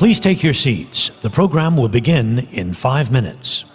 Please take your seats. The program will begin in 5 minutes.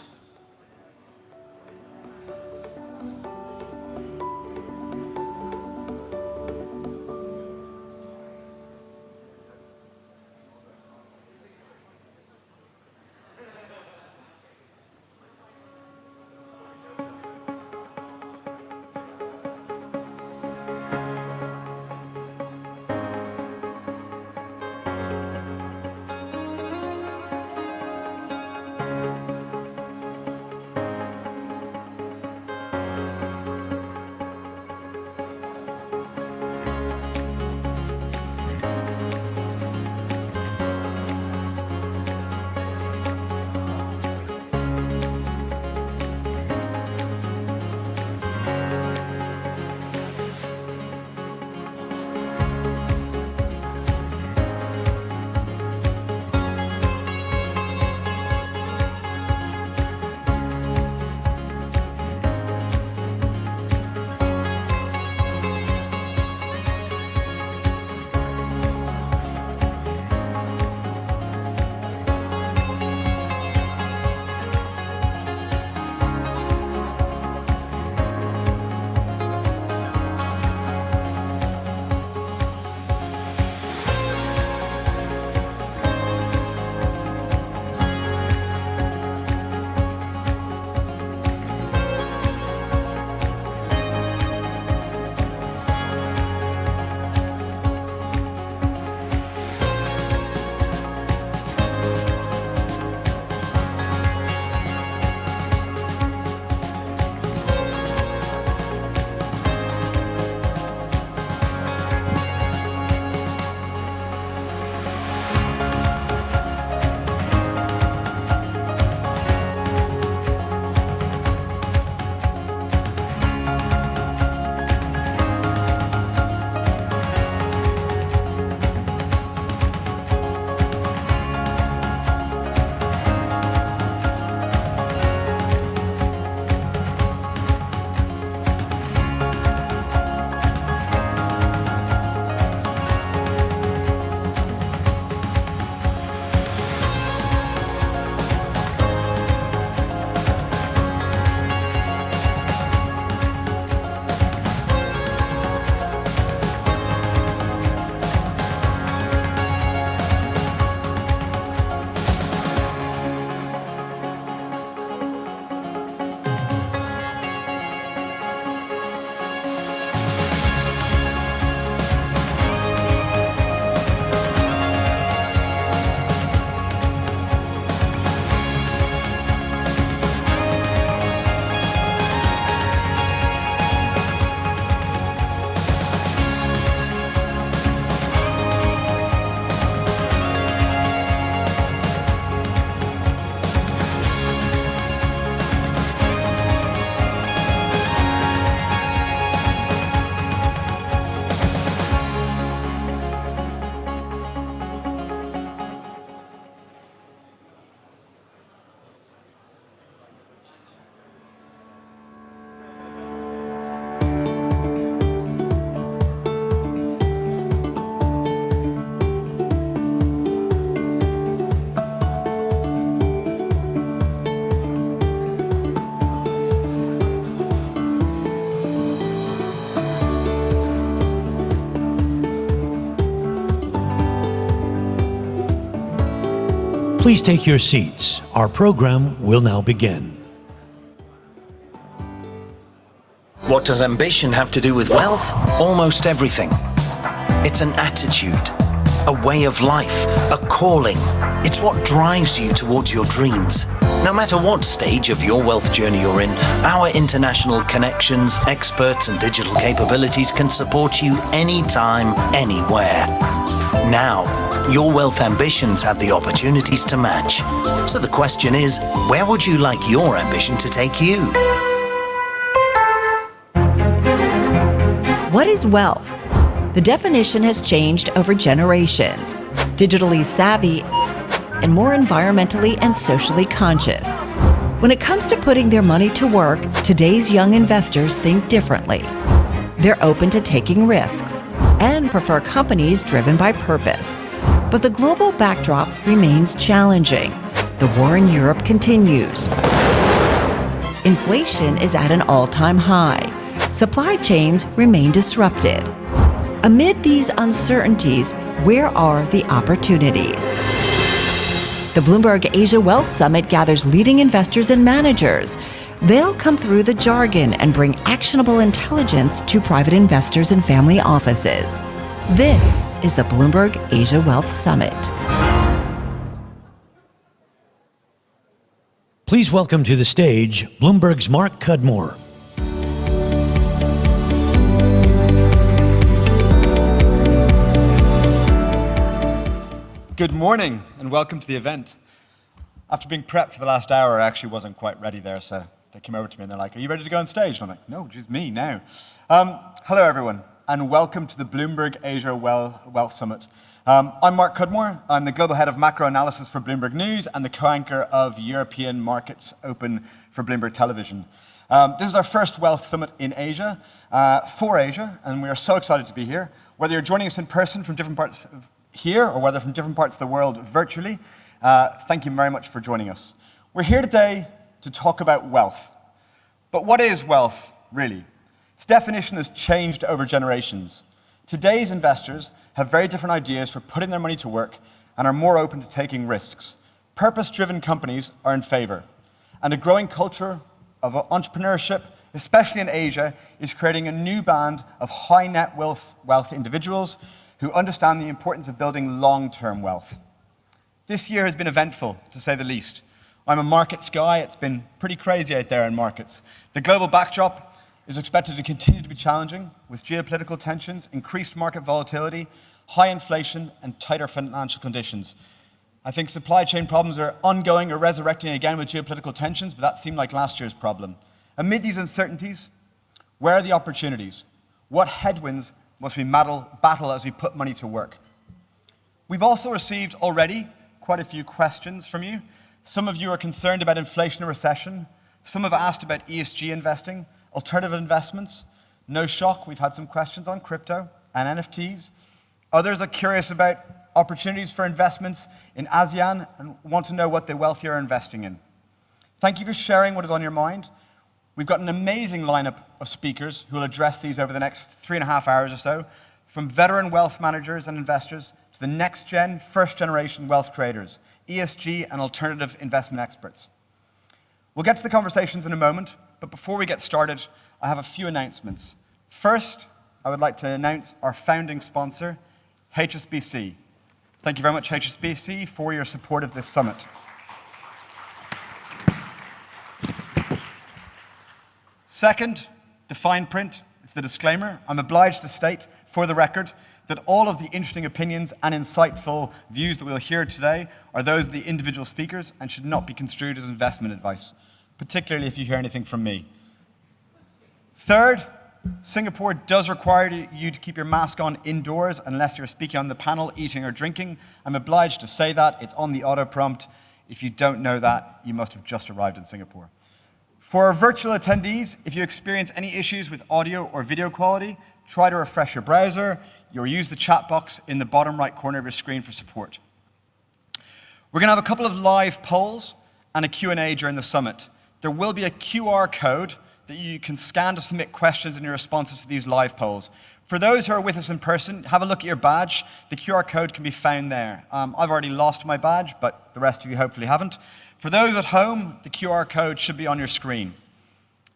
Please take your seats. Our program will now begin. What does ambition have to do with wealth? Almost everything. It's an attitude, a way of life, a calling. It's what drives you towards your dreams. No matter what stage of your wealth journey you're in, our international connections, experts, and digital capabilities can support you anytime, anywhere. Now, your wealth ambitions have the opportunities to match. So the question is, where would you like your ambition to take you? What is wealth? The definition has changed over generations. Digitally savvy and more environmentally and socially conscious. When it comes to putting their money to work, today's young investors think differently. They're open to taking risks and prefer companies driven by purpose. But the global backdrop remains challenging. The war in Europe continues. Inflation is at an all-time high. Supply chains remain disrupted. Amid these uncertainties, where are the opportunities? The Bloomberg Asia Wealth Summit gathers leading investors and managers. They'll come through the jargon and bring actionable intelligence to private investors and family offices. This is the Bloomberg Asia Wealth Summit. Please welcome to the stage Bloomberg's Mark Cudmore. Good morning and welcome to the event. After being prepped for the last hour, I actually wasn't quite ready there, so they came over to me and they're like, "Are you ready to go on stage?" And I'm like, "No, just me now." Hello everyone, and welcome to the Bloomberg Asia Wealth Summit. I'm Mark Cudmore. I'm the Global Head of Macro Analysis for Bloomberg News and the co-anchor of European Markets Open for Bloomberg Television. This is our first Wealth Summit in Asia, for Asia, and we are so excited to be here. Whether you're joining us in person from different parts of here or whether from different parts of the world virtually, thank you very much for joining us. We're here today to talk about wealth. But what is wealth, really? Its definition has changed over generations. Today's investors have very different ideas for putting their money to work and are more open to taking risks. Purpose-driven companies are in favor. And a growing culture of entrepreneurship, especially in Asia, is creating a new band of high net wealth individuals who understand the importance of building long-term wealth. This year has been eventful, to say the least. I'm a markets guy. It's been pretty crazy out there in markets. The global backdrop is expected to continue to be challenging, with geopolitical tensions, increased market volatility, high inflation, and tighter financial conditions. I think supply chain problems are ongoing or resurrecting again with geopolitical tensions, but that seemed like last year's problem. Amid these uncertainties, where are the opportunities? What headwinds must we battle as we put money to work? We've also received already quite a few questions from you. Some of you are concerned about inflation and recession. Some have asked about ESG investing, alternative investments. No shock, we've had some questions on crypto and NFTs. Others are curious about opportunities for investments in ASEAN and want to know what the wealthier are investing in. Thank you for sharing what is on your mind. We've got an amazing lineup of speakers who will address these over the next 3.5 hours or so, from veteran wealth managers and investors to the next-gen, first-generation wealth creators, ESG and alternative investment experts. We'll get to the conversations in a moment, but before we get started, I have a few announcements. First, I would like to announce our founding sponsor, HSBC. Thank you very much, HSBC, for your support of this summit. Second, the fine print. It's the disclaimer. I'm obliged to state, for the record, that all of the interesting opinions and insightful views that we'll hear today are those of the individual speakers and should not be construed as investment advice, particularly if you hear anything from me. Third, Singapore does require you to keep your mask on indoors unless you're speaking on the panel, eating or drinking. I'm obliged to say that. It's on the auto prompt. If you don't know that, you must have just arrived in Singapore. For our virtual attendees, if you experience any issues with audio or video quality, try to refresh your browser or use the chat box in the bottom right corner of your screen for support. We're going to have a couple of live polls and a Q&A during the summit. There will be a QR code that you can scan to submit questions and your responses to these live polls. For those who are with us in person, have a look at your badge. The QR code can be found there. I've already lost my badge, but the rest of you hopefully haven't. For those at home, the QR code should be on your screen.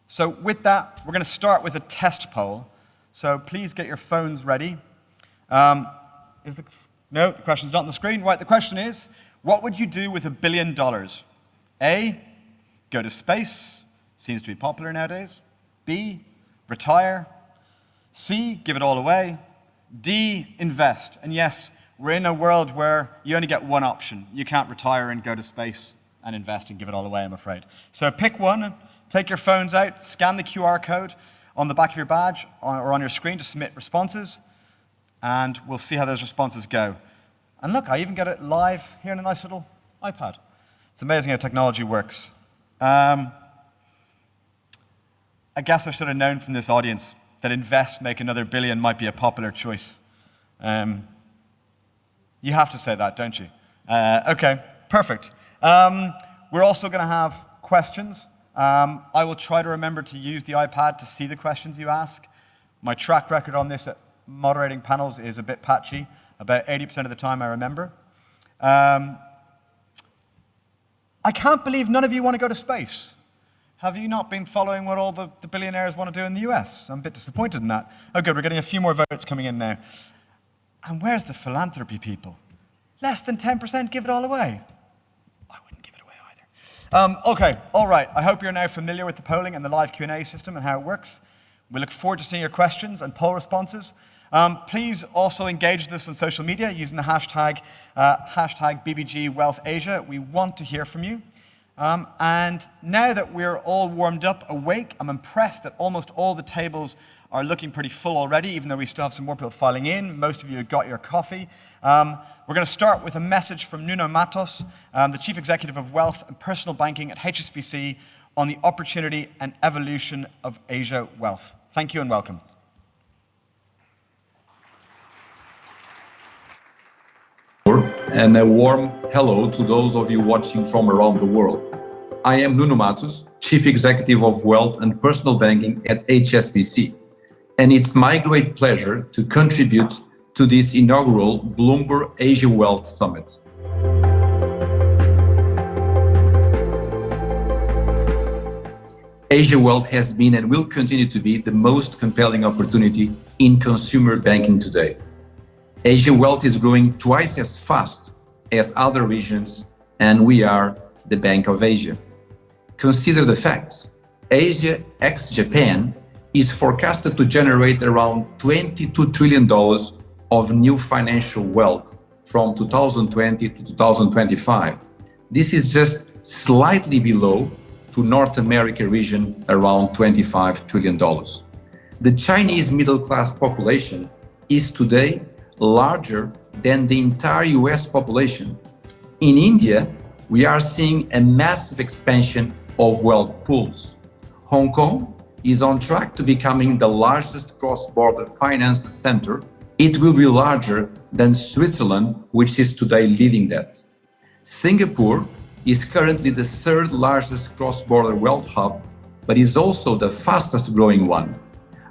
So with that, we're going to start with a test poll. So please get your phones ready. No, the question's not on the screen. Right, the question is, what would you do with $1 billion? A, go to space. Seems to be popular nowadays. B, retire. C, give it all away. D, invest. And yes, we're in a world where you only get one option. You can't retire and go to space and invest and give it all away, I'm afraid. So pick one, take your phones out, scan the QR code on the back of your badge or on your screen to submit responses, and we'll see how those responses go. And look, I even get it live here in a nice little iPad. It's amazing how technology works. I guess I should have known from this audience that invest, make another billion might be a popular choice. You have to say that, don't you? Okay, perfect. We're also going to have questions. I will try to remember to use the iPad to see the questions you ask. My track record on this at moderating panels is a bit patchy. About 80% of the time I remember. I can't believe none of you want to go to space. Have you not been following what all the billionaires want to do in the US? I'm a bit disappointed in that. Oh good, we're getting a few more votes coming in now. And where's the philanthropy people? Less than 10% give it all away. I wouldn't give it away either. Okay, all right. I hope you're now familiar with the polling and the live Q&A system and how it works. We look forward to seeing your questions and poll responses. Please also engage with us on social media using the hashtag BBGWealthAsia. We want to hear from you. And now that we're all warmed up, awake, I'm impressed that almost all the tables are looking pretty full already, even though we still have some more people filing in. Most of you have got your coffee. We're going to start with a message from Nuno Matos, the Chief Executive of Wealth and Personal Banking at HSBC, on the opportunity and evolution of Asia wealth. Thank you and welcome. And a warm hello to those of you watching from around the world. I am Nuno Matos, Chief Executive of Wealth and Personal Banking at HSBC. And it's my great pleasure to contribute to this inaugural Bloomberg Asia Wealth Summit. Asia Wealth has been and will continue to be the most compelling opportunity in consumer banking today. Asia Wealth is growing twice as fast as other regions, and we are the Bank of Asia. Consider the facts. Asia ex-Japan is forecasted to generate around $22 trillion of new financial wealth from 2020 to 2025. This is just slightly below to North America region around $25 trillion. The Chinese middle-class population is today larger than the entire US population. In India, we are seeing a massive expansion of wealth pools. Hong Kong is on track to becoming the largest cross-border finance center. It will be larger than Switzerland, which is today leading that. Singapore is currently the third largest cross-border wealth hub, but is also the fastest growing one.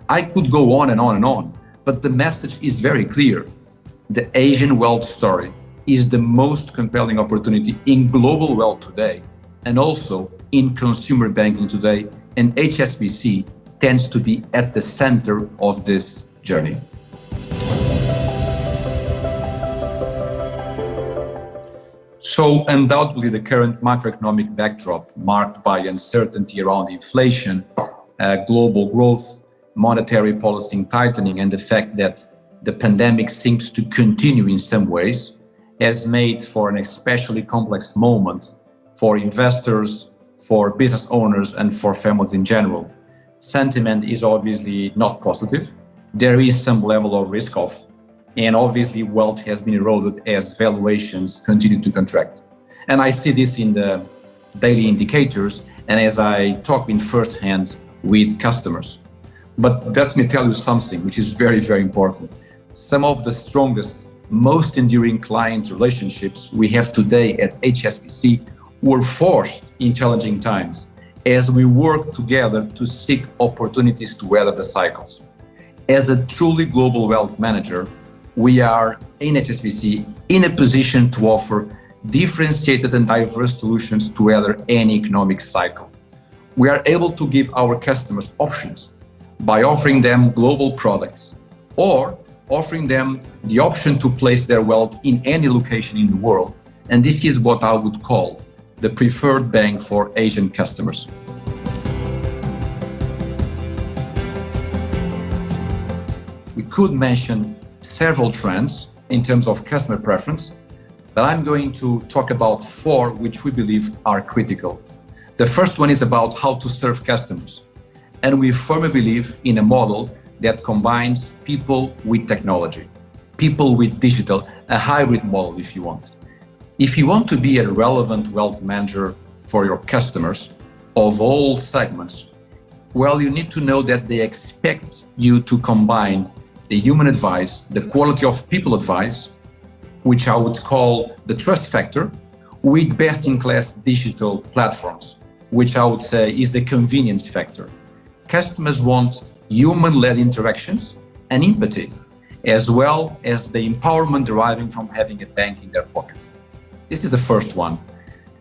I could go on and on and on, but the message is very clear. The Asian wealth story is the most compelling opportunity in global wealth today, and also in consumer banking today, and HSBC tends to be at the center of this journey. So undoubtedly the current macroeconomic backdrop marked by uncertainty around inflation, global growth, monetary policy tightening, and the fact that the pandemic seems to continue in some ways has made for an especially complex moment for investors, for business owners, and for families in general. Sentiment is obviously not positive. There is some level of risk off, and obviously wealth has been eroded as valuations continue to contract. And I see this in the daily indicators and as I talk in firsthand with customers. But let me tell you something which is very, very important. Some of the strongest, most enduring client relationships we have today at HSBC were forged in challenging times as we work together to seek opportunities to weather the cycles. As a truly global wealth manager, we are in HSBC in a position to offer differentiated and diverse solutions to weather any economic cycle. We are able to give our customers options by offering them global products or offering them the option to place their wealth in any location in the world. And this is what I would call the preferred bank for Asian customers. We could mention several trends in terms of customer preference, but I'm going to talk about 4 which we believe are critical. The first one is about how to serve customers. And we firmly believe in a model that combines people with technology, people with digital, a hybrid model if you want. If you want to be a relevant wealth manager for your customers of all segments, well, you need to know that they expect you to combine the human advice, the quality of people advice, which I would call the trust factor, with best-in-class digital platforms, which I would say is the convenience factor. Customers want human-led interactions and empathy, as well as the empowerment deriving from having a bank in their pocket. This is the first one.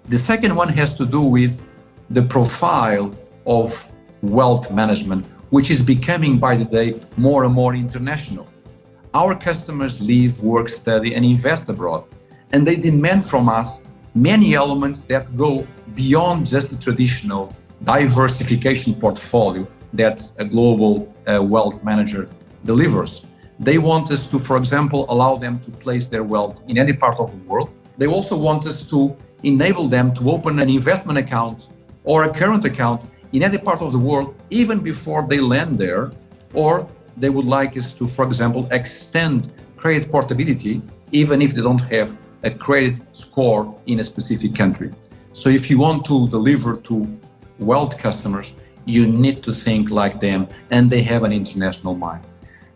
The second one has to do with the profile of wealth management, which is becoming by the day more and more international. Our customers live, work, study, and invest abroad, and they demand from us many elements that go beyond just the traditional diversification portfolio that a global wealth manager delivers. They want us to, for example, allow them to place their wealth in any part of the world. They also want us to enable them to open an investment account or a current account in any part of the world, even before they land there, or they would like us to, for example, extend credit portability, even if they don't have a credit score in a specific country. So if you want to deliver to wealth customers, you need to think like them, and they have an international mind.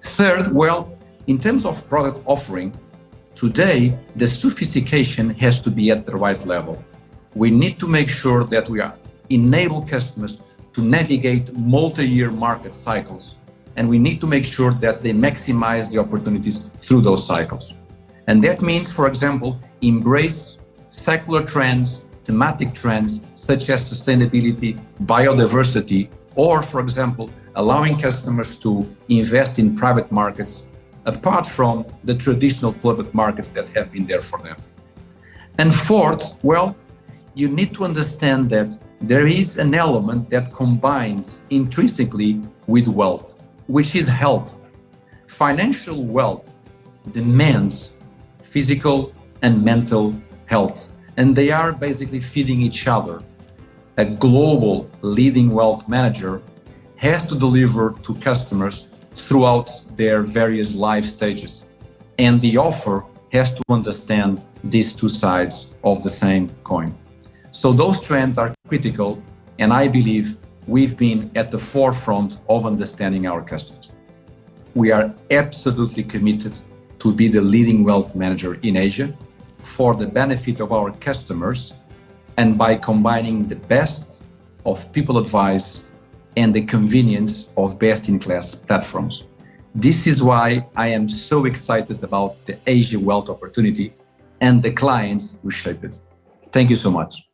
Third, well, in terms of product offering, today, the sophistication has to be at the right level. We need to make sure that we enable customers to navigate multi-year market cycles, and we need to make sure that they maximize the opportunities through those cycles. And that means, for example, embrace secular trends, thematic trends such as sustainability, biodiversity, or, for example, allowing customers to invest in private markets apart from the traditional public markets that have been there for them. And fourth, well, you need to understand that there is an element that combines intrinsically with wealth, which is health. Financial wealth demands physical and mental health, and they are basically feeding each other. A global leading wealth manager has to deliver to customers throughout their various life stages, and the offer has to understand these two sides of the same coin. So those trends are critical, and I believe we've been at the forefront of understanding our customers. We are absolutely committed to be the leading wealth manager in Asia for the benefit of our customers, and by combining the best of people advice and the convenience of best-in-class platforms. This is why I am so excited about the Asia wealth opportunity and the clients who shape it. Thank you so much.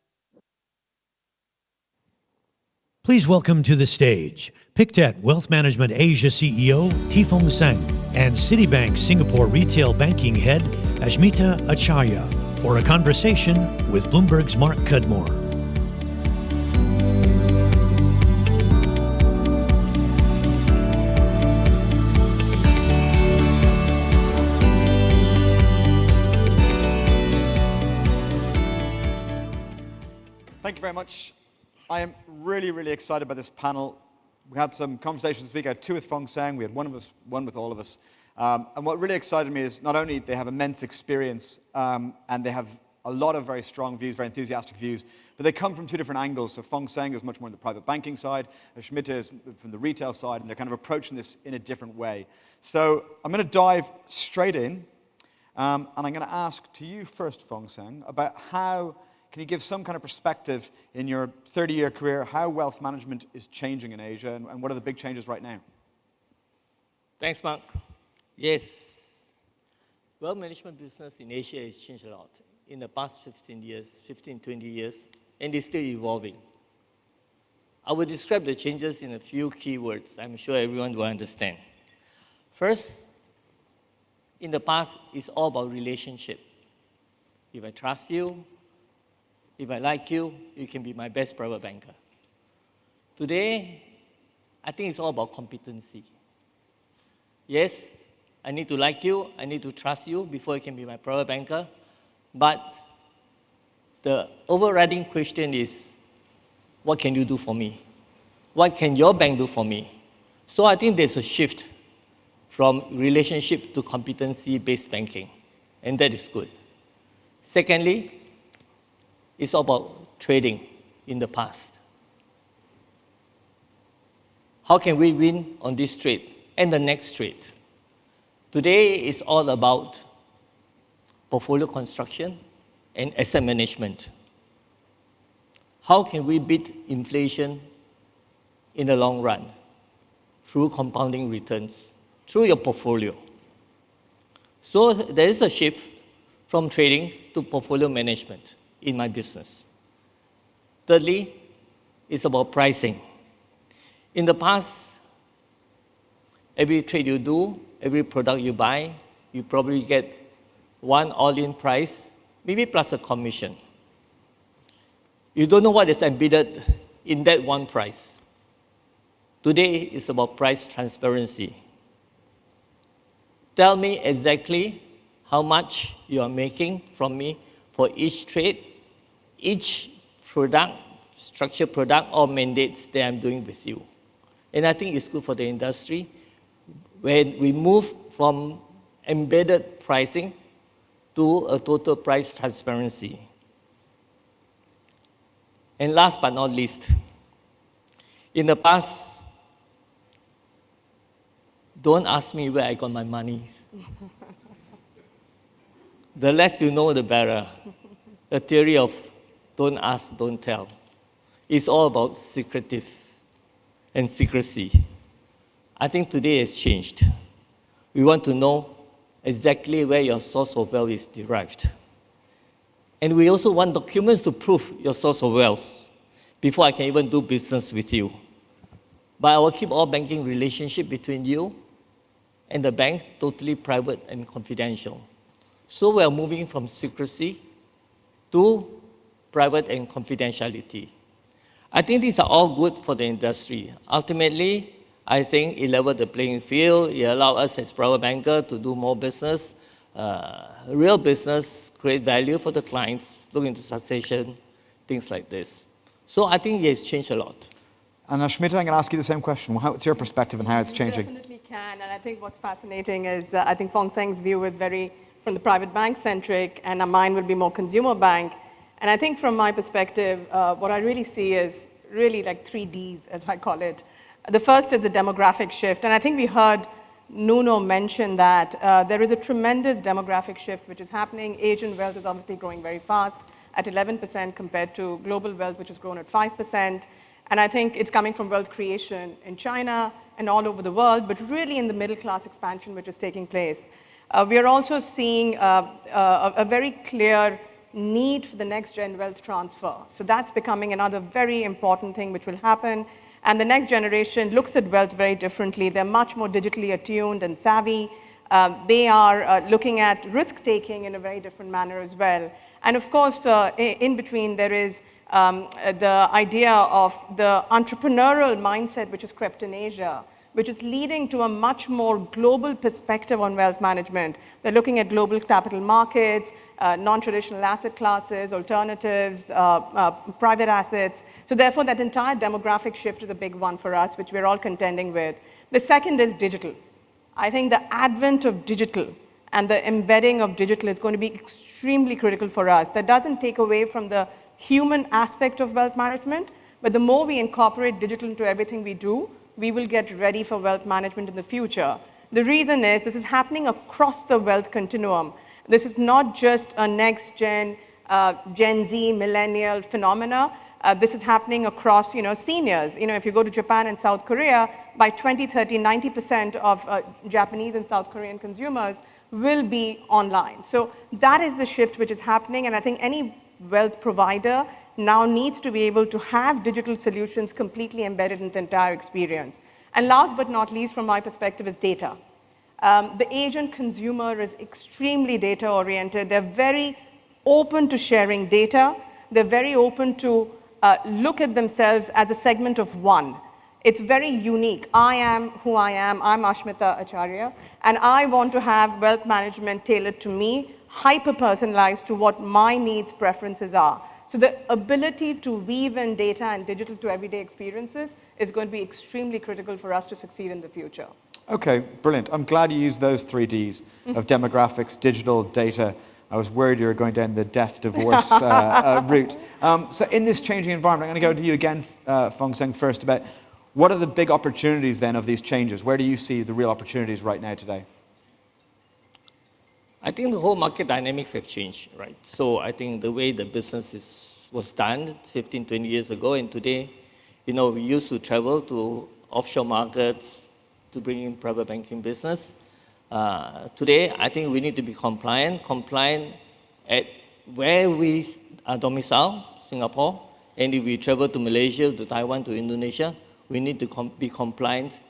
Please welcome to the stage Pictet Wealth Management Asia CEO Tifeng Seng and Citibank Singapore Retail Banking Head Ashmita Acharya for a conversation with Bloomberg's Mark Cudmore. Thank you very much. I am really excited by this panel. We had some conversations this week. I had two with Fong Seng. We had one with all of us. And what really excited me is not only they have immense experience and they have a lot of very strong views, very enthusiastic views, but they come from two different angles. So Fong Seng is much more on the private banking side, Ashmita is from the retail side, and they're kind of approaching this in a different way. So I'm going to dive straight in, and I'm going to ask to you first, Fong Seng, about how can you give some kind of perspective in your 30-year career, how wealth management is changing in Asia, and what are the big changes right now? Thanks, Mark. Yes, wealth management business in Asia has changed a lot in the past 15 years, 15, 20 years, and it's still evolving. I will describe the changes in a few key words I'm sure everyone will understand. First, in the past, it's all about relationship. If I trust you, if I like you, you can be my best private banker. Today, I think it's all about competency. Yes, I need to like you, I need to trust you before you can be my private banker, but the overriding question is, what can you do for me? What can your bank do for me? So I think there's a shift from relationship to competency-based banking, and that is good. Secondly, it's about trading in the past. How can we win on this trade and the next trade? Today is all about portfolio construction, and asset management. How can we beat inflation in the long run? Through compounding returns, through your portfolio. So there is a shift from trading to portfolio management in my business. Thirdly, it's about pricing. In the past, every trade you do, every product you buy, you probably get one all-in price, maybe plus a commission. You don't know what is embedded in that one price. Today, it's about price transparency. Tell me exactly how much you are making from me for each trade, each product, structured product, or mandates that I'm doing with you. And I think it's good for the industry when we move from embedded pricing to a total price transparency. And last but not least, in the past, don't ask me where I got my money. The less you know, the better. The theory of don't ask, don't tell. It's all about secretive and secrecy. I think today has changed. We want to know exactly where your source of wealth is derived. And we also want documents to prove your source of wealth before I can even do business with you. But I will keep all banking relationship between you and the bank totally private and confidential. So we are moving from secrecy to private and confidentiality. I think these are all good for the industry. Ultimately, I think it leveled the playing field. It allowed us as private banker to do more business, real business, create value for the clients, look into succession, things like this. So I think it's changed a lot. And Ashmita, I'm going to ask you the same question. What's your perspective on how it's changing? Definitely can, and I think what's fascinating is I think Fong Seng's view is very from the private bank centric, and mine will be more consumer bank. And I think from my perspective, what I really see is really like 3 Ds, as I call it. The first is the demographic shift, and I think we heard Nuno mention that there is a tremendous demographic shift which is happening. Asian wealth is obviously growing very fast at 11% compared to global wealth, which has grown at 5%. And I think it's coming from wealth creation in China and all over the world, but really in the middle class expansion which is taking place. We are also seeing a very clear need for the next gen wealth transfer. So that's becoming another very important thing which will happen. And the next generation looks at wealth very differently. They're much more digitally attuned and savvy. They are looking at risk-taking in a very different manner as well. And of course, in between, there is the idea of the entrepreneurial mindset which has crept in Asia, which is leading to a much more global perspective on wealth management. They're looking at global capital markets, non-traditional asset classes, alternatives, private assets. So therefore, that entire demographic shift is a big one for us, which we're all contending with. The second is digital. I think the advent of digital and the embedding of digital is going to be extremely critical for us. That doesn't take away from the human aspect of wealth management, but the more we incorporate digital into everything we do, we will get ready for wealth management in the future. The reason is this is happening across the wealth continuum. This is not just a next gen, Gen Z, millennial phenomena. This is happening across, seniors. If you go to Japan and South Korea, by 2030, 90% of Japanese and South Korean consumers will be online. So that is the shift which is happening, and I think any wealth provider now needs to be able to have digital solutions completely embedded in the entire experience. And last but not least, from my perspective, is data. The Asian consumer is extremely data-oriented. They're very open to sharing data. They're very open to look at themselves as a segment of one. It's very unique. I am who I am. I'm Ashmita Acharya, and I want to have wealth management tailored to me, hyper-personalized to what my needs, preferences are. So the ability to weave in data and digital to everyday experiences is going to be extremely critical for us to succeed in the future. Okay, brilliant. I'm glad you used those 3 Ds of demographics, digital, data. I was worried you were going down the deaf divorce route. So in this changing environment, I'm going to go to you again, Fong Seng, first about what are the big opportunities then of these changes? Where do you see the real opportunities right now today? I think the whole market dynamics have changed, right? So I think the way the business was done 15, 20 years ago, and today, we used to travel to offshore markets to bring in private banking business. Today, I think we need to be compliant at where we are domiciled, Singapore, and if we travel to Malaysia, to Taiwan, to Indonesia, we need to be compliant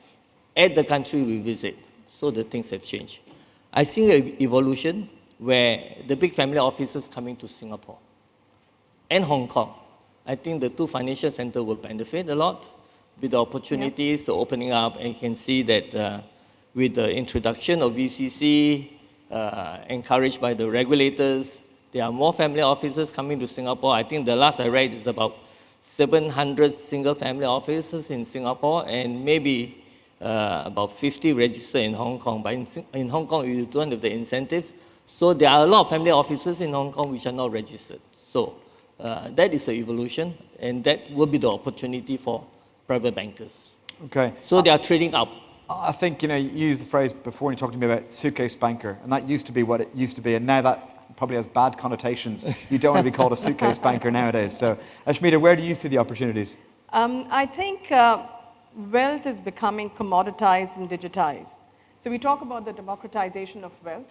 at the country we visit. So the things have changed. I see an evolution where the big family offices coming to Singapore and Hong Kong. I think the two financial centers will benefit a lot with the opportunities, the opening up, and you can see that with the introduction of VCC, encouraged by the regulators, there are more family offices coming to Singapore. I think the last I read is about 700 single family offices in Singapore, and maybe about 50 registered in Hong Kong. But in Hong Kong, you don't have the incentive. So there are a lot of family offices in Hong Kong which are not registered. So that is the evolution, and that will be the opportunity for private bankers. Okay. So they are trading up. I think, you used the phrase before when you talked to me about suitcase banker, and that used to be what it used to be, and now that probably has bad connotations. You don't want to be called a suitcase banker nowadays. So, Ashmita, where do you see the opportunities? I think wealth is becoming commoditized and digitized. So we talk about the democratization of wealth.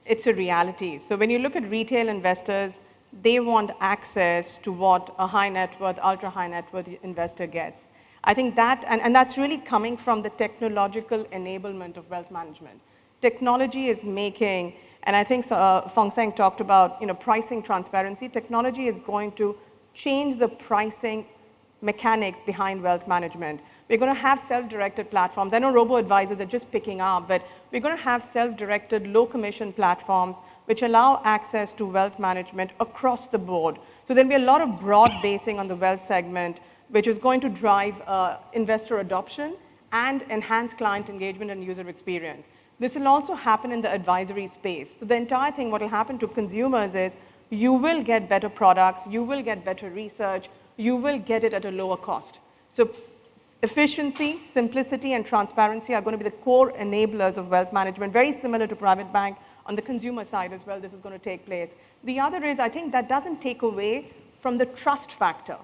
It's a reality. So when you look at retail investors, they want access to what a high net worth, ultra high net worth investor gets. I think that, and that's really coming from the technological enablement of wealth management. Technology is making, and I think Fong Seng talked about, pricing transparency. Technology is going to change the pricing mechanics behind wealth management. We're going to have self-directed platforms. I know robo-advisors are just picking up, but we're going to have self-directed, low-commission platforms which allow access to wealth management across the board. So there'll be a lot of broad basing on the wealth segment, which is going to drive investor adoption and enhance client engagement and user experience. This will also happen in the advisory space. So the entire thing, what will happen to consumers is you will get better products, you will get better research, you will get it at a lower cost. So efficiency, simplicity, and transparency are going to be the core enablers of wealth management, very similar to private bank. On the consumer side as well, this is going to take place. The other is, I think that doesn't take away from the trust factor.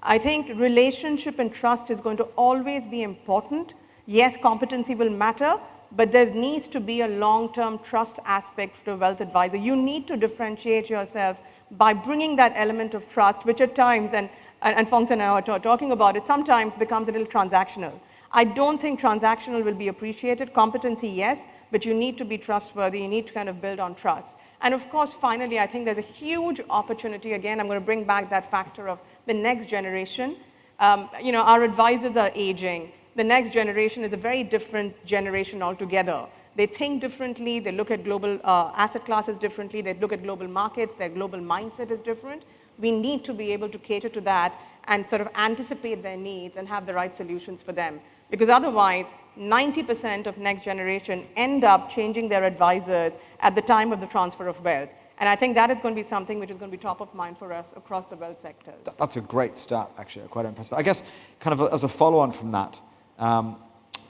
I think relationship and trust is going to always be important. Yes, competency will matter, but there needs to be a long-term trust aspect for a wealth advisor. You need to differentiate yourself by bringing that element of trust, which at times, and Fong and I are talking about it, sometimes becomes a little transactional. I don't think transactional will be appreciated. Competency, yes, but you need to be trustworthy. You need to kind of build on trust. And of course, finally, I think there's a huge opportunity. Again, I'm going to bring back that factor of the next generation. Our advisors are aging. The next generation is a very different generation altogether. They think differently. They look at global asset classes differently. They look at global markets. Their global mindset is different. We need to be able to cater to that and sort of anticipate their needs and have the right solutions for them. Because otherwise, 90% of next generation end up changing their advisors at the time of the transfer of wealth. And I think that is going to be something which is going to be top of mind for us across the wealth sector. That's a great stat, actually, quite impressive. I guess, kind of as a follow-on from that,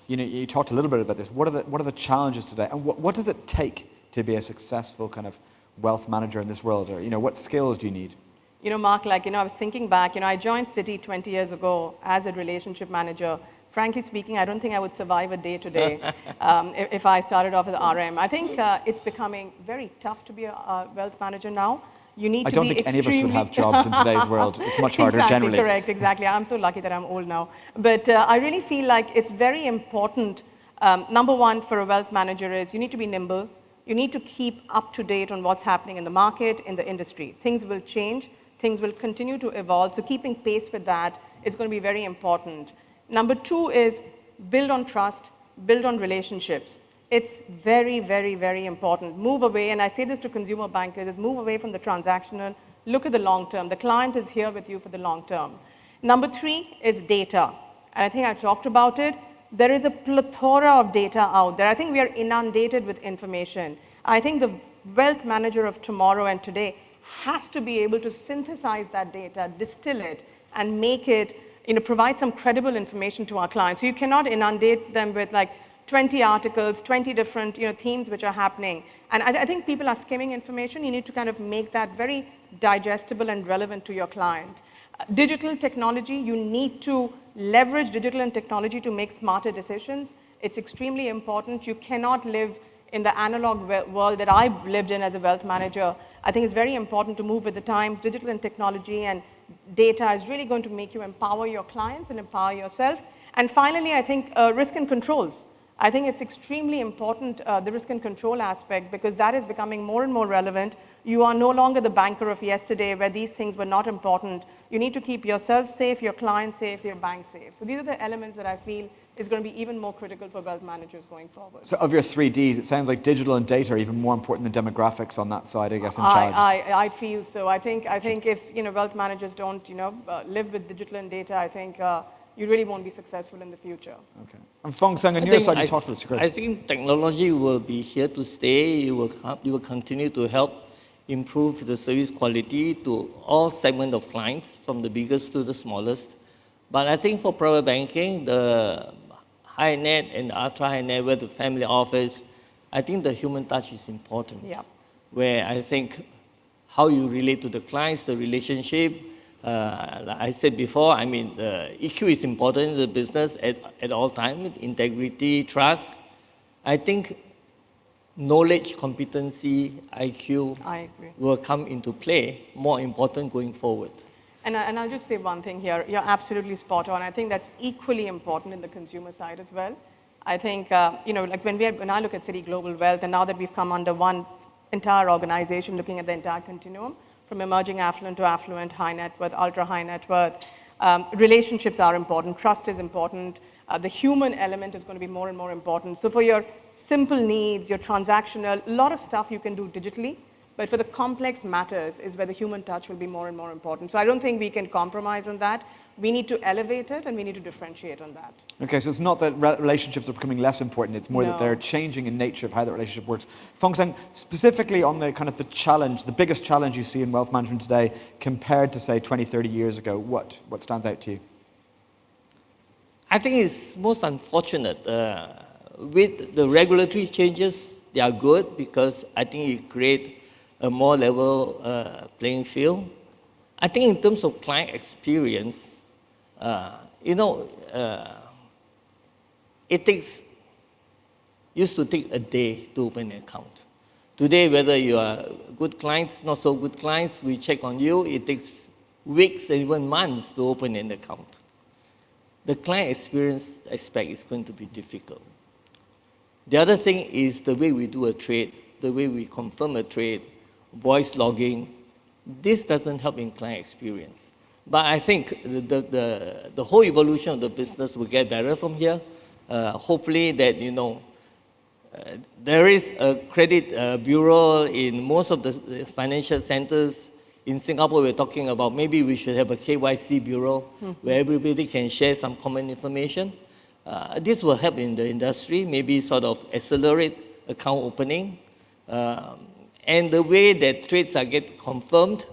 you talked a little bit about this. What are the challenges today, and what does it take to be a successful kind of wealth manager in this world? Or what skills do you need? Mark, I was thinking back. I joined Citi 20 years ago as a relationship manager. Frankly speaking, I don't think I would survive a day today if I started off as RM. I think it's becoming very tough to be a wealth manager now. You need to be I don't think any of us would have jobs in today's world. It's much harder generally. Correct, exactly. I'm so lucky that I'm old now. But I really feel like it's very important. Number one for a wealth manager is you need to be nimble. You need to keep up to date on what's happening in the market, in the industry. Things will change. Things will continue to evolve. So keeping pace with that is going to be very important. Number two is build on trust, build on relationships. It's very, very, very important. Move away, and I say this to consumer bankers, is move away from the transactional, look at the long term. The client is here with you for the long term. Number three is data. And I think I talked about it. There is a plethora of data out there. I think we are inundated with information. I think the wealth manager of tomorrow and today has to be able to synthesize that data, distill it, and make it, provide some credible information to our clients. So you cannot inundate them with 20 articles, 20 different themes which are happening. And I think people are skimming information. You need to kind of make that very digestible and relevant to your client. Digital technology, you need to leverage digital and technology to make smarter decisions. It's extremely important. You cannot live in the analog world that I've lived in as a wealth manager. I think it's very important to move with the times. Digital and technology and data is really going to make you empower your clients and empower yourself. And finally, I think risk and controls. I think it's extremely important, the risk and control aspect, because that is becoming more and more relevant. You are no longer the banker of yesterday where these things were not important. You need to keep yourself safe, your clients safe, your bank safe. So these are the elements that I feel is going to be even more critical for wealth managers going forward. So of your 3Ds, it sounds like digital and data are even more important than demographics on that side, I guess, in challenges. I feel so. I think if wealth managers don't live with digital and data, I think you really won't be successful in the future. Okay. And Fong Seng, on your side, you talked about security. I think technology will be here to stay. It will continue to help improve the service quality to all segments of clients, from the biggest to the smallest. But I think for private banking, the high net and ultra high net worth, the family office, I think the human touch is important. Yeah. Where I think how you relate to the clients, the relationship. Like I said before, I mean, the EQ is important in the business at all times, integrity, trust. I think knowledge, competency, IQ I agree. will come into play, more important going forward. And I'll just say one thing here. You're absolutely spot on. I think that's equally important in the consumer side as well. I think, like when I look at Citi Global Wealth, and now that we've come under one entire organization looking at the entire continuum, from emerging affluent to affluent, high net worth, ultra high net worth, relationships are important, trust is important, the human element is going to be more and more important. So for your simple needs, your transactional, a lot of stuff you can do digitally, but for the complex matters is where the human touch will be more and more important. So I don't think we can compromise on that. We need to elevate it and we need to differentiate on that. Okay, so it's not that relationships are becoming less important, it's more that they're changing in nature of how that relationship works. Fong Seng, specifically on the kind of the challenge, the biggest challenge you see in wealth management today compared to, say, 20, 30 years ago, what stands out to you? I think it's most unfortunate. With the regulatory changes, they are good because I think it creates a more level playing field. I think in terms of client experience, it used to take a day to open an account. Today, whether you are good clients, not so good clients, we check on you, it takes weeks and even months to open an account. The client experience aspect is going to be difficult. The other thing is the way we do a trade, the way we confirm a trade, voice logging. This doesn't help in client experience. But I think the whole evolution of the business will get better from here. Hopefully that, there is a credit bureau in most of the financial centers. In Singapore, we're talking about maybe we should have a KYC bureau where everybody can share some common information. This will help in the industry, maybe sort of accelerate account opening. And the way that trades are get confirmed,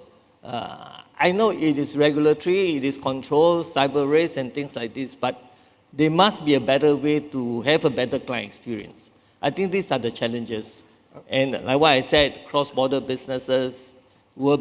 I know it is regulatory, it is controlled, cyber risk and things like this, but there must be a better way to have a better client experience. I think these are the challenges. And like what I said, cross-border businesses will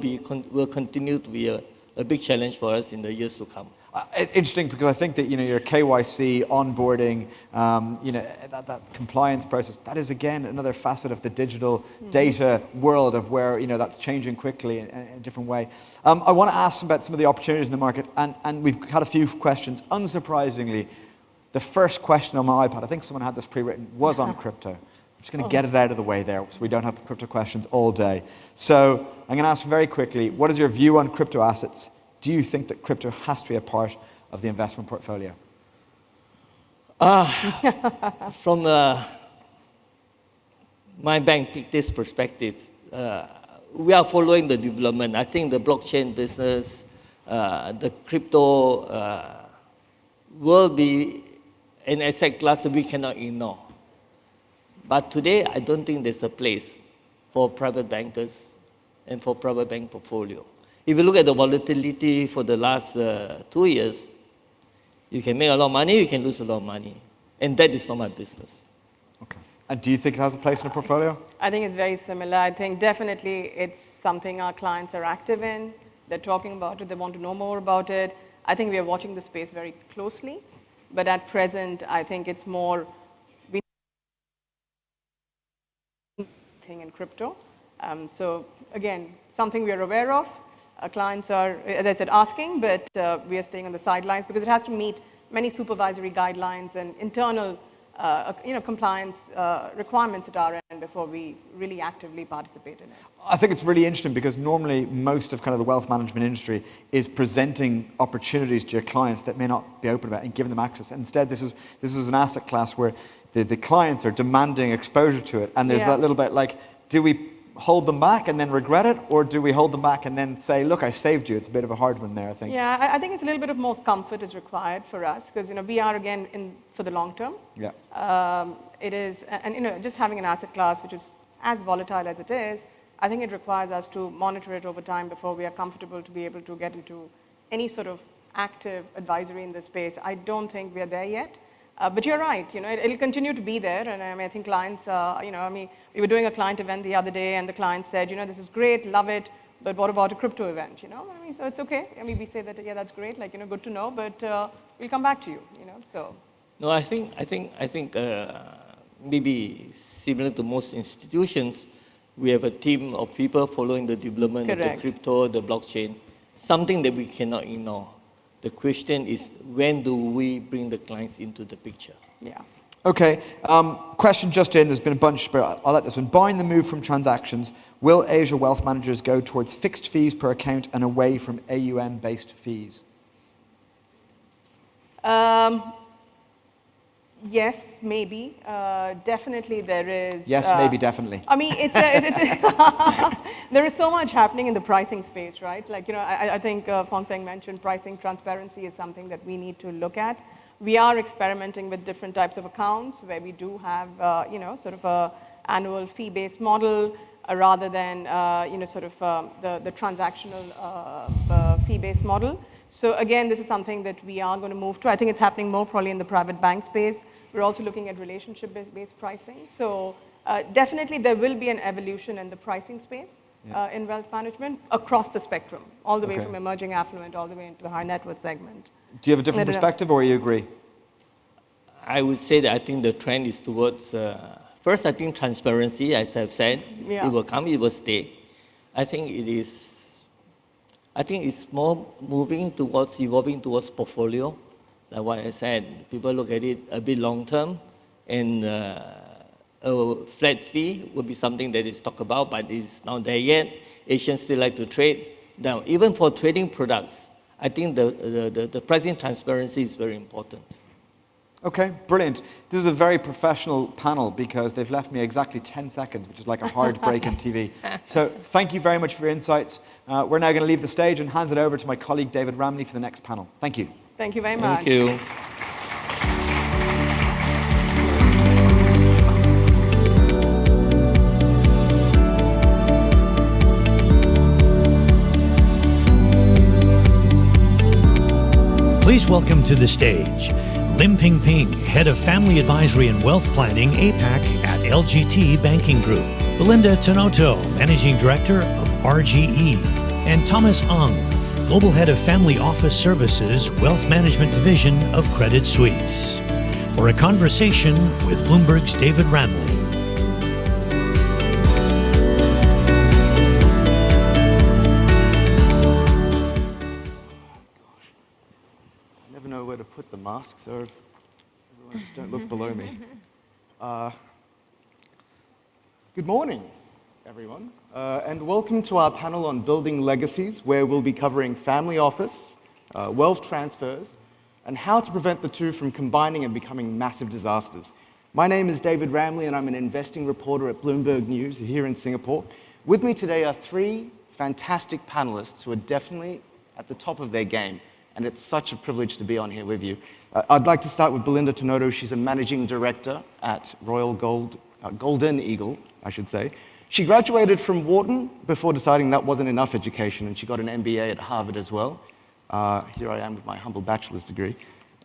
continue to be a big challenge for us in the years to come. It's interesting because I think that your KYC onboarding, that compliance process, that is again another facet of the digital data world of where that's changing quickly in a different way. I want to ask about some of the opportunities in the market, and we've had a few questions. Unsurprisingly, the first question on my iPad, I think someone had this pre-written, was on crypto. I'm just going to get it out of the way there so we don't have crypto questions all day. So I'm going to ask very quickly, what is your view on crypto assets? Do you think that crypto has to be a part of the investment portfolio? From my bank this perspective, we are following the development. I think the blockchain business, the crypto will be an asset class that we cannot ignore. But today, I don't think there's a place for private bankers and for private bank portfolio. If you look at the volatility for the last 2 years, you can make a lot of money, you can lose a lot of money. And that is not my business. Okay. And do you think it has a place in a portfolio? I think it's very similar. I think definitely it's something our clients are active in. They're talking about it. They want to know more about it. I think we are watching the space very closely. But at present, I think it's more thing in crypto. So again, something we are aware of. Our clients are, as I said, asking, but we are staying on the sidelines because it has to meet many supervisory guidelines and internal compliance requirements at our end before we really actively participate in it. I think it's really interesting because normally most of kind of the wealth management industry is presenting opportunities to your clients that may not be open about and giving them access. And instead, this is an asset class where the clients are demanding exposure to it. And there's that little bit like, do we hold them back and then regret it, or do we hold them back and then say, look, I saved you? It's a bit of a hard one there, I think. Yeah, I think it's a little bit of more comfort is required for us because we are again in for the long term. Yeah. It is, and just having an asset class which is as volatile as it is, I think it requires us to monitor it over time before we are comfortable to be able to get into any sort of active advisory in this space. I don't think we are there yet. But you're right, it'll continue to be there. And I think clients, we were doing a client event the other day and the client said, this is great, love it, but what about a crypto event, So it's okay. We say that, yeah, that's great, good to know, but we'll come back to you, so. No, I think maybe similar to most institutions, we have a team of people following the development of the crypto, the blockchain, something that we cannot ignore. The question is, when do we bring the clients into the picture? Yeah. Okay. Question just in. There's been a bunch, but I'll let this one. Buying the move from transactions, will Asia wealth managers go towards fixed fees per account and away from AUM-based fees? Yes, maybe. Definitely there is. Yes, maybe, definitely. There is so much happening in the pricing space, right? I think Fong Seng mentioned pricing transparency is something that we need to look at. We are experimenting with different types of accounts where we do have, sort of a annual fee-based model rather than, the transactional fee-based model. So again, this is something that we are going to move to. I think it's happening more probably in the private bank space. We're also looking at relationship-based pricing. So definitely there will be an evolution in the pricing space in wealth management across the spectrum, all the way from emerging affluent all the way into the high net worth segment. Do you have a different perspective or you agree? I would say that I think the trend is towards, first I think transparency, as I've said, it will come, it will stay. I think it's more evolving towards portfolio. Like what I said, people look at it a bit long term, and a flat fee would be something that is talked about, but it's not there yet. Asians still like to trade. Now, even for trading products, I think the pricing transparency is very important. Okay, brilliant. This is a very professional panel because they've left me exactly 10 seconds, which is like a hard break in TV. So thank you very much for your insights. We're now going to leave the stage and hand it over to my colleague David Ramley for the next panel. Thank you. Thank you very much. Thank you. Please welcome to the stage Lim Ping Ping, Head of Family Advisory and Wealth Planning, APAC at LGT Banking Group, Belinda Tenoto, Managing Director of RGE, and Thomas Ang, Global Head of Family Office Services, Wealth Management Division of CreditSuisse, for a conversation with Bloomberg's David Ramley. Where to put the mask, so everyone just don't look below me. Good morning, everyone, and welcome to our panel on building legacies, where we'll be covering family office, wealth transfers, and how to prevent the two from combining and becoming massive disasters. My name is David Ramley, and I'm an investing reporter at Bloomberg News here in Singapore. With me today are three fantastic panelists who are definitely at the top of their game. And it's such a privilege to be on here with you. I'd like to start with Belinda Tenoto. She's a managing director at Golden Eagle, I should say. She graduated from Wharton before deciding that wasn't enough education, and she got an MBA at Harvard as well. Here I am with my humble bachelor's degree.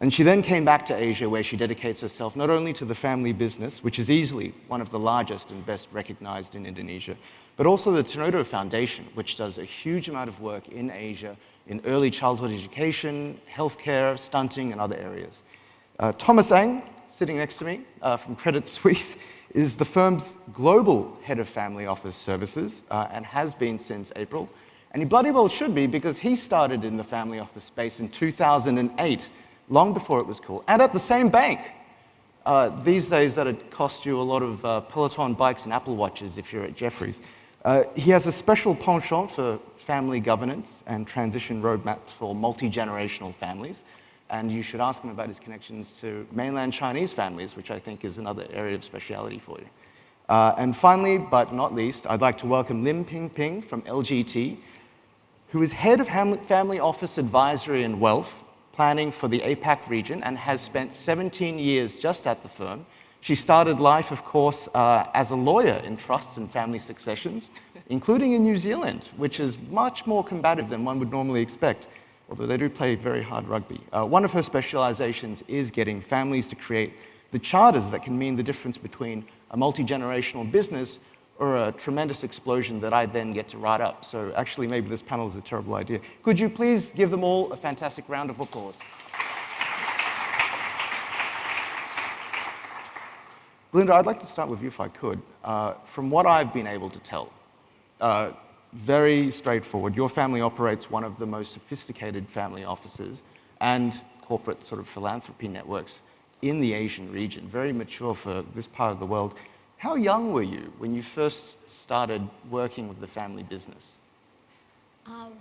And she then came back to Asia, where she dedicates herself not only to the family business, which is easily one of the largest and best recognized in Indonesia, but also the Tenodo Foundation, which does a huge amount of work in Asia in early childhood education, healthcare, stunting, and other areas. Thomas Ang, sitting next to me from Credit Suisse, is the firm's global head of family office services and has been since April. And he bloody well should be, because he started in the family office space in 2008, long before it was cool, and at the same bank. These days, that'd cost you a lot of Peloton bikes and Apple Watches if you're at Jefferies. He has a special penchant for family governance and transition roadmaps for multi-generational families. And you should ask him about his connections to mainland Chinese families, which I think is another area of speciality for you. And finally, but not least, I'd like to welcome Lim Ping Ping from LGT, who is head of Family Office Advisory and Wealth Planning for the APAC region and has spent 17 years just at the firm. She started life, of course, as a lawyer in trusts and family successions, including in New Zealand, which is much more combative than one would normally expect, although they do play very hard rugby. One of her specializations is getting families to create the charters that can mean the difference between a multi-generational business or a tremendous explosion that I then get to write up. So actually, maybe this panel is a terrible idea. Could you please give them all a fantastic round of applause? Belinda, I'd like to start with you if I could. From what I've been able to tell, very straightforward, your family operates one of the most sophisticated family offices and corporate sort of philanthropy networks in the Asian region, very mature for this part of the world. How young were you when you first started working with the family business? I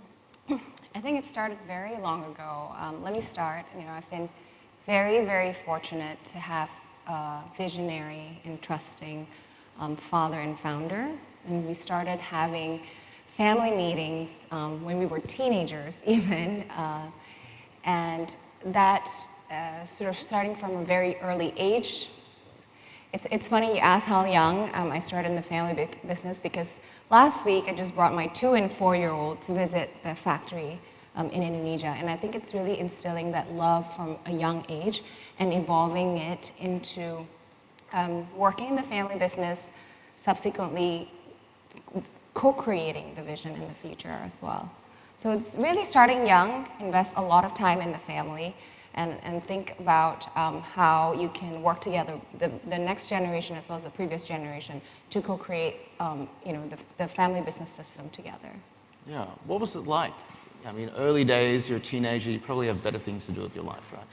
think it started very long ago. Let me start. I've been very, very fortunate to have a visionary and trusting father and founder. And we started having family meetings when we were teenagers even. And that sort of starting from a very early age. It's funny you ask how young I started in the family business, because last week I just brought my 2- and 4-year-old to visit the factory in Indonesia. And I think it's really instilling that love from a young age and evolving it into working in the family business, subsequently co-creating the vision in the future as well. So it's really starting young, invest a lot of time in the family, and think about how you can work together, the next generation as well as the previous generation, to co-create the family business system together. Yeah, what was it like? I mean, early days, you're a teenager, you probably have better things to do with your life, right?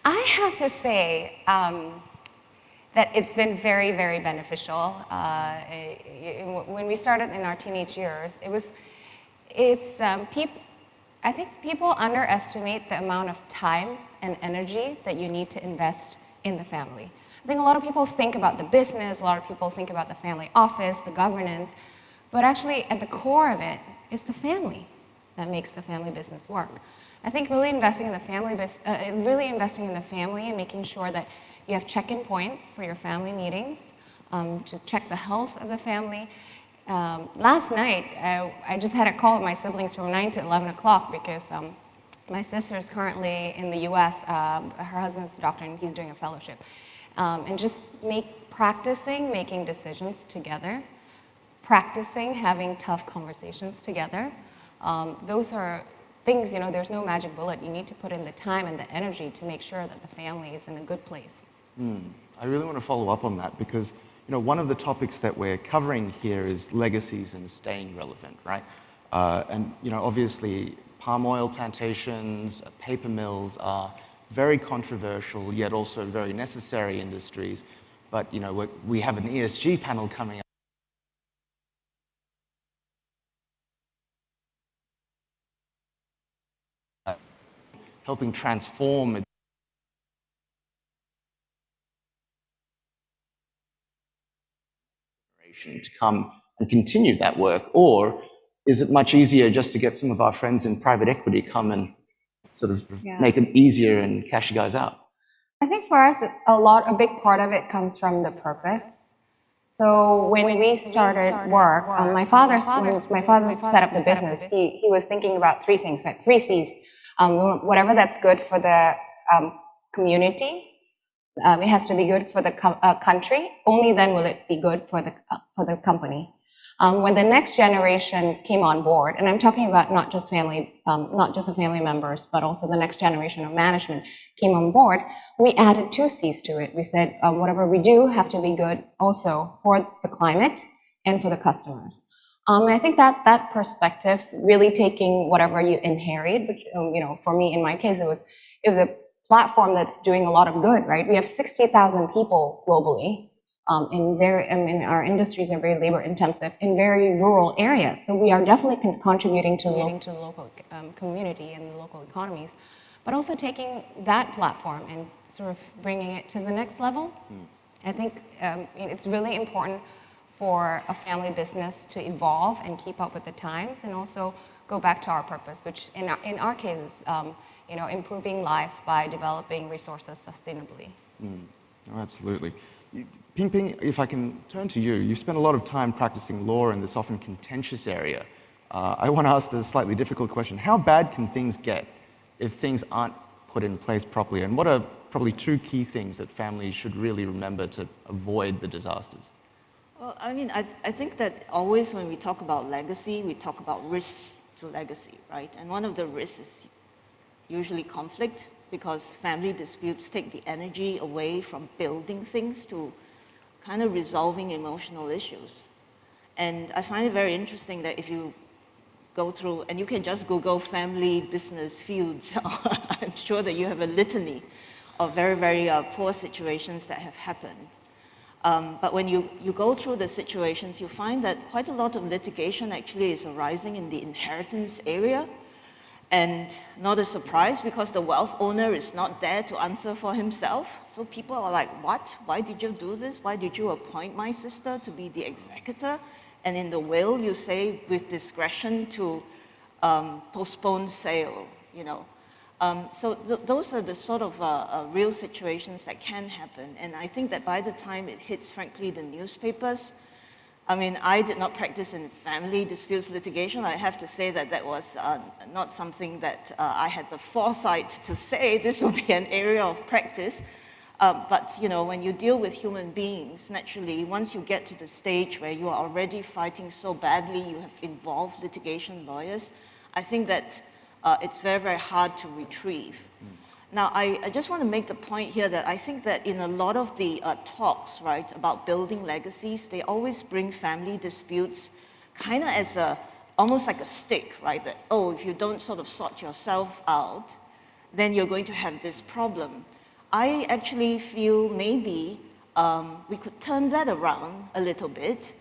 I have to say that it's been very, very beneficial. When we started in our teenage years, I think people underestimate the amount of time and energy that you need to invest in the family. I think a lot of people think about the business, a lot of people think about the family office, the governance, but actually at the core of it is the family that makes the family business work. I think really investing in the family and making sure that you have check-in points for your family meetings to check the health of the family. Last night, I just had a call with my siblings from 9 to 11 o'clock because my sister is currently in the US. Her husband's a doctor and he's doing a fellowship. And just practicing making decisions together, practicing having tough conversations together. Those are things, there's no magic bullet. You need to put in the time and the energy to make sure that the family is in a good place. I really want to follow up on that because one of the topics that we're covering here is legacies and staying relevant, right? And obviously, palm oil plantations, paper mills are very controversial, yet also very necessary industries. But we have an ESG panel coming up, helping transform to come and continue that work? Or is it much easier just to get some of our friends in private equity come and sort of make it easier and cash you guys out? I think for us, a big part of it comes from the purpose. So when we started work, when my father set up the business, he was thinking about 3 things, right? 3 C's. Whatever that's good for the community. It has to be good for the country. Only then will it be good for the company. When the next generation came on board, and I'm talking about not just the family members, but also the next generation of management came on board, we added 2 C's to it. We said, whatever we do have to be good also for the climate and for the customers. I think that perspective, really taking whatever you inherit, which, for me, in my case, it was a platform that's doing a lot of good, right? We have 60,000 people globally. Our industries are very labor intensive in very rural areas. So we are definitely contributing to the local community and the local economies, but also taking that platform and sort of bringing it to the next level. I think it's really important for a family business to evolve and keep up with the times, and also go back to our purpose, which in our case is improving lives by developing resources sustainably. Oh, absolutely. Ping Ping, if I can turn to you, you've spent a lot of time practicing law in this often contentious area. I want to ask the slightly difficult question. How bad can things get if things aren't put in place properly? And what are probably 2 key things that families should really remember to avoid the disasters? Well, I think that always when we talk about legacy, we talk about risks to legacy, right? And one of the risks is usually conflict, because family disputes take the energy away from building things to kind of resolving emotional issues. And I find it very interesting that if you go through, and you can just Google family business feuds, I'm sure that you have a litany of very, very poor situations that have happened. But when you go through the situations, you find that quite a lot of litigation actually is arising in the inheritance area. And not a surprise, because the wealth owner is not there to answer for himself. So people are like, what? Why did you do this? Why did you appoint my sister to be the executor? And in the will, you say with discretion to postpone sale, So those are the sort of real situations that can happen. And I think that by the time it hits, frankly, the newspapers, I did not practice in family disputes litigation. I have to say that was not something that I had the foresight to say this would be an area of practice. But when you deal with human beings, naturally, once you get to the stage where you are already fighting so badly, you have involved litigation lawyers, I think that it's very, very hard to retrieve. Now, I just want to make the point here that I think that in a lot of the talks, right, about building legacies, they always bring family disputes kind of as almost like a stick, right? That, if you don't sort of sort yourself out, then you're going to have this problem. I actually feel maybe we could turn that around a little bit,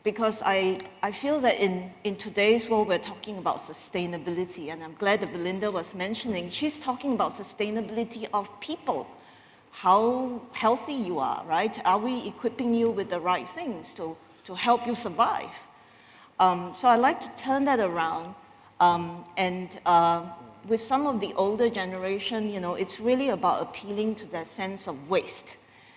because I feel that in today's world, we're talking about sustainability, and I'm glad that Belinda was mentioning, she's talking about sustainability of people, how healthy you are, right? Are we equipping you with the right things to help you survive? So I like to turn that around, with some of the older generation, it's really about appealing to that sense of waste.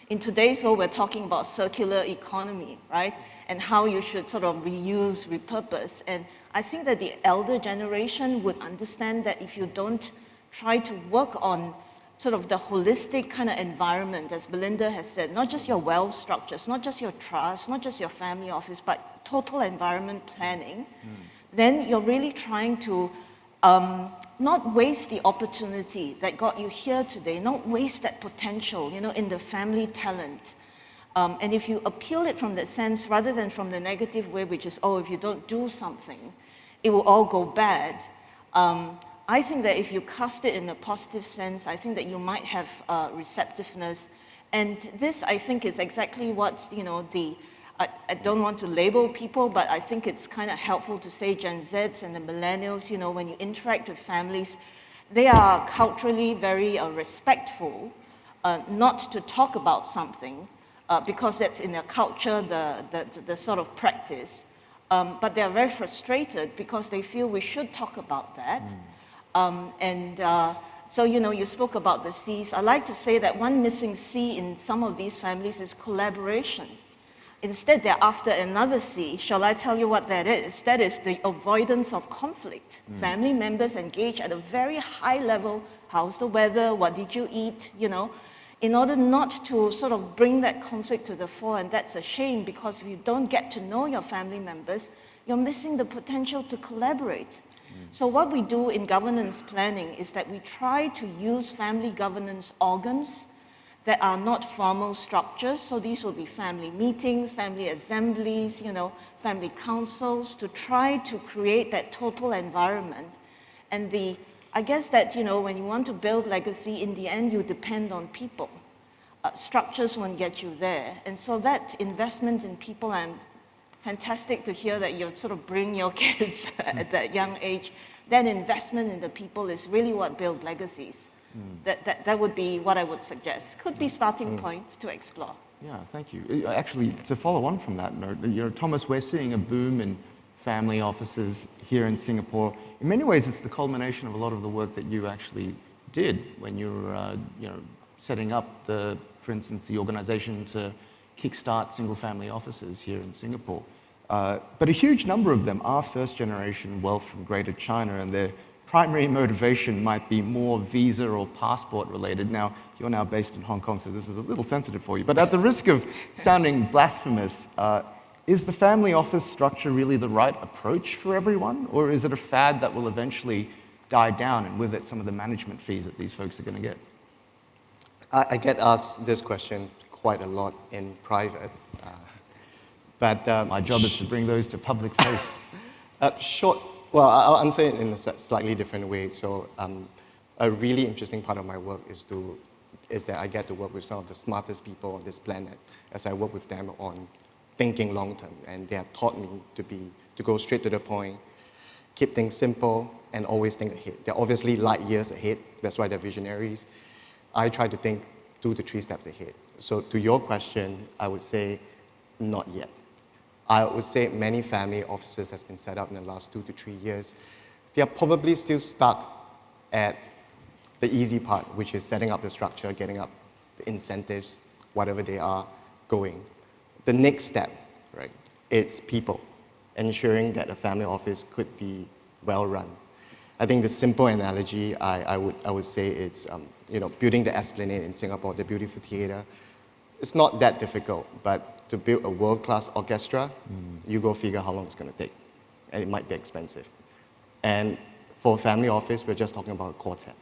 In today's world, we're talking about circular economy, right? And how you should sort of reuse, repurpose. And I think that the elder generation would understand that if you don't try to work on sort of the holistic kind of environment, as Belinda has said, not just your wealth structures, not just your trust, not just your family office, but total environment planning, then you're really trying to not waste the opportunity that got you here today, not waste that potential, in the family talent. And if you appeal it from that sense, rather than from the negative way, which is, if you don't do something, it will all go bad. I think that if you cast it in a positive sense, I think that you might have receptiveness. And this, I think, is exactly what, I don't want to label people, but I think it's kind of helpful to say Gen Zs and the millennials, when you interact with families, they are culturally very respectful, not to talk about something, because that's in their culture, the sort of practice. But they're very frustrated because they feel we should talk about that. So, you spoke about the C's. I like to say that one missing C in some of these families is collaboration. Instead, they're after another C. Shall I tell you what that is? That is the avoidance of conflict. Family members engage at a very high level. How's the weather? What did you eat? You know, in order not to sort of bring that conflict to the fore. And that's a shame, because if you don't get to know your family members, you're missing the potential to collaborate. So what we do in governance planning is that we try to use family governance organs that are not formal structures. So these will be family meetings, family assemblies, you know, family councils, to try to create that total environment. And I guess that, you know, when you want to build legacy, in the end, you depend on people. Structures won't get you there. And so that investment in people, I'm fantastic to hear that you sort of bring your kids at that young age. That investment in the people is really what builds legacies. That would be what I would suggest. Could be starting point to explore. Yeah, thank you. Actually, to follow on from that note, you know, Thomas, we're seeing a boom in family offices here in Singapore. In many ways, it's the culmination of a lot of the work that you actually did when you were, you know, setting up for instance, the organization to kickstart single-family offices here in Singapore. But a huge number of them are first-generation wealth from Greater China, and their primary motivation might be more visa or passport related. Now, you're now based in Hong Kong, so this is a little sensitive for you. But at the risk of sounding blasphemous, is the family office structure really the right approach for everyone? Or is it a fad that will eventually die down, and with it some of the management fees that these folks are going to get? I get asked this question quite a lot in private. But my job is to bring those to public face. Well, I'll answer it in a slightly different way. So a really interesting part of my work is that I get to work with some of the smartest people on this planet as I work with them on thinking long term. And they have taught me to go straight to the point, keep things simple, and always think ahead. They're obviously light years ahead. That's why they're visionaries. I try to think 2 to 3 steps ahead. So to your question, I would say not yet. I would say many family offices has been set up in the last 2 to 3 years. They are probably still stuck at the easy part, which is setting up the structure, getting up the incentives, whatever they are going. The next step, right, is people, ensuring that a family office could be well run. I think the simple analogy I would say is, you know, building the Esplanade in Singapore, the beautiful theater. It's not that difficult, but to build a world-class orchestra, you go figure how long it's going to take. And it might be expensive. And for a family office, we're just talking about a quartet.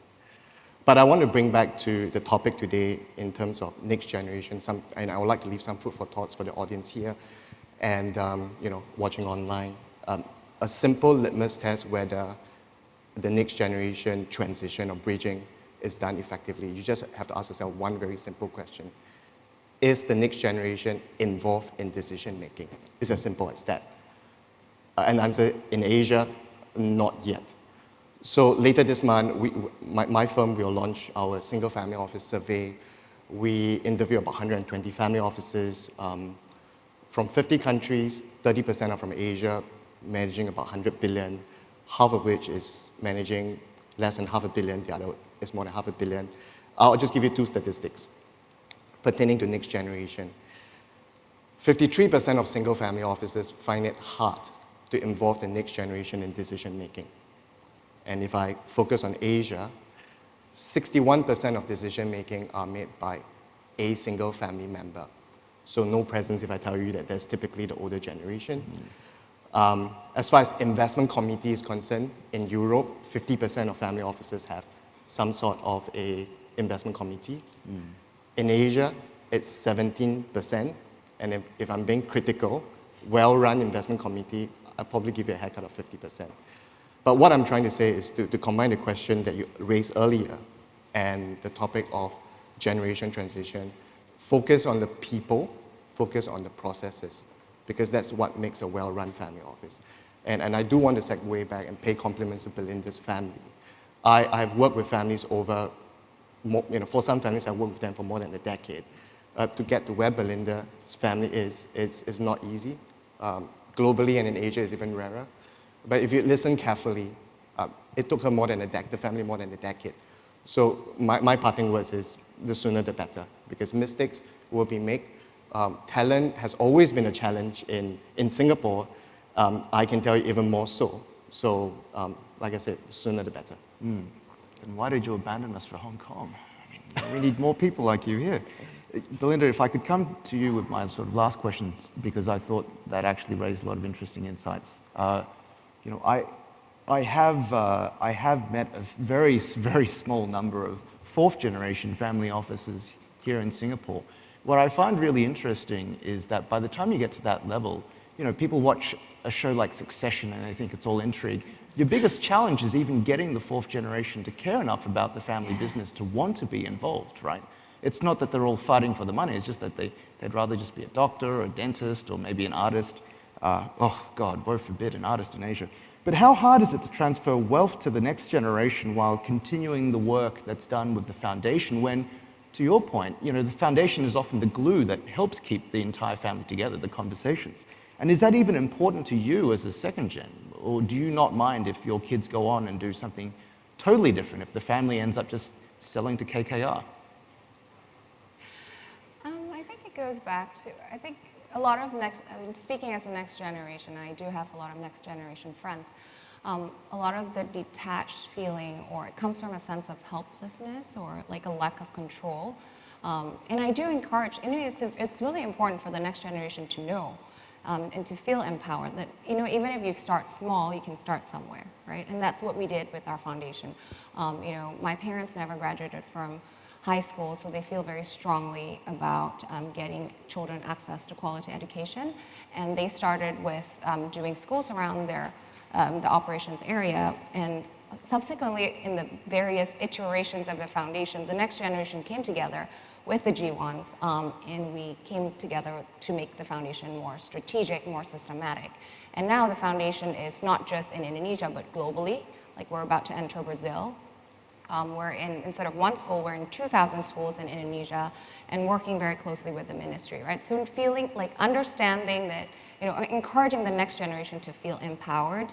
But I want to bring back to the topic today in terms of next generation, and I would like to leave some food for thoughts for the audience here and you know, watching online. A simple litmus test whether the next generation transition or bridging is done effectively. You just have to ask yourself one very simple question. Is the next generation involved in decision making? It's as simple as that. An answer in Asia, not yet. So later this month, my firm will launch our single family office survey. We interview about 120 family offices from 50 countries, 30% are from Asia, managing about 100 billion, half of which is managing less than $500 million, the other is more than $500 million. I'll just give you 2 statistics pertaining to next generation. 53% of single family offices find it hard to involve the next generation in decision making. And if I focus on Asia, 61% of decision making are made by a single family member. So no presence if I tell you that that's typically the older generation. As far as investment committee is concerned, in Europe, 50% of family offices have some sort of a investment committee. In Asia, it's 17%, and if I'm being critical, well-run investment committee, I'll probably give you a haircut of 50%. But what I'm trying to say is to combine the question that you raised earlier and the topic of generation transition, focus on the people, focus on the processes, because that's what makes a well-run family office. And I do want to segue back and pay compliments to Belinda's family. I've worked with families over, you know, for some families I've worked with them for more than a decade. To get to where Belinda's family is not easy. Globally and in Asia it's even rarer. But if you listen carefully, it took her the family more than a decade. So my parting words is the sooner the better, because mistakes will be made, talent has always been a challenge in Singapore. I can tell you even more so. So, like I said, the sooner the better. And why did you abandon us for Hong Kong? I mean, we need more people like you here. Belinda, if I could come to you with my sort of last question, because I thought that actually raised a lot of interesting insights. I have met a very, very small number of fourth-generation family offices here in Singapore. What I find really interesting is that by the time you get to that level, people watch a show like Succession and they think it's all intrigue. Your biggest challenge is even getting the fourth generation to care enough about the family business to want to be involved, right? It's not that they're all fighting for the money, it's just that they'd rather just be a doctor or a dentist or maybe an artist. Oh God, woe forbid, an artist in Asia. But how hard is it to transfer wealth to the next generation while continuing the work that's done with the foundation when, to your point, the foundation is often the glue that helps keep the entire family together, the conversations. And is that even important to you as a second gen? Or do you not mind if your kids go on and do something totally different, if the family ends up just selling to KKR? I think it goes back to, I think a lot of speaking as a next generation, I do have a lot of next generation friends. A lot of the detached feeling, or it comes from a sense of helplessness or like a lack of control. And I do encourage, it's really important for the next generation to know and to feel empowered that, even if you start small, you can start somewhere, right? And that's what we did with our foundation. My parents never graduated from high school, so they feel very strongly about getting children access to quality education. And they started with doing schools around the operations area, and subsequently in the various iterations of the foundation, the next generation came together with the G1s, and we came together to make the foundation more strategic, more systematic. And now the foundation is not just in Indonesia, but globally. Like, we're about to enter Brazil. We're instead of one school, we're in 2,000 schools in Indonesia, and working very closely with the ministry, right? So feeling like understanding that, encouraging the next generation to feel empowered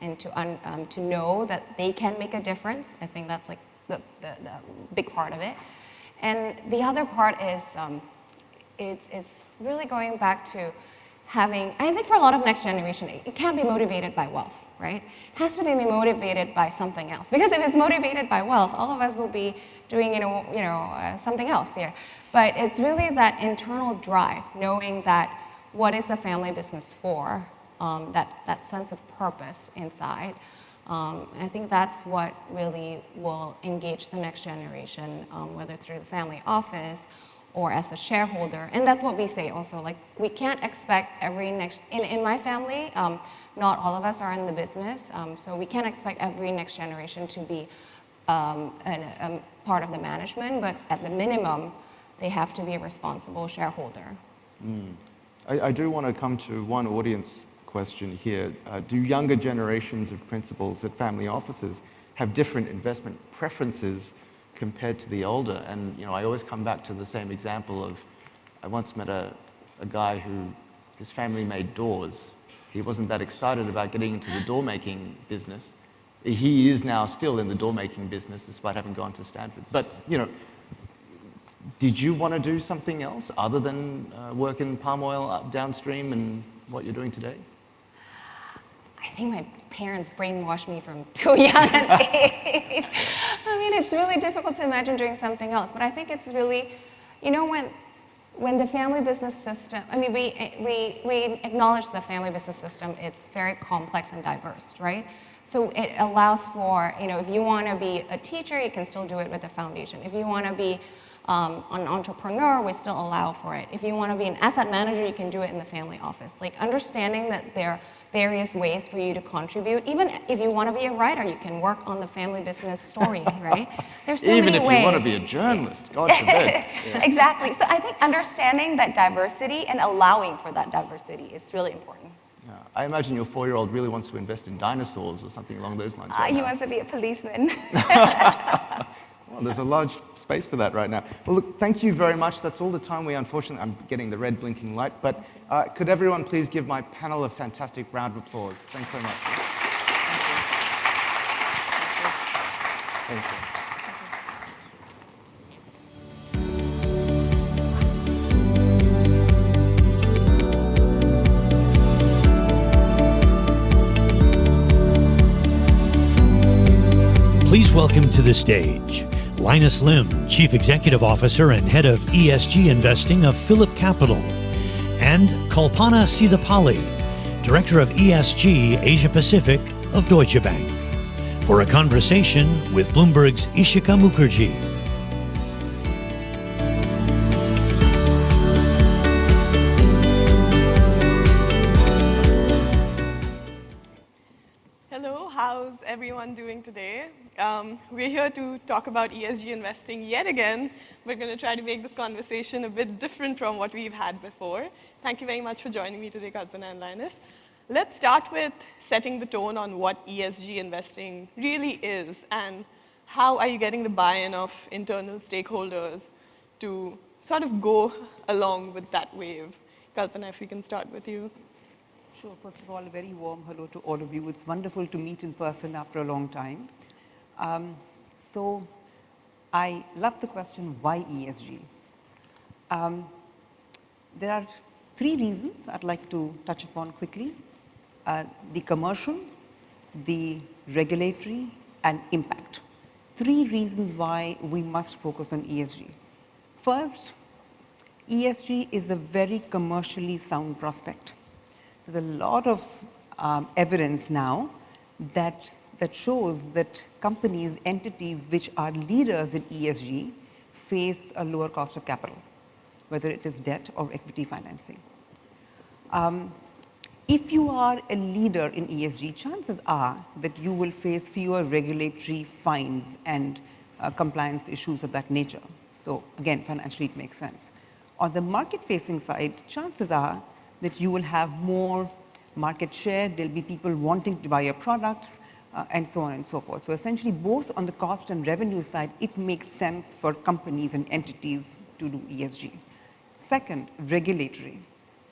and to know that they can make a difference. I think that's like the big part of it. And the other part is, it's really going back to having, I think for a lot of next generation, it can't be motivated by wealth, right? It has to be motivated by something else. Because if it's motivated by wealth, all of us will be doing, something else here. But it's really that internal drive, knowing that what is a family business for, that sense of purpose inside. I think that's what really will engage the next generation, whether through the family office or as a shareholder. And that's what we say also, like, we can't expect in my family, not all of us are in the business, so we can't expect every next generation to be a part of the management, but at the minimum, they have to be a responsible shareholder. I do want to come to one audience question here. Do younger generations of principals at family offices have different investment preferences compared to the older? And I always come back to the same example of, I once met a guy who, his family made doors. He wasn't that excited about getting into the door making business. He is now still in the door making business despite having gone to Stanford. But did you want to do something else other than work in palm oil downstream and what you're doing today? I think my parents brainwashed me from too young an age. I mean, it's really difficult to imagine doing something else, but I think it's really, when the family business system, I mean, we acknowledge the family business system, it's very complex and diverse, right? So it allows for, if you want to be a teacher, you can still do it with the foundation. If you want to be an entrepreneur, we still allow for it. If you want to be an asset manager, you can do it in the family office. Like, understanding that there are various ways for you to contribute. Even if you want to be a writer, you can work on the family business story, right? There's so Even many if ways. you want to be a journalist, God forbid. Yeah. Exactly. So I think understanding that diversity and allowing for that diversity is really important. Yeah. I imagine your 4-year-old really wants to invest in dinosaurs or something along those lines right He now. wants to be a policeman. Well, there's a large space for that right now. Well, look, thank you very much. That's all the time we, unfortunately, I'm getting the red blinking light, but could everyone please give my panel a fantastic round of applause? Thanks so much. Thank you. Please welcome to the stage Linus Lim, Chief Executive Officer and Head of ESG Investing of Phillip Capital, and Kalpana Sithapalli, Director of ESG Asia Pacific of DeutscheBank, for a conversation with Bloomberg's Ishika Mukherjee. Hello, how's everyone doing today? We're here to talk about ESG investing yet again. We're going to try to make this conversation a bit different from what we've had before. Thank you very much for joining me today, Kalpana and Linus. Let's start with setting the tone on what ESG investing really is and how are you getting the buy-in of internal stakeholders to sort of go along with that wave. Kalpana, if we can start with you. Sure. First of all, a very warm hello to all of you. It's wonderful to meet in person after a long time. So I love the question, why ESG? There are three reasons I'd like to touch upon quickly. The commercial, the regulatory, and impact. Three reasons why we must focus on ESG. First, ESG is a very commercially sound prospect. There's a lot of evidence now that shows that companies, entities which are leaders in ESG face a lower cost of capital, whether it is debt or equity financing. If you are a leader in ESG, chances are that you will face fewer regulatory fines and compliance issues of that nature. So again, financially it makes sense. On the market-facing side, chances are that you will have more market share, there'll be people wanting to buy your products, and so on and so forth. So essentially, both on the cost and revenue side, it makes sense for companies and entities to do ESG. Second, regulatory.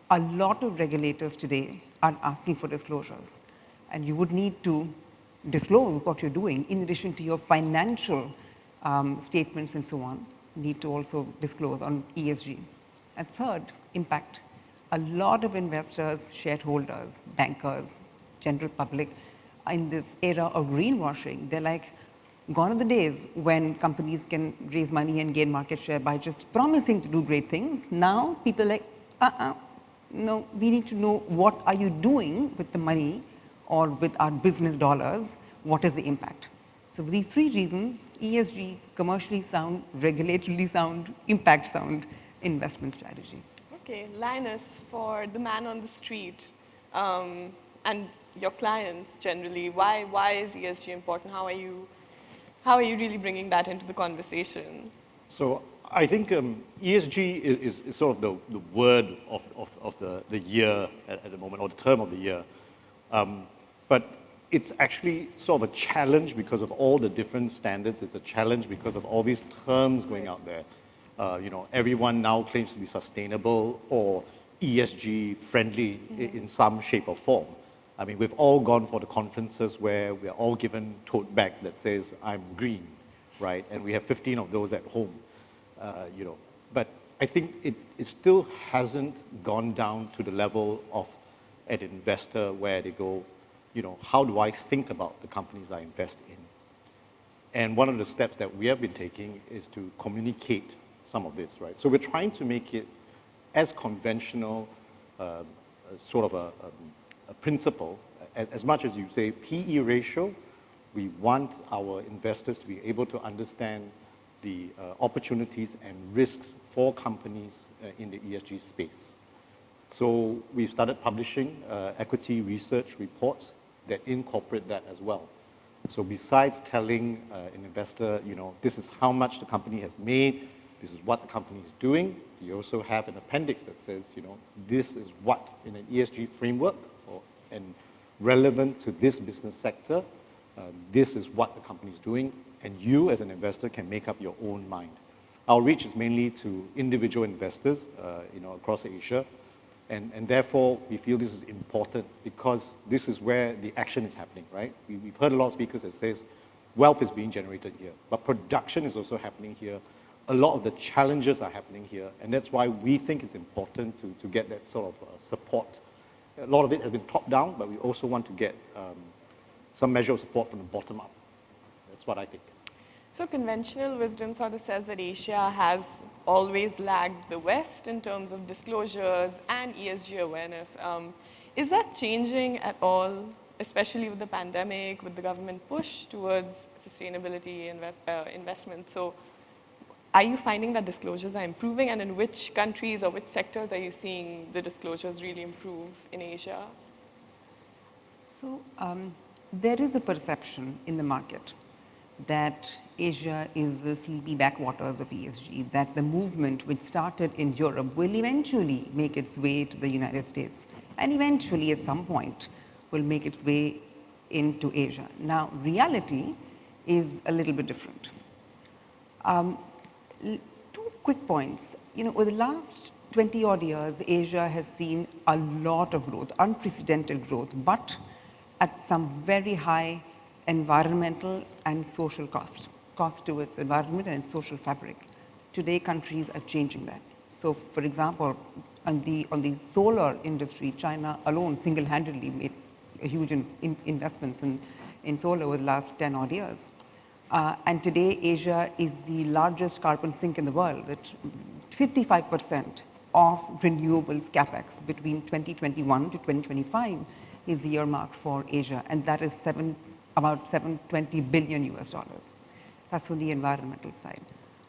A lot of regulators today are asking for disclosures, and you would need to disclose what you're doing in addition to your financial statements and so on, need to also disclose on ESG. And third, impact. A lot of investors, shareholders, bankers, general public, in this era of greenwashing, they're like, gone are the days when companies can raise money and gain market share by just promising to do great things. Now people are like, no, we need to know what are you doing with the money or with our business dollars, what is the impact? So for these three reasons, ESG, commercially sound, regulatorily sound, impact sound investment strategy. Okay, Linus, for the man on the street and your clients generally, why is ESG important? How are you really bringing that into the conversation? So I think ESG is sort of the word of the year at the moment, or the term of the year. But it's actually sort of a challenge because of all the different standards. It's a challenge because of all these terms going out there. Everyone now claims to be sustainable or ESG friendly in some shape or form. I mean, we've all gone for the conferences where we're all given tote bags that says, I'm green, right? And we have 15 of those at home, But I think it still hasn't gone down to the level of an investor where they go, how do I think about the companies I invest in? And one of the steps that we have been taking is to communicate some of this, right? So we're trying to make it as conventional, sort of a principle, as much as you say PE ratio, we want our investors to be able to understand the opportunities and risks for companies in the ESG space. So we've started publishing equity research reports that incorporate that as well. So besides telling an investor, this is how much the company has made, this is what the company is doing, you also have an appendix that says, this is what in an ESG framework and relevant to this business sector, this is what the company is doing, and you as an investor can make up your own mind. Our reach is mainly to individual investors, across Asia, and therefore we feel this is important because this is where the action is happening, right? We've heard a lot of speakers that says wealth is being generated here, but production is also happening here. A lot of the challenges are happening here, and that's why we think it's important to get that sort of support. A lot of it has been top down, but we also want to get some measure of support from the bottom up. That's what I think. So conventional wisdom sort of says that Asia has always lagged the West in terms of disclosures and ESG awareness. Is that changing at all, especially with the pandemic, with the government push towards sustainability investment? So are you finding that disclosures are improving, and in which countries or which sectors are you seeing the disclosures really improve in Asia? So there is a perception in the market that Asia is the sleepy backwaters of ESG, that the movement which started in Europe will eventually make its way to the United States, and eventually at some point will make its way into Asia. Now, reality is a little bit different. Two quick points. Over the last 20 odd years, Asia has seen a lot of growth, unprecedented growth, but at some very high environmental and social cost to its environment and its social fabric. Today, countries are changing that. So, for example, on the solar industry, China alone single-handedly made a huge investments in solar over the last 10 odd years. And today, Asia is the largest carbon sink in the world. That 55% of renewables capex between 2021 to 2025 is earmarked for Asia, and that is about $720 billion US. That's on the environmental side.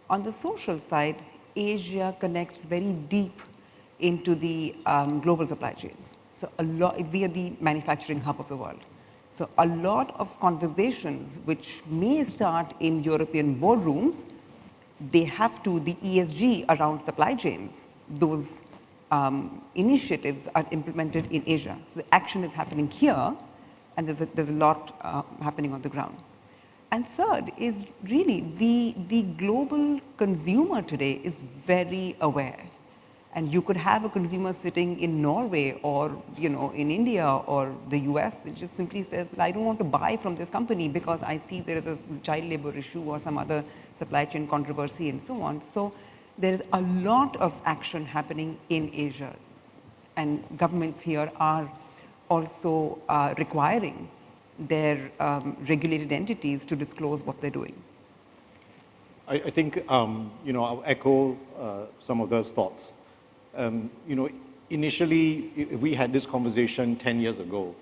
On the social side, Asia connects very deep into the global supply chains. So we are the manufacturing hub of the world. So a lot of conversations which may start in European boardrooms, the ESG around supply chains, those initiatives are implemented in Asia. So the action is happening here, and there's a lot happening on the ground. And third is really the global consumer today is very aware. And you could have a consumer sitting in Norway or in India or the US that just simply says, well, I don't want to buy from this company because I see there is a child labor issue or some other supply chain controversy and so on. So there is a lot of action happening in Asia, and governments here are also requiring their regulated entities to disclose what they're doing. I think, I'll echo some of those thoughts. Initially, if we had this conversation 10 years ago,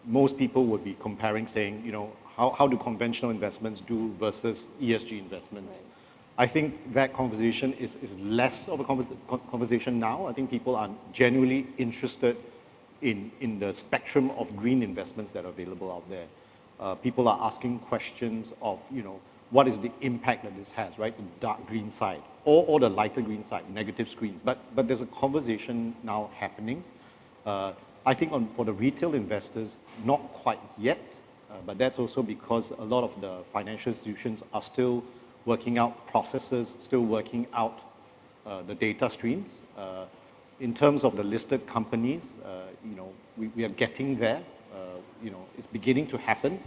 most people would be comparing, saying, how do conventional investments do versus ESG investments? Right. I think that conversation is less of a conversation now. I think people are genuinely interested in the spectrum of green investments that are available out there. People are asking questions of, what is the impact that this has, right? The dark green side or the lighter green side, negative screens. But there's a conversation now happening. I think for the retail investors, not quite yet, but that's also because a lot of the financial institutions are still working out processes, still working out the data streams. In terms of the listed companies, we are getting there. It's beginning to happen.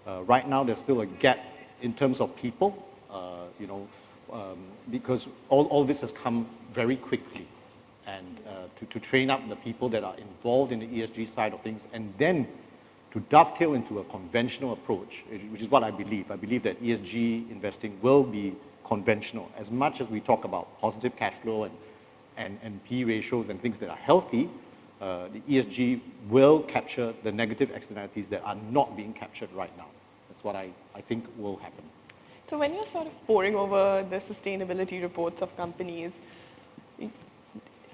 Right now, there's still a gap in terms of people, because all this has come very quickly. And to train up the people that are involved in the ESG side of things, and then to dovetail into a conventional approach, which is what I believe. I believe that ESG investing will be conventional. As much as we talk about positive cash flow and P ratios and things that are healthy, the ESG will capture the negative externalities that are not being captured right now. That's what I think will happen. So when you're sort of poring over the sustainability reports of companies,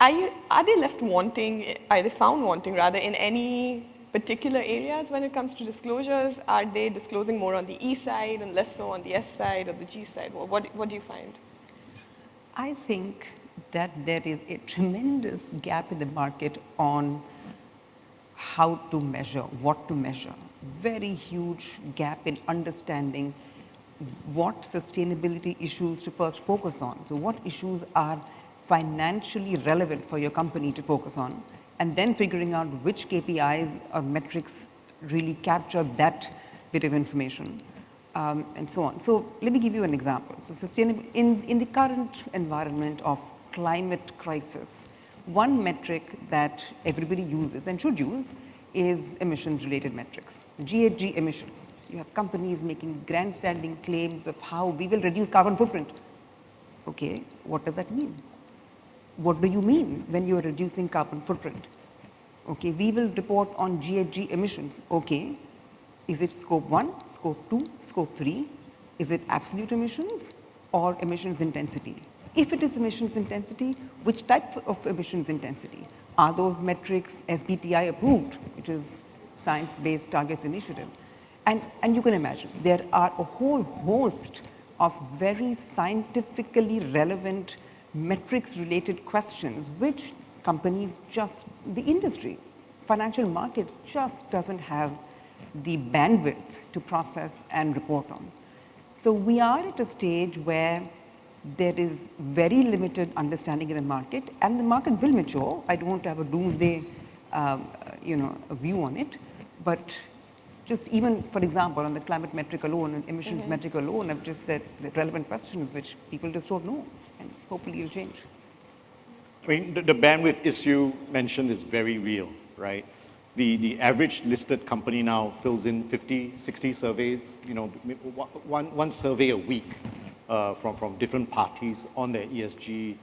are they left wanting, are they found wanting rather in any particular areas when it comes to disclosures? Are they disclosing more on the E side and less so on the S side or the G side? What do you find? I think that there is a tremendous gap in the market on how to measure, what to measure. Very huge gap in understanding what sustainability issues to first focus on. So what issues are financially relevant for your company to focus on, and then figuring out which KPIs or metrics really capture that bit of information, and so on. So let me give you an example. So in the current environment of climate crisis, one metric that everybody uses and should use is emissions-related metrics, GHG emissions. You have companies making grandstanding claims of how we will reduce carbon footprint. Okay, what does that mean? What do you mean when you're reducing carbon footprint? Okay, we will report on GHG emissions. Okay, is it scope 1, scope 2, scope 3? Is it absolute emissions or emissions intensity? If it is emissions intensity, which type of emissions intensity? Are those metrics SBTi approved, which is Science-Based Targets Initiative? And you can imagine, there are a whole host of very scientifically relevant metrics-related questions which companies just, the industry, financial markets just doesn't have the bandwidth to process and report on. So we are at a stage where there is very limited understanding in the market, and the market will mature. I don't have a doomsday, a view on it, but just even, for example, on the climate metric alone and emissions metric alone, I've just said the relevant questions which people just don't know, and hopefully it'll change. I mean, the bandwidth issue mentioned is very real, right? The average listed company now fills in 50, 60 surveys, one survey a week from different parties on their ESG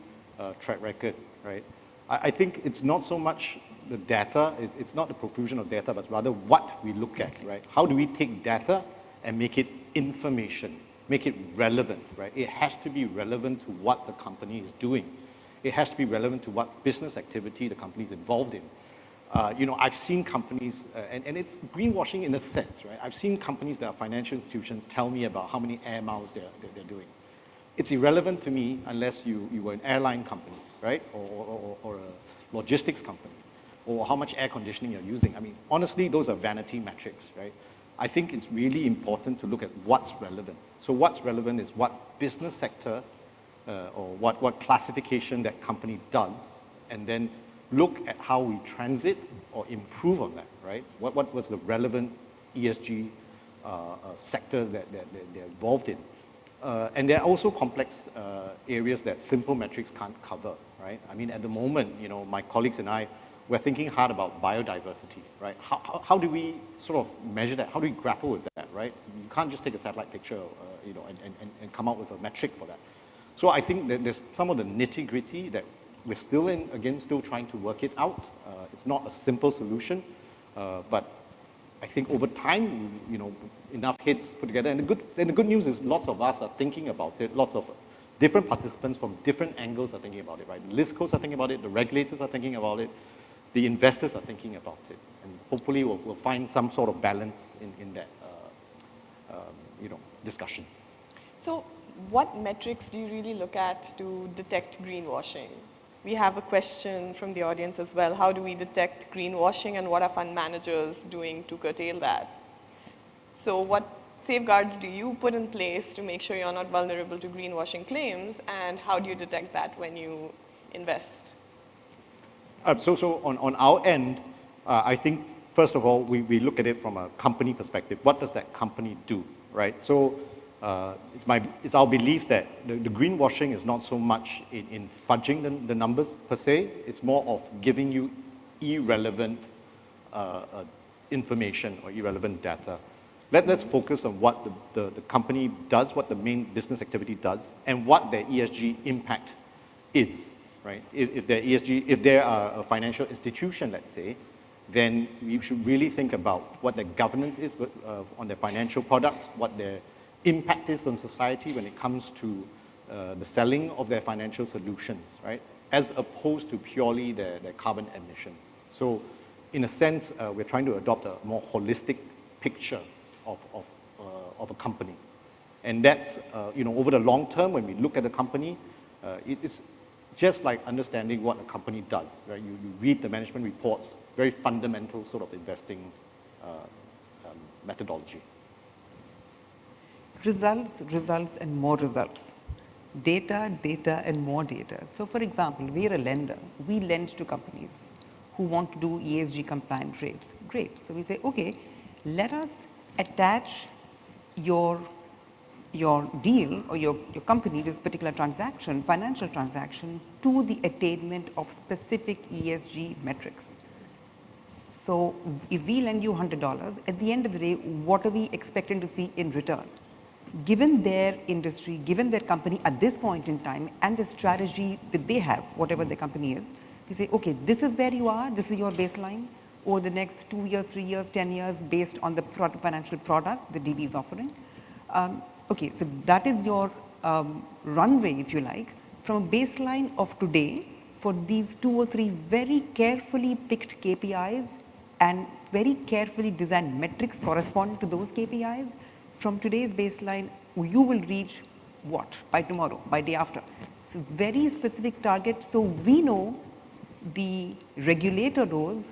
track record, right? I think it's not so much the data, it's not the profusion of data, but rather what we look at, right? How do we take data and make it information, make it relevant, right? It has to be relevant to what the company is doing. It has to be relevant to what business activity the company is involved in. I've seen companies, and it's greenwashing in a sense, right? I've seen companies that are financial institutions tell me about how many air miles they're doing. It's irrelevant to me unless you were an airline company, right? Or a logistics company, or how much air conditioning you're using. I mean, honestly, those are vanity metrics, right? I think it's really important to look at what's relevant. So what's relevant is what business sector or what classification that company does, and then look at how we transit or improve on that, right? What was the relevant ESG sector that they're involved in? And there are also complex areas that simple metrics can't cover, right? I mean, at the moment, my colleagues and I, we're thinking hard about biodiversity, right? How do we sort of measure that? How do we grapple with that, right? You can't just take a satellite picture, and come out with a metric for that. So I think that there's some of the nitty-gritty that we're still still trying to work it out. It's not a simple solution, but I think over time, enough heads put together. And the good news is lots of us are thinking about it. Lots of different participants from different angles are thinking about it, right? The listcos are thinking about it. The regulators are thinking about it. The investors are thinking about it. And hopefully we'll find some sort of balance in that, discussion. So what metrics do you really look at to detect greenwashing? We have a question from the audience as well. How do we detect greenwashing, and what are fund managers doing to curtail that? So what safeguards do you put in place to make sure you're not vulnerable to greenwashing claims, and how do you detect that when you invest? So on our end, I think, first of all, we look at it from a company perspective. What does that company do, right? So it's our belief that the greenwashing is not so much in fudging the numbers per se. It's more of giving you irrelevant information or irrelevant data. Let's focus on what the company does, what the main business activity does, and what their ESG impact is, right? If they are a financial institution, let's say, then we should really think about what their governance is on their financial products, what their impact is on society when it comes to the selling of their financial solutions, right? As opposed to purely their carbon emissions. So in a sense, we're trying to adopt a more holistic picture of a company. And that's, over the long term, when we look at a company, it's just like understanding what a company does, right? You read the management reports, very fundamental sort of investing methodology. Results, and more results. Data, and more data. So for example, we're a lender. We lend to companies who want to do ESG compliant trades. Great. So we say, okay, let us attach your deal or your company, this particular transaction, financial transaction, to the attainment of specific ESG metrics. So if we lend you $100, at the end of the day, what are we expecting to see in return? Given their industry, given their company at this point in time and the strategy that they have, whatever the company is, we say, okay, this is where you are, this is your baseline over the next 2 years, 3 years, 10 years based on the financial product the DB is offering. Okay, so that is your runway, if you like, from a baseline of today for these 2 or 3 very carefully picked KPIs and very carefully designed metrics corresponding to those KPIs. From today's baseline, you will reach what? By tomorrow, by day after. So very specific targets. So we know, the regulator knows,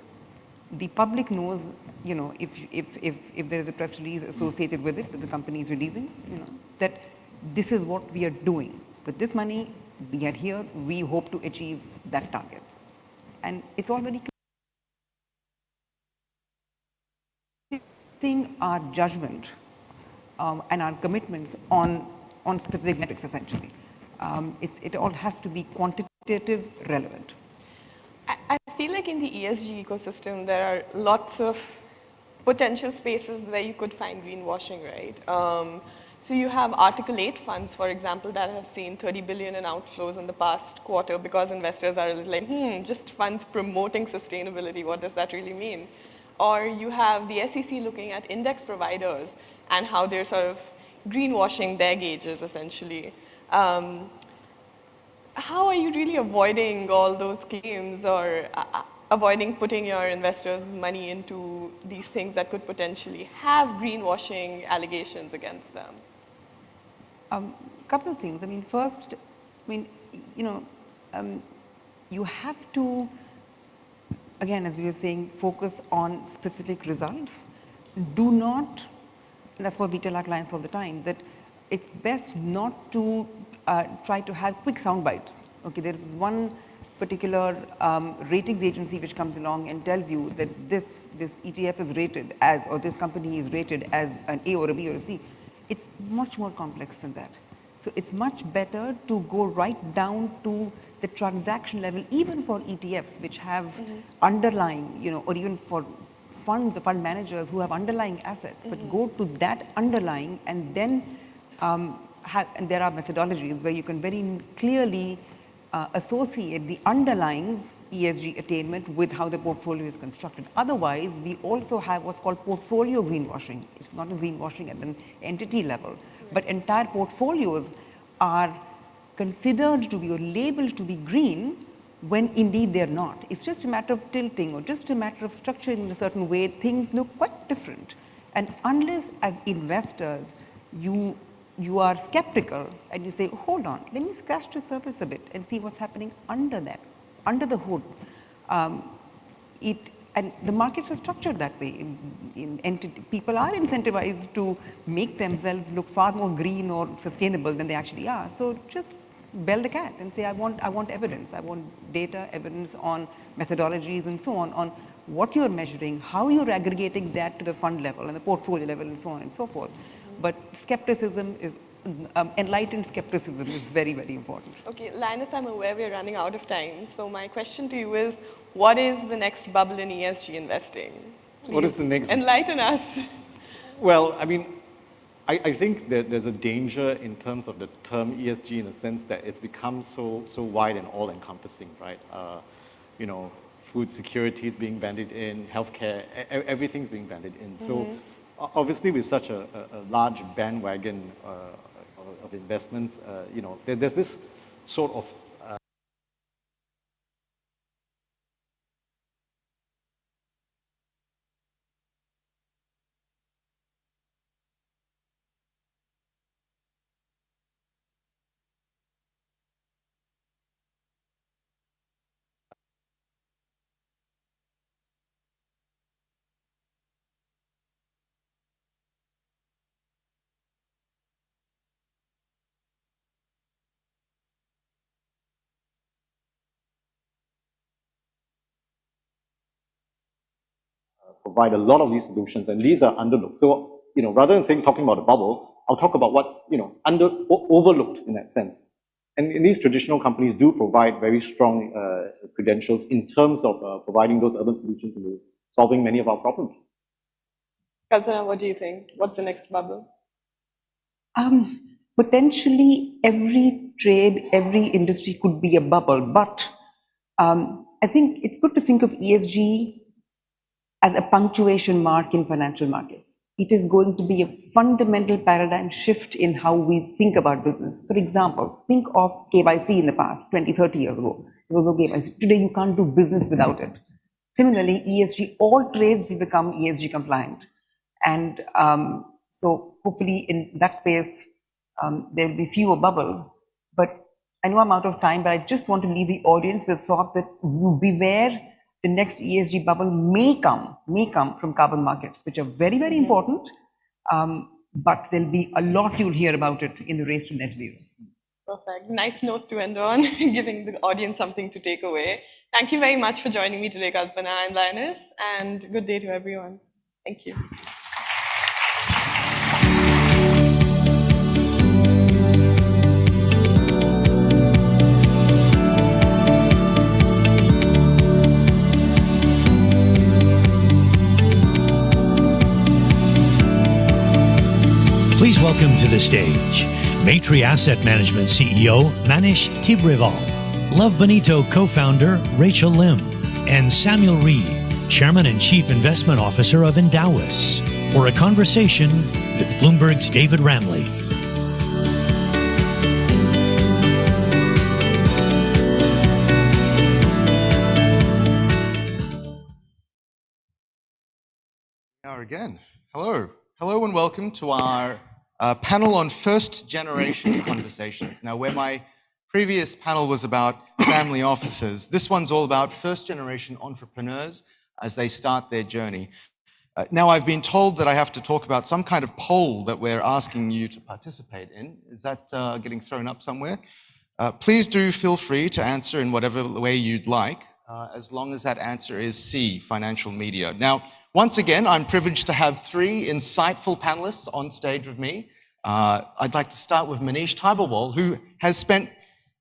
the public knows, you know, if there is a press release associated with it that the company is releasing, you know, that this is what we are doing. With this money, we are here, we hope to achieve that target. And it's all very clear. Our judgment and our commitments on specific metrics, essentially. It all has to be quantitative, relevant. I feel like in the ESG ecosystem, there are lots of potential spaces where you could find greenwashing, right? So you have Article 8 funds, for example, that have seen 30 billion in outflows in the past quarter because investors are a little like, just funds promoting sustainability, what does that really mean? Or you have the SEC looking at index providers and how they're sort of greenwashing their gauges, essentially. How are you really avoiding all those claims or avoiding putting your investors' money into these things that could potentially have greenwashing allegations against them? Couple of things. I mean, first, I mean, you know, you have to, again, as we were saying, focus on specific results. Do not, and that's what we tell our clients all the time, that it's best not to try to have quick sound bites. Okay, there is one particular ratings agency which comes along and tells you that this ETF is rated as, or this company is rated as an A or a B or a C. It's much more complex than that. So it's much better to go right down to the transaction level, even for ETFs which have underlying, you know, or even for funds or fund managers who have underlying assets, but go to that underlying and then and there are methodologies where you can very clearly associate the underlying's ESG attainment with how the portfolio is constructed. Otherwise, we also have what's called portfolio greenwashing. It's not just greenwashing at an entity level, but entire portfolios are considered to be or labeled to be green when indeed they're not. It's just a matter of tilting or just a matter of structuring in a certain way. Things look quite different. And unless as investors, you are skeptical and you say, hold on, let me scratch the surface a bit and see what's happening under that, under the hood. And the markets are structured that way. People are incentivized to make themselves look far more green or sustainable than they actually are. So just bell the cat and say, I want evidence. I want data, evidence on methodologies and so on what you're measuring, how you're aggregating that to the fund level and the portfolio level and so on and so forth. But skepticism is, enlightened skepticism is very, very important. Okay, Linus, I'm aware we're running out of time. So my question to you is, what is the next bubble in ESG investing? Please what is the next? Enlighten us. Well, I mean, I think that there's a danger in terms of the term ESG in the sense that it's become so wide and all-encompassing, right? You know, food security is being banded in, healthcare, everything's being banded in. So obviously with such a large bandwagon of investments, you know, there's this sort of provide a lot of these solutions, and these are underlooked. So, you know, rather than talking about a bubble, I'll talk about what's, you know, overlooked in that sense. And these traditional companies do provide very strong credentials in terms of providing those urban solutions in the solving many of our problems. Kalpana, what do you think? What's the next bubble? Potentially every trade, every industry could be a bubble, but I think it's good to think of ESG as a punctuation mark in financial markets. It is going to be a fundamental paradigm shift in how we think about business. For example, think of KYC in the past, 20, 30 years ago. There was no KYC. Today, you can't do business without it. Similarly, ESG, all trades will become ESG compliant. And so hopefully in that space, there will be fewer bubbles. But I know I'm out of time, but I just want to leave the audience with thought that beware, the next ESG bubble may come from carbon markets, which are very, very important. But there'll be a lot you'll hear about it in the race to net zero. Perfect. Nice note to end on, giving the audience something to take away. Thank you very much for joining me today, Kalpana. I'm Lioness, and good day to everyone. Thank you. Please welcome to the stage Maitri Asset Management CEO Manish Tibrival, Love Bonito co-founder Rachel Lim, and Samuel Reed, Chairman and Chief Investment Officer of Endowus, for a conversation with Bloomberg's David Ramley. Again. Hello. Hello and welcome to our panel on first generation conversations. Now, where my previous panel was about family offices, this one's all about first generation entrepreneurs as they start their journey. Now, I've been told that I have to talk about some kind of poll that we're asking you to participate in. Is that getting thrown up somewhere? Please do feel free to answer in whatever way you'd like, as long as that answer is C, financial media. Now, once again, I'm privileged to have three insightful panelists on stage with me. I'd like to start with Manish Tibrival, who has spent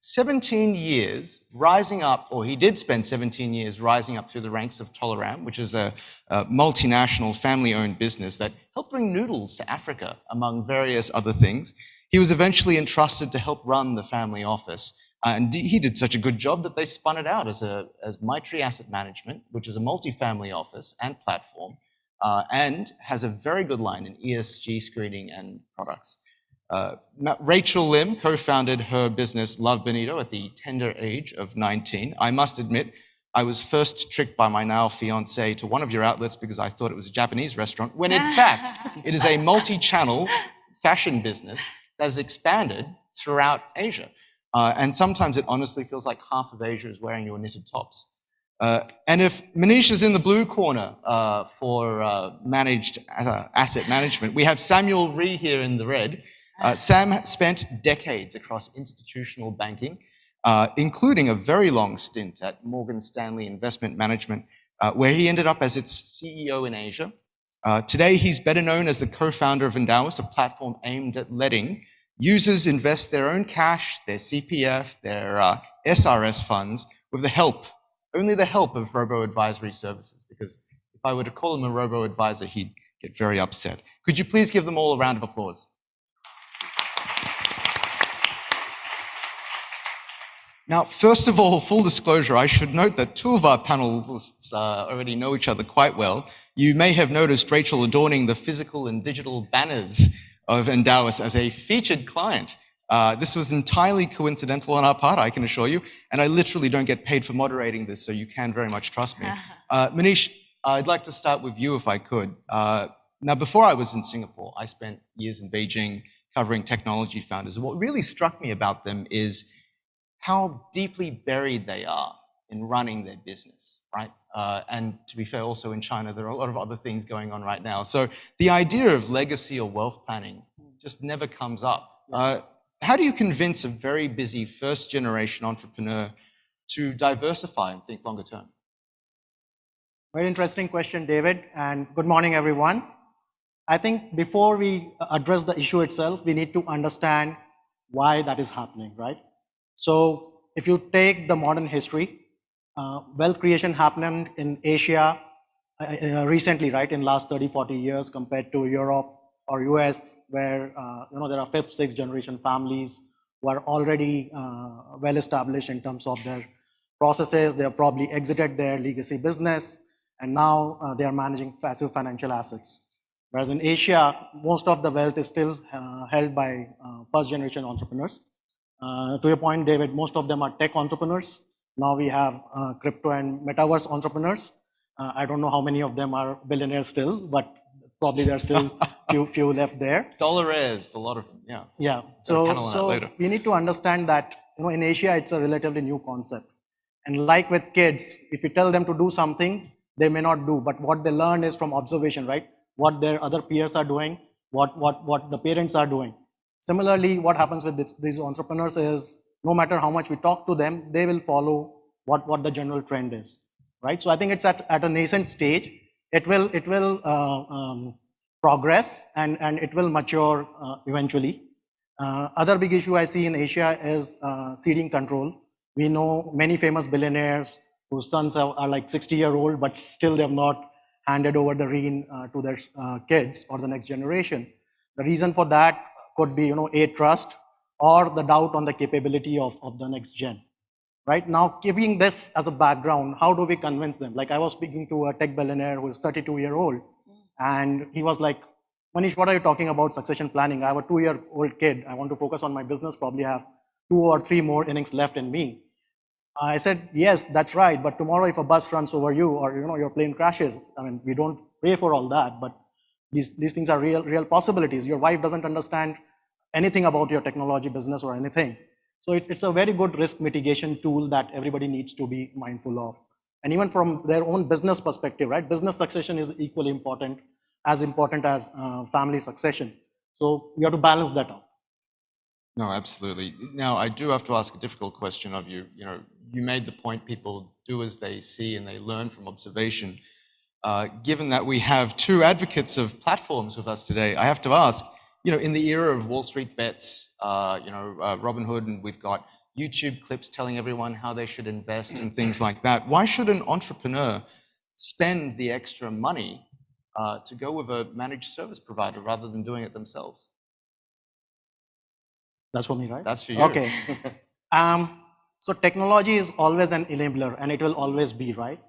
17 years rising up, or he did spend 17 years rising up through the ranks of Toleram, which is a multinational family-owned business that helped bring noodles to Africa, among various other things. He was eventually entrusted to help run the family office. And he did such a good job that they spun it out as Maitri Asset Management, which is a multi-family office and platform, and has a very good line in ESG screening and products. Rachel Lim co-founded her business Love Bonito at the tender age of 19. I must admit, I was first tricked by my now fiancé to one of your outlets because I thought it was a Japanese restaurant, when in fact, it is a multi-channel fashion business that has expanded throughout Asia. And sometimes it honestly feels like half of Asia is wearing your knitted tops. And if Manish is in the blue corner for managed asset management, we have Samuel Ree here in the red. Sam spent decades across institutional banking, including a very long stint at Morgan Stanley Investment Management, where he ended up as its CEO in Asia. Today, he's better known as the co-founder of Endowus, a platform aimed at letting users invest their own cash, their CPF, their SRS funds with only the help of robo-advisory services, because if I were to call him a robo-advisor, he'd get very upset. Could you please give them all a round of applause? Now, first of all, full disclosure, I should note that two of our panelists already know each other quite well. You may have noticed Rachel adorning the physical and digital banners of Endowus as a featured client. This was entirely coincidental on our part, I can assure you, and I literally don't get paid for moderating this, so you can very much trust me. Manish, I'd like to start with you if I could. Now, before I was in Singapore, I spent years in Beijing covering technology founders. What really struck me about them is how deeply buried they are in running their business, right? And to be fair, also in China, there are a lot of other things going on right now. So the idea of legacy or wealth planning just never comes up. How do you convince a very busy first generation entrepreneur to diversify and think longer term? Very interesting question, David, and good morning, everyone. I think before we address the issue itself, we need to understand why that is happening, right? So if you take the modern history, wealth creation happened in Asia recently, right, in last 30, 40 years compared to Europe or US, where there are fifth, sixth generation families who are already well established in terms of their processes. They have probably exited their legacy business, and now they are managing passive financial assets. Whereas in Asia, most of the wealth is still held by first generation entrepreneurs. To your point, David, most of them are tech entrepreneurs. Now we have crypto and metaverse entrepreneurs. I don't know how many of them are billionaires still, but probably there are still few left there. Dollaraires, a lot of them, yeah. Yeah, so we need to understand that in Asia, it's a relatively new concept. And like with kids, if you tell them to do something, they may not do, but what they learn is from observation, right? What their other peers are doing, what the parents are doing. Similarly, what happens with these entrepreneurs is no matter how much we talk to them, they will follow what the general trend is, right? So I think it's at a nascent stage. It will progress and it will mature eventually. Other big issue I see in Asia is ceding control. We know many famous billionaires whose sons are like 60-year-old, but still they have not handed over the reign to their kids or the next generation. The reason for that could be, a trust or the doubt on the capability of the next gen. Right now, keeping this as a background, how do we convince them? Like I was speaking to a tech billionaire who is 32-year-old, and he was like, Manish, what are you talking about succession planning? I have a 2-year-old kid. I want to focus on my business, probably have 2 or 3 more innings left in me. I said, yes, that's right. But tomorrow, if a bus runs over you or your plane crashes, I mean, we don't pray for all that, but these things are real possibilities. Your wife doesn't understand anything about your technology business or anything. So it's a very good risk mitigation tool that everybody needs to be mindful of. And even from their own business perspective, right? Business succession is equally important as family succession. So you have to balance that out. No, absolutely. Now, I do have to ask a difficult question of you. You made the point people do as they see and they learn from observation. Given that we have 2 advocates of platforms with us today, I have to ask, in the era of Wall Street bets, Robinhood, and we've got YouTube clips telling everyone how they should invest and things like that. Why should an entrepreneur spend the extra money to go with a managed service provider rather than doing it themselves? That's for me, right? That's for you. Okay. So technology is always an enabler, and it will always be, right?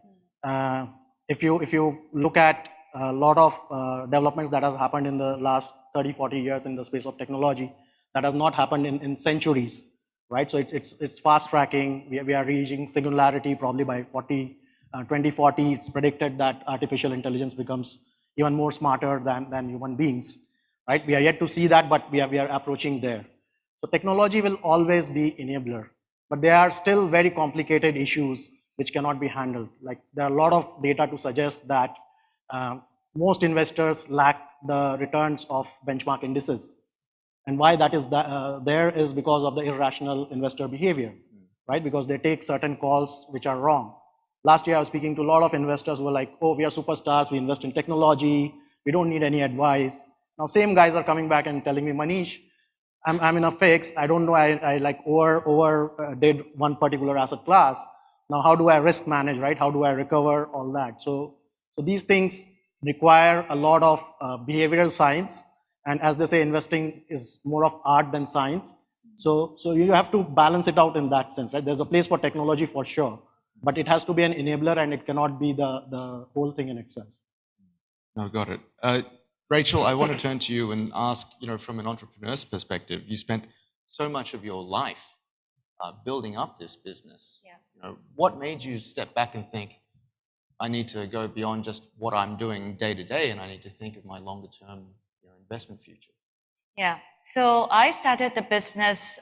If you look at a lot of developments that has happened in the last 30, 40 years in the space of technology, that has not happened in centuries, right? So it's fast tracking. We are reaching singularity probably by 2040. It's predicted that artificial intelligence becomes even more smarter than human beings, right? We are yet to see that, but we are approaching there. So technology will always be enabler, but there are still very complicated issues which cannot be handled. Like there are a lot of data to suggest that most investors lack the returns of benchmark indices. And why that is there is because of the irrational investor behavior, right? Because they take certain calls which are wrong. Last year, I was speaking to a lot of investors who were like, oh, we are superstars, we invest in technology, we don't need any advice. Now, same guys are coming back and telling me, Manish, I'm in a fix. I don't know, I like did one particular asset class. Now, how do I risk manage, right? How do I recover all that? So these things require a lot of behavioral science. And as they say, investing is more of art than science. So you have to balance it out in that sense, right? There's a place for technology for sure, but it has to be an enabler and it cannot be the whole thing in itself. No, got it. Rachel, I want to turn to you and ask, from an entrepreneur's perspective, you spent so much of your life building up this business. Yeah. What made you step back and think, I need to go beyond just what I'm doing day to day, and I need to think of my longer term investment future? Yeah, so I started the business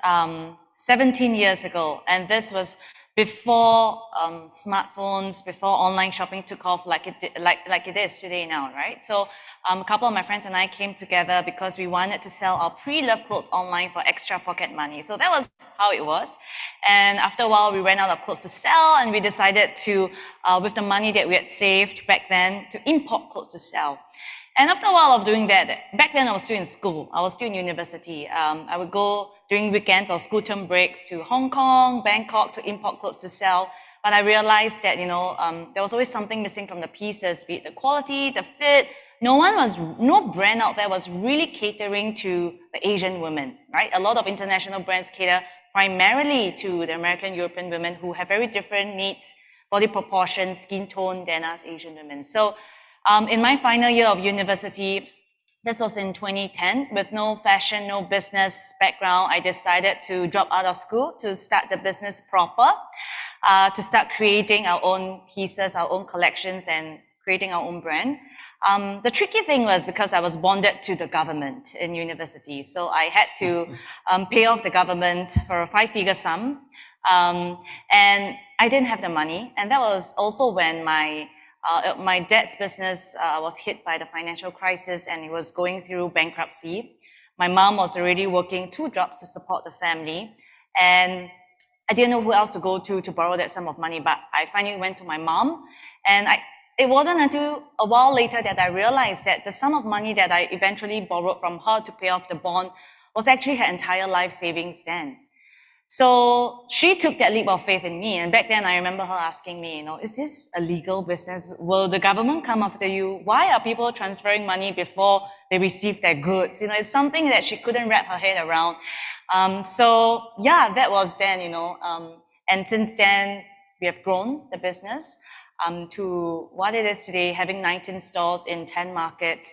17 years ago, and this was before smartphones, before online shopping took off like it is today now, right? So a couple of my friends and I came together because we wanted to sell our pre-loved clothes online for extra pocket money. So that was how it was. And after a while, we ran out of clothes to sell, and we decided to, with the money that we had saved back then, to import clothes to sell. And after a while of doing that, back then I was still in school, I was still in university. I would go during weekends or school term breaks to Hong Kong, Bangkok to import clothes to sell. But I realized that, there was always something missing from the pieces, be it the quality, the fit. No brand out there was really catering to the Asian women, right? A lot of international brands cater primarily to the American, European women who have very different needs, body proportions, skin tone than us Asian women. So in my final year of university, this was in 2010, with no fashion, no business background, I decided to drop out of school to start the business proper, to start creating our own pieces, our own collections, and creating our own brand. The tricky thing was because I was bonded to the government in university, so I had to pay off the government for a 5-figure sum, and I didn't have the money, and that was also when my dad's business was hit by the financial crisis and he was going through bankruptcy. My mom was already working 2 jobs to support the family, and I didn't know who else to go to borrow that sum of money, but I finally went to my mom, and it wasn't until a while later that I realized that the sum of money that I eventually borrowed from her to pay off the bond was actually her entire life savings then. So she took that leap of faith in me, and back then I remember her asking me, is this a legal business? Will the government come after you? Why are people transferring money before they receive their goods? It's something that she couldn't wrap her head around. So yeah, that was then, and since then we have grown the business to what it is today, having 19 stores in 10 markets.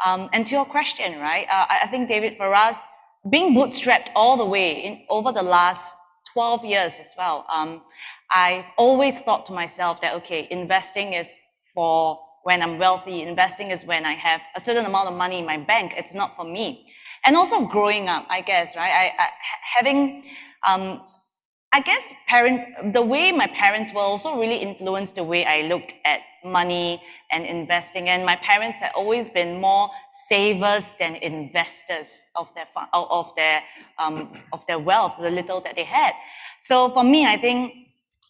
And to your question, right? I think, David, for us, being bootstrapped all the way over the last 12 years as well, I always thought to myself that, okay, investing is for when I'm wealthy. Investing is when I have a certain amount of money in my bank. It's not for me. And also growing up, I guess, right? The way my parents were also really influenced the way I looked at money and investing. And my parents had always been more savers than investors of their wealth, the little that they had. So for me, I think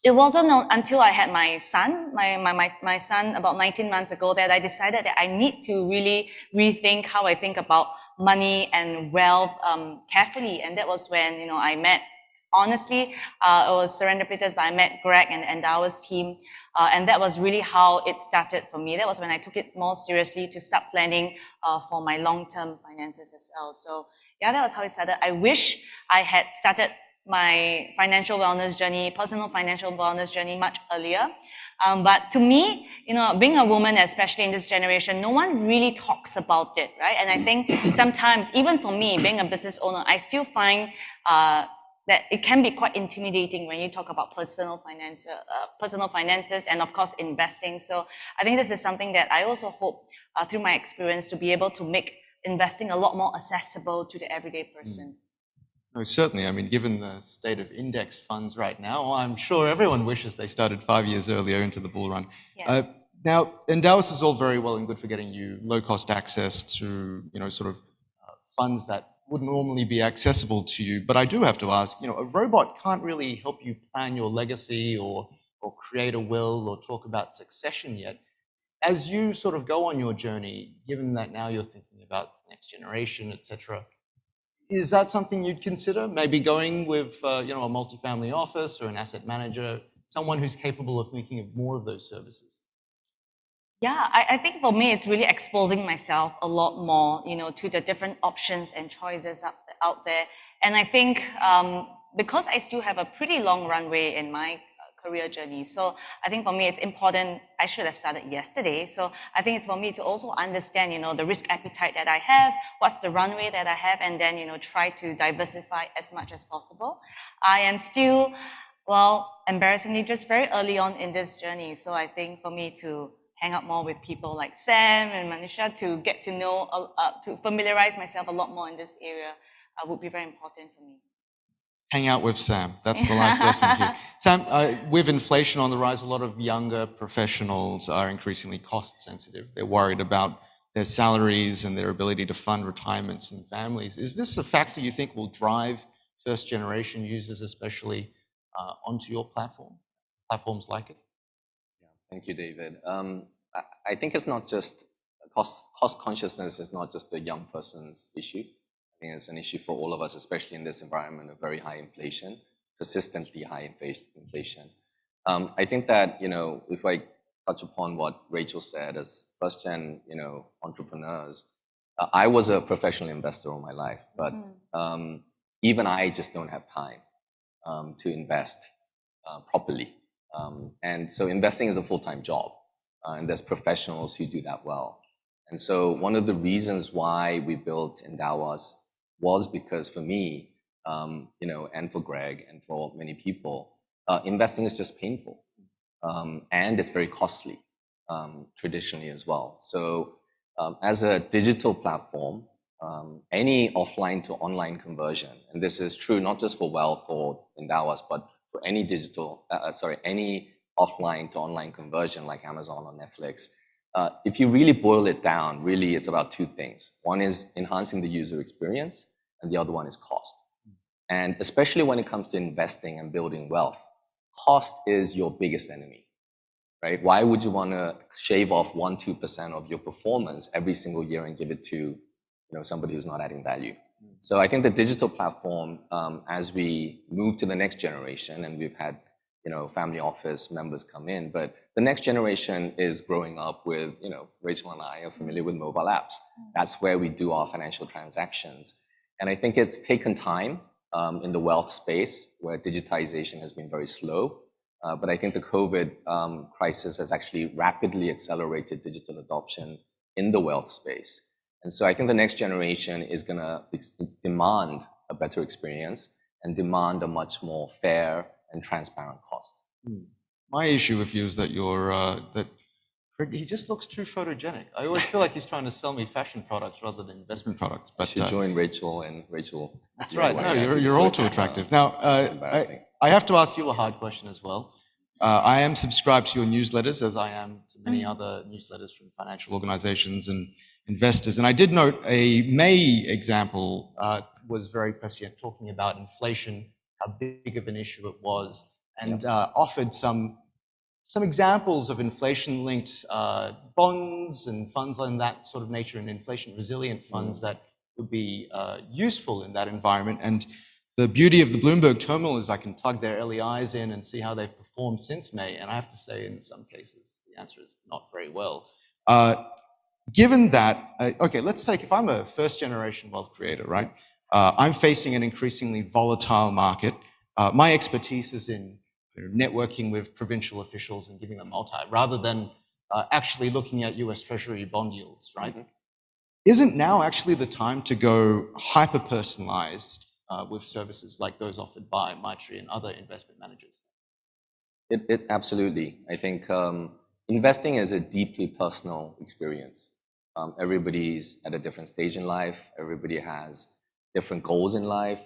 it wasn't until I had my son, my son about 19 months ago, that I decided that I need to really rethink how I think about money and wealth carefully. And that was when, I met, honestly, it was serendipitous, but I met Greg and Dawa's team, and that was really how it started for me. That was when I took it more seriously to start planning for my long-term finances as well. So yeah, that was how it started. I wish I had started my financial wellness journey, personal financial wellness journey much earlier. But to me, being a woman, especially in this generation, no one really talks about it, right? And I think sometimes, even for me, being a business owner, I still find that it can be quite intimidating when you talk about personal finances and, of course, investing. So I think this is something that I also hope through my experience to be able to make investing a lot more accessible to the everyday person. No, certainly. I mean, given the state of index funds right now, I'm sure everyone wishes they started 5 years earlier into the bull run. Yeah. Now, Endowus is all very well and good for getting you low-cost access to, funds that wouldn't normally be accessible to you. But I do have to ask, a robot can't really help you plan your legacy or create a will or talk about succession yet. As you sort of go on your journey, given that now you're thinking about next generation, etc., is that something you'd consider? Maybe going with, a multifamily office or an asset manager, someone who's capable of thinking of more of those services? Yeah, I think for me, it's really exposing myself a lot more, to the different options and choices out there. And I think because I still have a pretty long runway in my career journey, so I think for me, it's important. I should have started yesterday. So I think it's for me to also understand, the risk appetite that I have, what's the runway that I have, and then, try to diversify as much as possible. I am still, embarrassingly, just very early on in this journey. So I think for me to hang out more with people like Sam and Manisha to get to know, to familiarize myself a lot more in this area would be very important for me. Hang out with Sam. That's the life lesson here. Sam, with inflation on the rise, a lot of younger professionals are increasingly cost sensitive. They're worried about their salaries and their ability to fund retirements and families. Is this a factor you think will drive first generation users, especially onto your platforms like it? Thank you, David. I think it's not just cost consciousness is not just a young person's issue. I think it's an issue for all of us, especially in this environment of very high inflation, persistently high inflation. I think that, if I touch upon what Rachel said, as first-gen, entrepreneurs, I was a professional investor all my life, but even I just don't have time to invest properly. And so investing is a full-time job, and there's professionals who do that well. And so one of the reasons why we built Endowas was because for me, and for Greg and for many people, investing is just painful. And it's very costly, traditionally as well. So as a digital platform, any offline to online conversion, and this is true not just for wealth or Endowas, but for any any offline to online conversion like Amazon or Netflix, if you really boil it down, really it's about two things. One is enhancing the user experience, and the other one is cost. And especially when it comes to investing and building wealth, cost is your biggest enemy, right? Why would you want to shave off 1-2% of your performance every single year and give it to somebody who's not adding value? So I think the digital platform, as we move to the next generation, and we've had family office members come in, but the next generation is growing up with, Rachel and I are familiar with mobile apps. That's where we do our financial transactions. And I think it's taken time in the wealth space where digitization has been very slow. But I think the COVID crisis has actually rapidly accelerated digital adoption in the wealth space. And so I think the next generation is going to demand a better experience and demand a much more fair and transparent cost. My issue with you is that he just looks too photogenic. I always feel like he's trying to sell me fashion products rather than investment products. But you should join Rachel and Rachel. That's right. No, you're all too attractive. Now, I have to ask you a hard question as well. I am subscribed to your newsletters, as I am to many other newsletters from financial organizations and investors. And I did note a May example was very prescient, talking about inflation, how big of an issue it was, and offered some examples of inflation-linked bonds and funds in that sort of nature, and inflation-resilient funds that would be useful in that environment. And the beauty of the Bloomberg terminal is I can plug their LEIs in and see how they've performed since May. And I have to say, in some cases, the answer is not very well. Given that, okay, let's take, if I'm a first-generation wealth creator, right? I'm facing an increasingly volatile market. My expertise is in networking with provincial officials and giving them multi, rather than actually looking at US Treasury bond yields, right? Isn't now actually the time to go hyper-personalized with services like those offered by Maitri and other investment managers? It absolutely. I think investing is a deeply personal experience. Everybody's at a different stage in life. Everybody has different goals in life,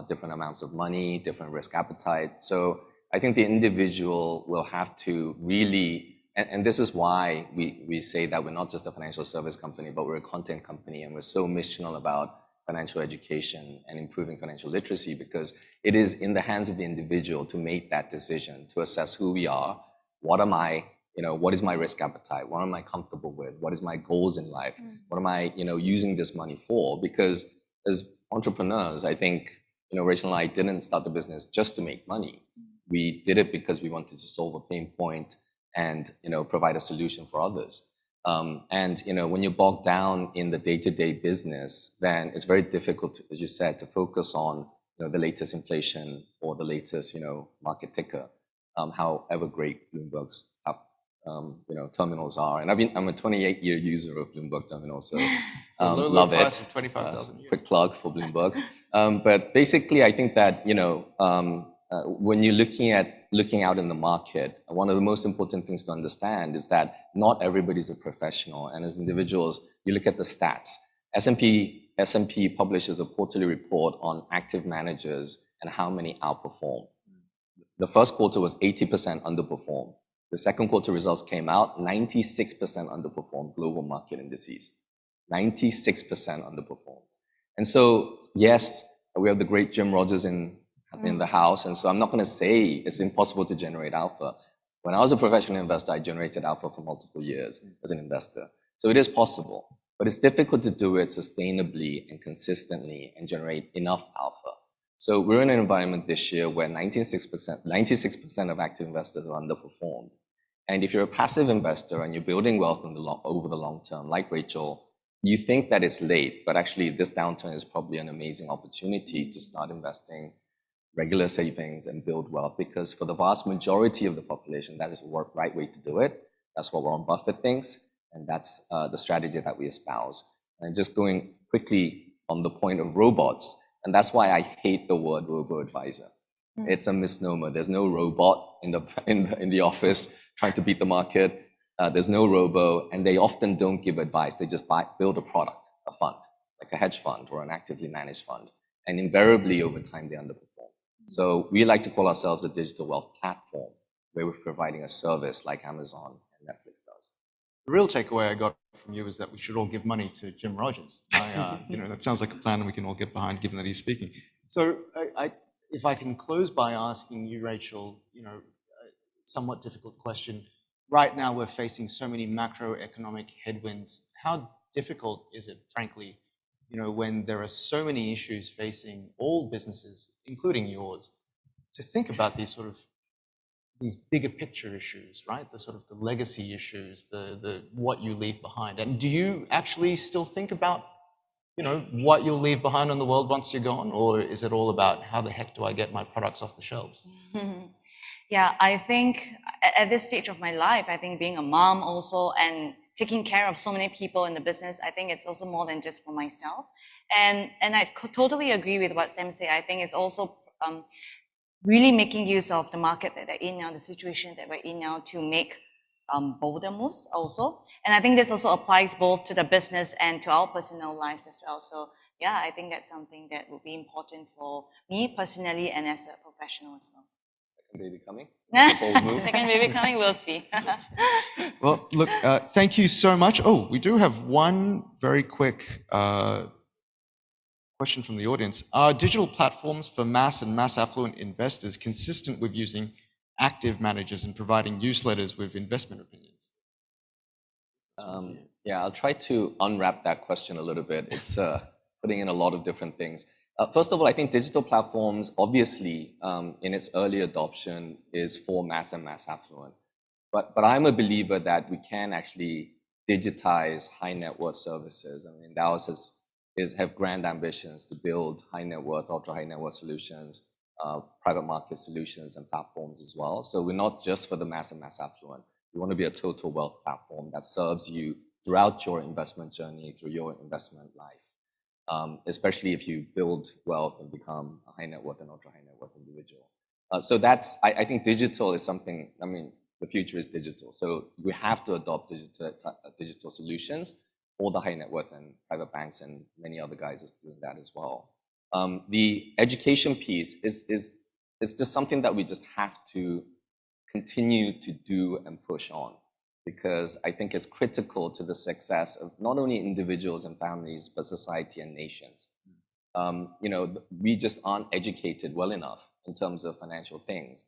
different amounts of money, different risk appetite. So I think the individual will have to really, and this is why we say that we're not just a financial service company, but we're a content company, and we're so missional about financial education and improving financial literacy, because it is in the hands of the individual to make that decision, to assess who we are, what am I, what is my risk appetite, what am I comfortable with, what is my goals in life, what am I, using this money for? Because as entrepreneurs, I think, Rachel and I didn't start the business just to make money. We did it because we wanted to solve a pain point and, provide a solution for others. And when you're bogged down in the day-to-day business, then it's very difficult, as you said, to focus on the latest inflation or the latest market ticker. However great Bloomberg's terminals are, and I'm a 28-year user of Bloomberg terminals, so love it. Price of 25,000. Quick plug for Bloomberg. But basically, I think that when you're looking out in the market, one of the most important things to understand is that not everybody's a professional. And as individuals, you look at the stats. S&P publishes a quarterly report on active managers and how many outperform. The first quarter was 80% underperformed. The second quarter results came out, 96% underperformed global market indices. 96% underperformed. And so, yes, we have the great Jim Rogers in the house. And so I'm not going to say it's impossible to generate alpha. When I was a professional investor, I generated alpha for multiple years as an investor. So it is possible, but it's difficult to do it sustainably and consistently and generate enough alpha. So we're in an environment this year where 96% of active investors are underperformed. And if you're a passive investor and you're building wealth over the long term, like Rachel, you think that it's late, but actually this downturn is probably an amazing opportunity to start investing regular savings and build wealth, because for the vast majority of the population, that is the right way to do it. That's what Warren Buffett thinks, and that's the strategy that we espouse. And just going quickly on the point of robots, and that's why I hate the word robo-advisor. It's a misnomer. There's no robot in the office trying to beat the market. There's no robo, and they often don't give advice. They just build a product, a fund, like a hedge fund or an actively managed fund. And invariably, over time, they underperform. So we like to call ourselves a digital wealth platform, where we're providing a service like Amazon and Netflix does. The real takeaway I got from you is that we should all give money to Jim Rogers. That sounds like a plan we can all get behind, given that he's speaking. So if I can close by asking you, Rachel, a somewhat difficult question. Right now, we're facing so many macroeconomic headwinds. How difficult is it, frankly, when there are so many issues facing all businesses, including yours, to think about these bigger picture issues, right? The sort of the legacy issues, the what you leave behind. And do you actually still think about, what you'll leave behind on the world once you're gone? Or is it all about how the heck do I get my products off the shelves? Yeah, I think at this stage of my life, I think being a mom also and taking care of so many people in the business, I think it's also more than just for myself. And I totally agree with what Sam said. I think it's also really making use of the market that they're in now, the situation that we're in now, to make bolder moves also. And I think this also applies both to the business and to our personal lives as well. So yeah, I think that's something that would be important for me personally and as a professional as well. Second baby coming? Second baby coming, we'll see. Well, look, thank you so much. Oh, we do have one very quick question from the audience. Are digital platforms for mass and mass affluent investors consistent with using active managers and providing newsletters with investment opinions? Yeah, I'll try to unwrap that question a little bit. It's putting in a lot of different things. First of all, I think digital platforms, obviously, in its early adoption, is for mass and mass affluent. But I'm a believer that we can actually digitize high net worth services. I mean, Dallas have grand ambitions to build high net worth, ultra high net worth solutions, private market solutions and platforms as well. So we're not just for the mass and mass affluent. We want to be a total wealth platform that serves you throughout your investment journey, through your investment life. Especially if you build wealth and become a high net worth and ultra high net worth individual. So that's, I think digital is something, the future is digital. So we have to adopt digital solutions for the high net worth, and private banks and many other guys is doing that as well. The education piece is just something that we just have to continue to do and push on, because I think it's critical to the success of not only individuals and families, but society and nations. We just aren't educated well enough in terms of financial things.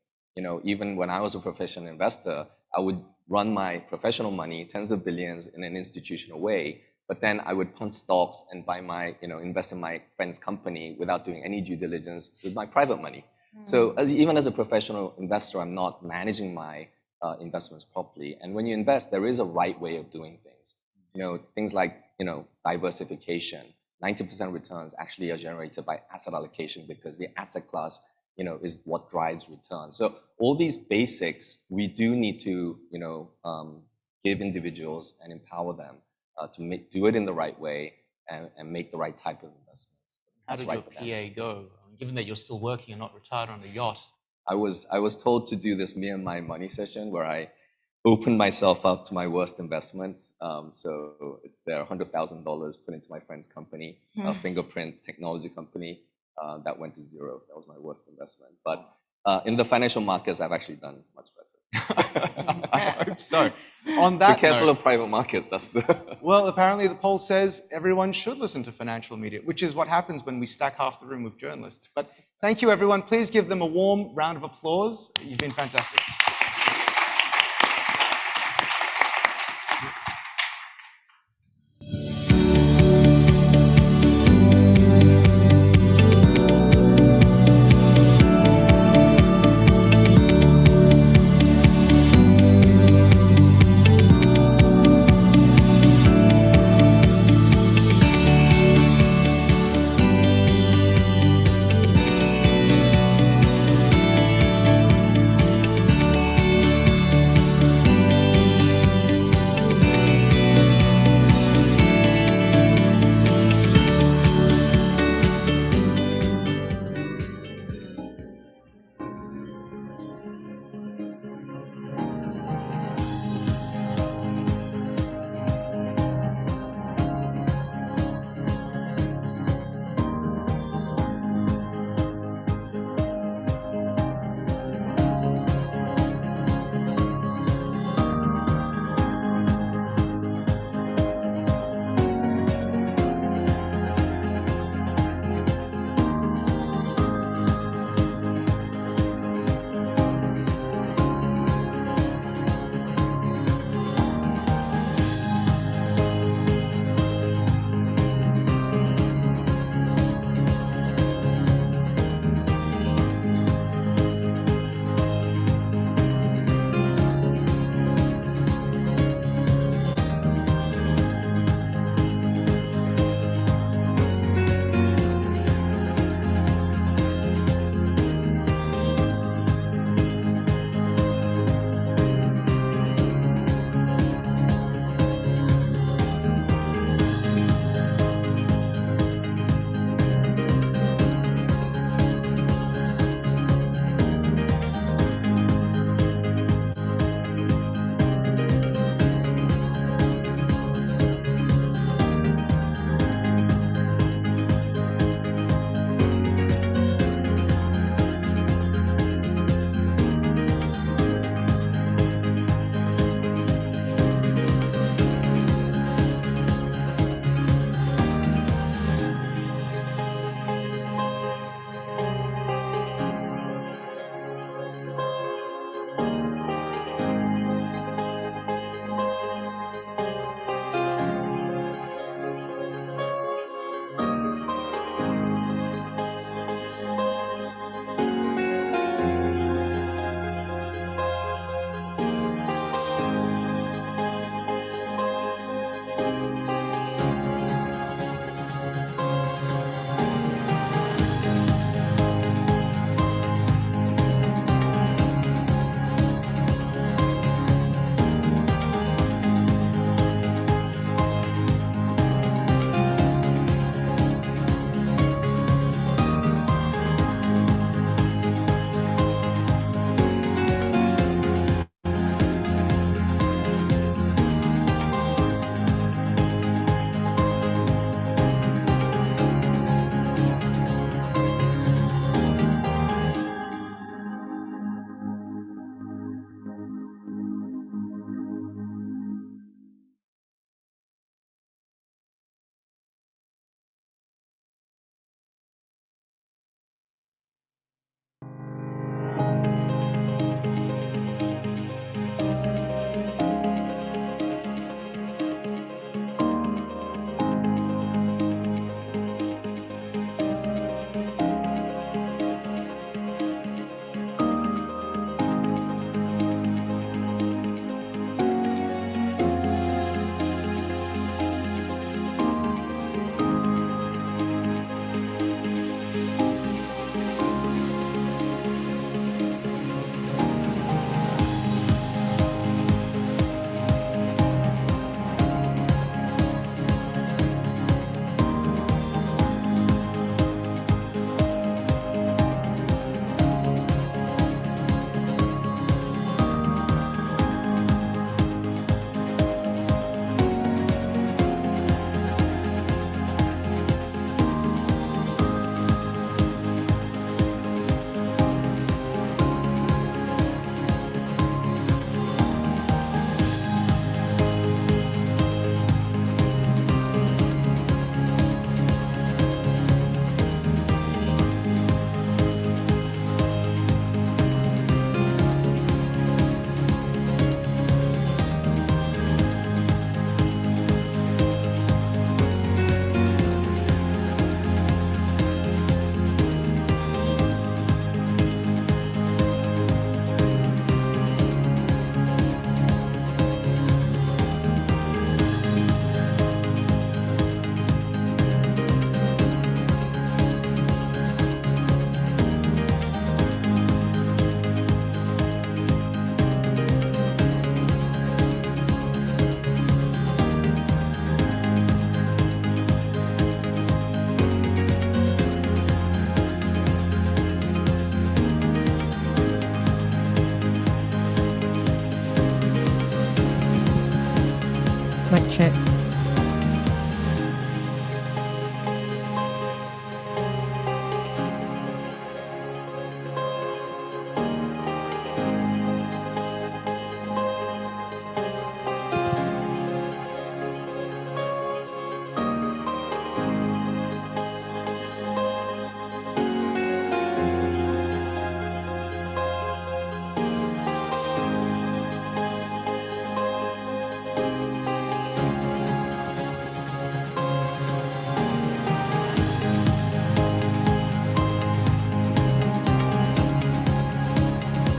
Even when I was a professional investor, I would run my professional money, tens of billions, in an institutional way, but then I would punt stocks and buy invest in my friend's company without doing any due diligence with my private money. So even as a professional investor, I'm not managing my investments properly. And when you invest, there is a right way of doing things. Things like, diversification. 90% returns actually are generated by asset allocation, because the asset class, is what drives returns. So all these basics, we do need to, give individuals and empower them to do it in the right way and make the right type of investments. How did your PA go? Given that you're still working and not retired on the yacht. I was told to do this Me and My Money session where I opened myself up to my worst investments. So it's there, $100,000 put into my friend's company, a fingerprint technology company, that went to zero. That was my worst investment. But in the financial markets, I've actually done much better. I hope so. On that Be careful note, of private markets. That's well, apparently the poll says everyone should listen to financial media, which is what happens when we stack half the room with journalists. But thank you, everyone. Please give them a warm round of applause. You've been fantastic.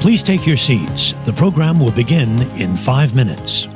Please take your seats. The program will begin in 5 minutes.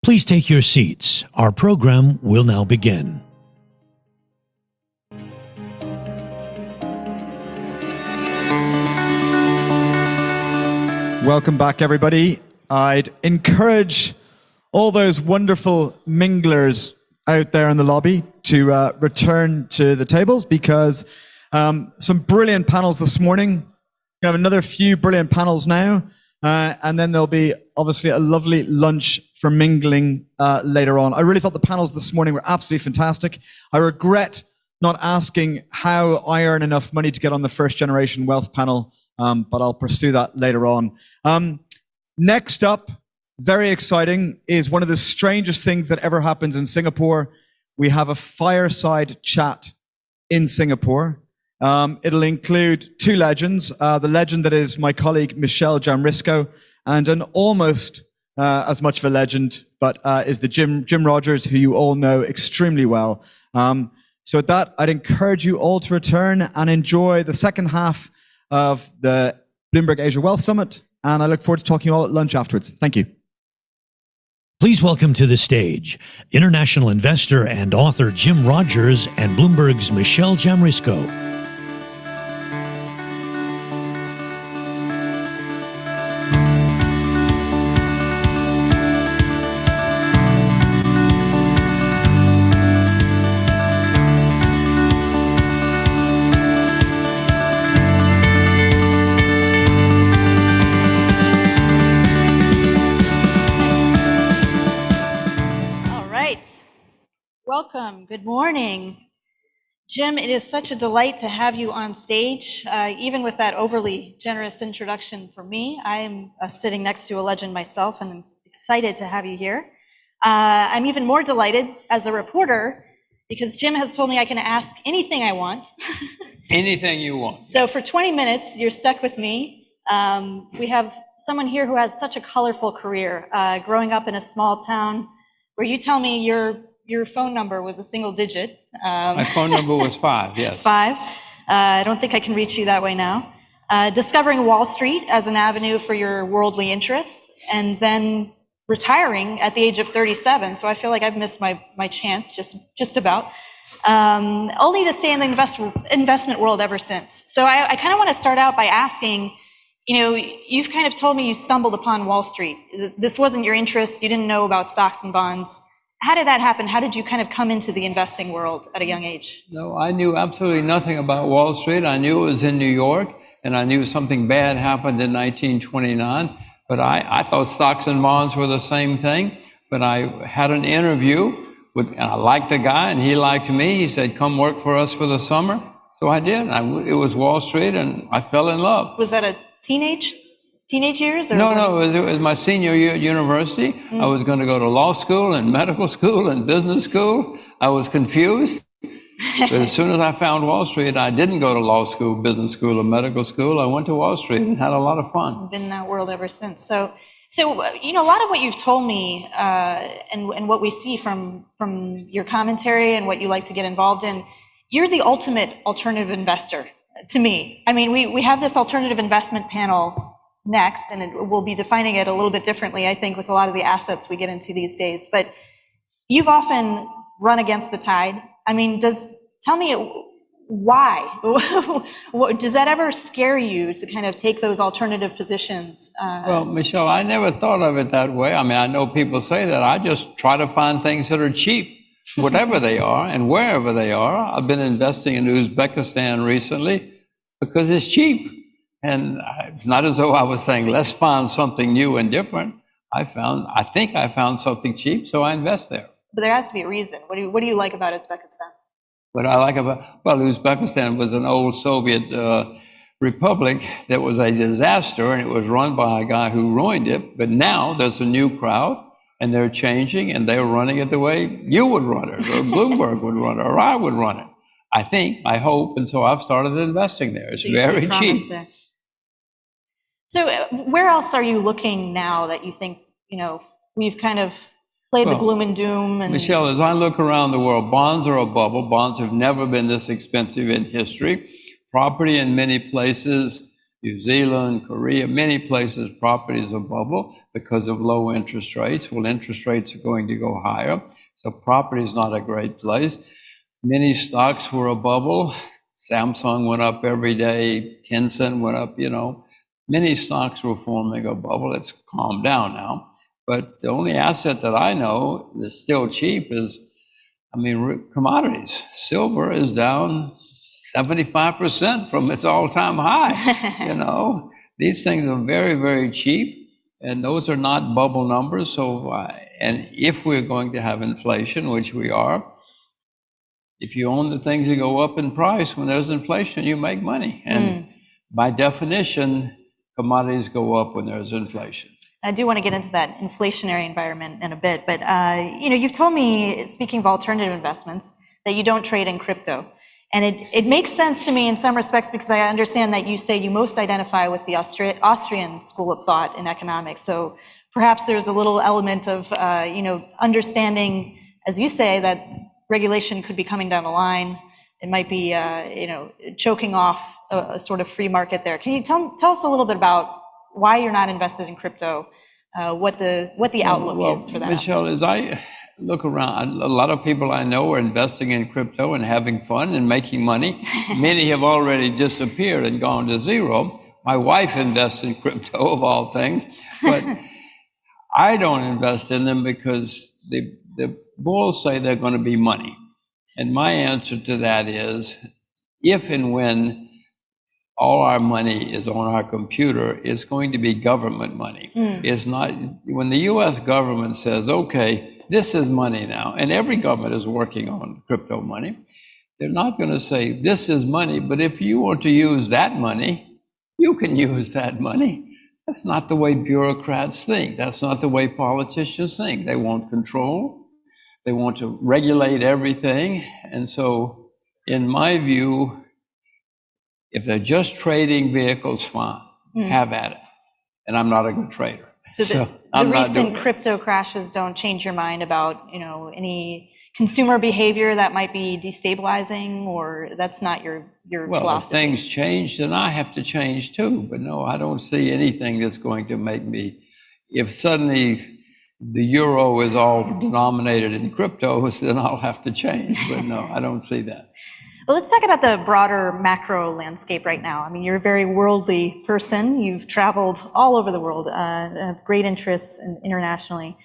Please take your seats. Our program will now begin. Welcome back, everybody. I'd encourage all those wonderful minglers out there in the lobby to return to the tables, because some brilliant panels this morning. We have another few brilliant panels now, and then there'll be obviously a lovely lunch for mingling later on. I really thought the panels this morning were absolutely fantastic. I regret not asking how I earn enough money to get on the first generation wealth panel, but I'll pursue that later on. Next up, very exciting, is one of the strangest things that ever happens in Singapore. We have a fireside chat in Singapore. It'll include two legends, the legend that is my colleague Michelle Jamrisco, and an almost as much of a legend, but is the Jim Rogers, who you all know extremely well. So with that, I'd encourage you all to return and enjoy the second half of the Bloomberg Asia Wealth Summit, and I look forward to talking to you all at lunch afterwards. Thank you. Please welcome to the stage international investor and author Jim Rogers and Bloomberg's Michelle Jamrisco. Welcome. Good morning. Jim, it is such a delight to have you on stage, even with that overly generous introduction for me. I'm sitting next to a legend myself, and I'm excited to have you here. I'm even more delighted as a reporter because Jim has told me I can ask anything I want. Anything you want. So for 20 minutes, you're stuck with me. We have someone here who has such a colorful career, growing up in a small town where you tell me your phone number was a single digit. My phone number was 5, yes. 5. I don't think I can reach you that way now. Discovering Wall Street as an avenue for your worldly interests, and then retiring at the age of 37. So I feel like I've missed my chance just about. Only to stay in the investment world ever since. So I kind of want to start out by asking, you've kind of told me you stumbled upon Wall Street. This wasn't your interest. You didn't know about stocks and bonds. How did that happen? How did you kind of come into the investing world at a young age? No, I knew absolutely nothing about Wall Street. I knew it was in New York, and I knew something bad happened in 1929. But I thought stocks and bonds were the same thing. But I had an interview and I liked the guy, and he liked me. He said, "Come work for us for the summer." So I did. It was Wall Street, and I fell in love. Was that a teenage years? Or No, it was my senior year at university. I was going to go to law school and medical school and business school. I was confused. But as soon as I found Wall Street, I didn't go to law school, business school, or medical school. I went to Wall Street and had a lot of fun. I've been in that world ever since. So a lot of what you've told me and what we see from your commentary and what you like to get involved in, you're the ultimate alternative investor to me. I mean, we have this alternative investment panel next, and we'll be defining it a little bit differently, I think, with a lot of the assets we get into these days. But you've often run against the tide. I mean, tell me why? Does that ever scare you to kind of take those alternative positions? Well, Michelle, I never thought of it that way. I mean, I know people say that. I just try to find things that are cheap, whatever they are and wherever they are. I've been investing in Uzbekistan recently because it's cheap. And it's not as though I was saying, let's find something new and different. I think I found something cheap, so I invest there. But there has to be a reason. What do you like about Uzbekistan? What I like Uzbekistan was an old Soviet republic that was a disaster, and it was run by a guy who ruined it. But now there's a new crowd, and they're changing, and they're running it the way you would run it, or Bloomberg would run it, or I would run it. I hope, and so I've started investing there. It's very cheap. There. So where else are you looking now that you think, we've kind of played the gloom and doom? Michelle, as I look around the world, bonds are a bubble. Bonds have never been this expensive in history. Property in many places, New Zealand, Korea, many places, property is a bubble because of low interest rates. Well, interest rates are going to go higher. So property is not a great place. Many stocks were a bubble. Samsung went up every day. Tencent went up, Many stocks were forming a bubble. It's calmed down now. But the only asset that I know that's still cheap is, commodities. Silver is down 75% from its all-time high. These things are very, very cheap, and those are not bubble numbers. So, and if we're going to have inflation, which we are, if you own the things that go up in price, when there's inflation, you make money. And by definition, commodities go up when there's inflation. I do want to get into that inflationary environment in a bit, but you've told me, speaking of alternative investments, that you don't trade in crypto. And it makes sense to me in some respects because I understand that you say you most identify with the Austrian school of thought in economics. So perhaps there's a little element of, understanding, as you say, that regulation could be coming down the line. It might be, choking off a sort of free market there. Can you tell us a little bit about why you're not invested in crypto, what the outlook is for that? Michelle, as I look around, a lot of people I know are investing in crypto and having fun and making money. Many have already disappeared and gone to zero. My wife invests in crypto, of all things, but I don't invest in them because the bulls say they're going to be money. And my answer to that is, if and when all our money is on our computer, it's going to be government money. It's not, when the US government says, okay, this is money now, and every government is working on crypto money, they're not going to say, this is money, but if you want to use that money, you can use that money. That's not the way bureaucrats think. That's not the way politicians think. They want control. They want to regulate everything. And so, in my view, if they're just trading vehicles, fine, have at it. And I'm not a good trader. So the recent crypto crashes don't change your mind about, any consumer behavior that might be destabilizing, or that's not your philosophy? If things change, then I have to change too. But no, I don't see anything that's going to make me, if suddenly the euro is all denominated in cryptos, then I'll have to change. But no, I don't see that. Well, let's talk about the broader macro landscape right now. I mean, you're a very worldly person. You've traveled all over the world, have great interests internationally.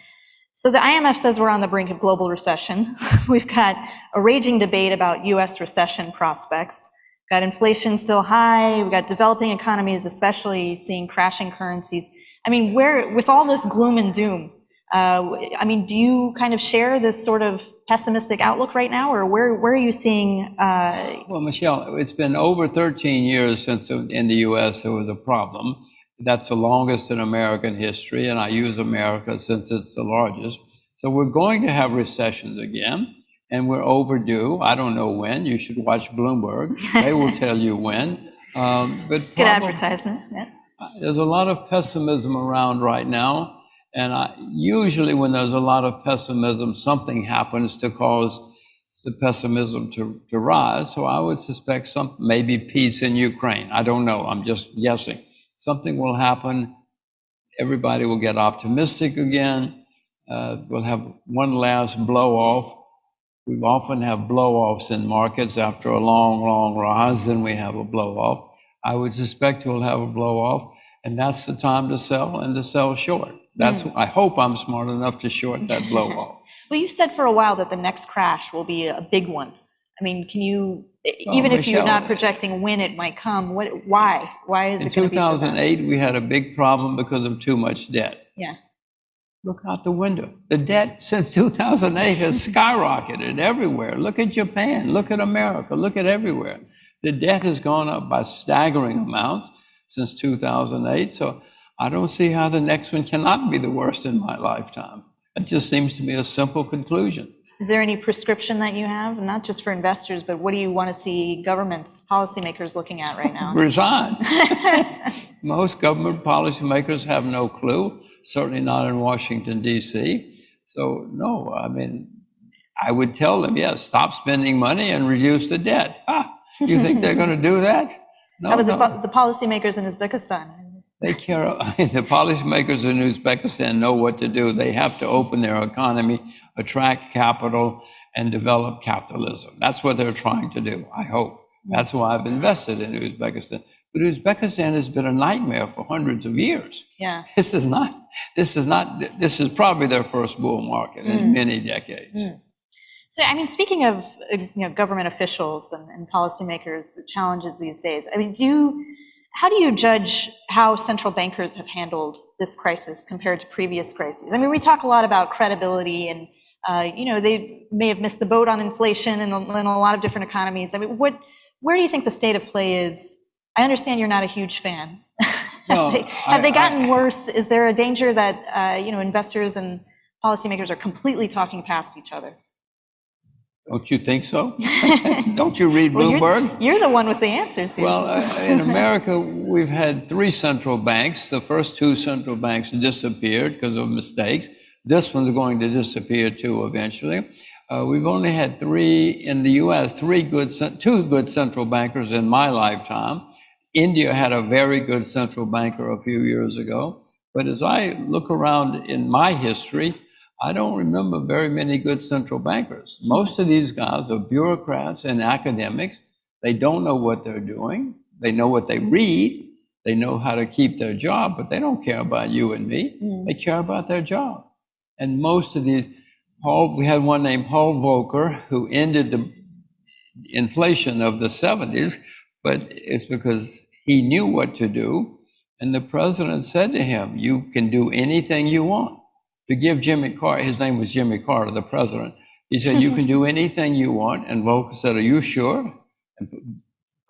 So the IMF says we're on the brink of global recession. We've got a raging debate about US recession prospects. We've got inflation still high. We've got developing economies, especially seeing crashing currencies. I mean, with all this gloom and doom, do you kind of share this sort of pessimistic outlook right now, or where are you seeing? Well, Michelle, it's been over 13 years since in the US there was a problem. That's the longest in American history, and I use America since it's the largest. So we're going to have recessions again, and we're overdue. I don't know when. You should watch Bloomberg. They will tell you when. But it's good advertisement. Yeah. There's a lot of pessimism around right now. And usually when there's a lot of pessimism, something happens to cause the pessimism to rise. So I would suspect maybe peace in Ukraine. I don't know. I'm just guessing. Something will happen. Everybody will get optimistic again. We'll have one last blow off. We often have blow offs in markets after a long, long rise, and we have a blow off. I would suspect we'll have a blow off, and that's the time to sell and to sell short. I hope I'm smart enough to short that blow off. Well, you said for a while that the next crash will be a big one. I mean, can you, even if you're not projecting when it might come, why? Why is it going to be so bad? In 2008, we had a big problem because of too much debt. Yeah. Look out the window. The debt since 2008 has skyrocketed everywhere. Look at Japan. Look at America. Look at everywhere. The debt has gone up by staggering amounts since 2008. So I don't see how the next one cannot be the worst in my lifetime. It just seems to be a simple conclusion. Is there any prescription that you have, not just for investors, but what do you want to see governments, policymakers looking at right now? Resign. Most government policymakers have no clue, certainly not in Washington, D.C. So no, I would tell them, yes, stop spending money and reduce the debt. You think they're going to do that? No, how about the policymakers in Uzbekistan? They care. The policymakers in Uzbekistan know what to do. They have to open their economy, attract capital, and develop capitalism. That's what they're trying to do, I hope. That's why I've invested in Uzbekistan. But Uzbekistan has been a nightmare for hundreds of years. Yeah. This is probably their first bull market in many decades. So, speaking of government officials and policymakers' challenges these days, how do you judge how central bankers have handled this crisis compared to previous crises? We talk a lot about credibility and, they may have missed the boat on inflation in a lot of different economies. Where do you think the state of play is? I understand you're not a huge fan. Have they gotten worse? Is there a danger that, investors and policymakers are completely talking past each other? Don't you think so? Don't you read Bloomberg? You're the one with the answers here. Well, in America, we've had 3 central banks. The first 2 central banks disappeared because of mistakes. This one's going to disappear too eventually. We've only had 3 in the U.S., 2 good central bankers in my lifetime. India had a very good central banker a few years ago. But as I look around in my history, I don't remember very many good central bankers. Most of these guys are bureaucrats and academics. They don't know what they're doing. They know what they read. They know how to keep their job, but they don't care about you and me. They care about their job. And most of these, we had one named Paul Volcker who ended the inflation of the 70s, but it's because he knew what to do. And the president said to him, you can do anything you want. To give Jimmy Carter, his name was Jimmy Carter, the president. He said, you can do anything you want. And Volcker said, are you sure? And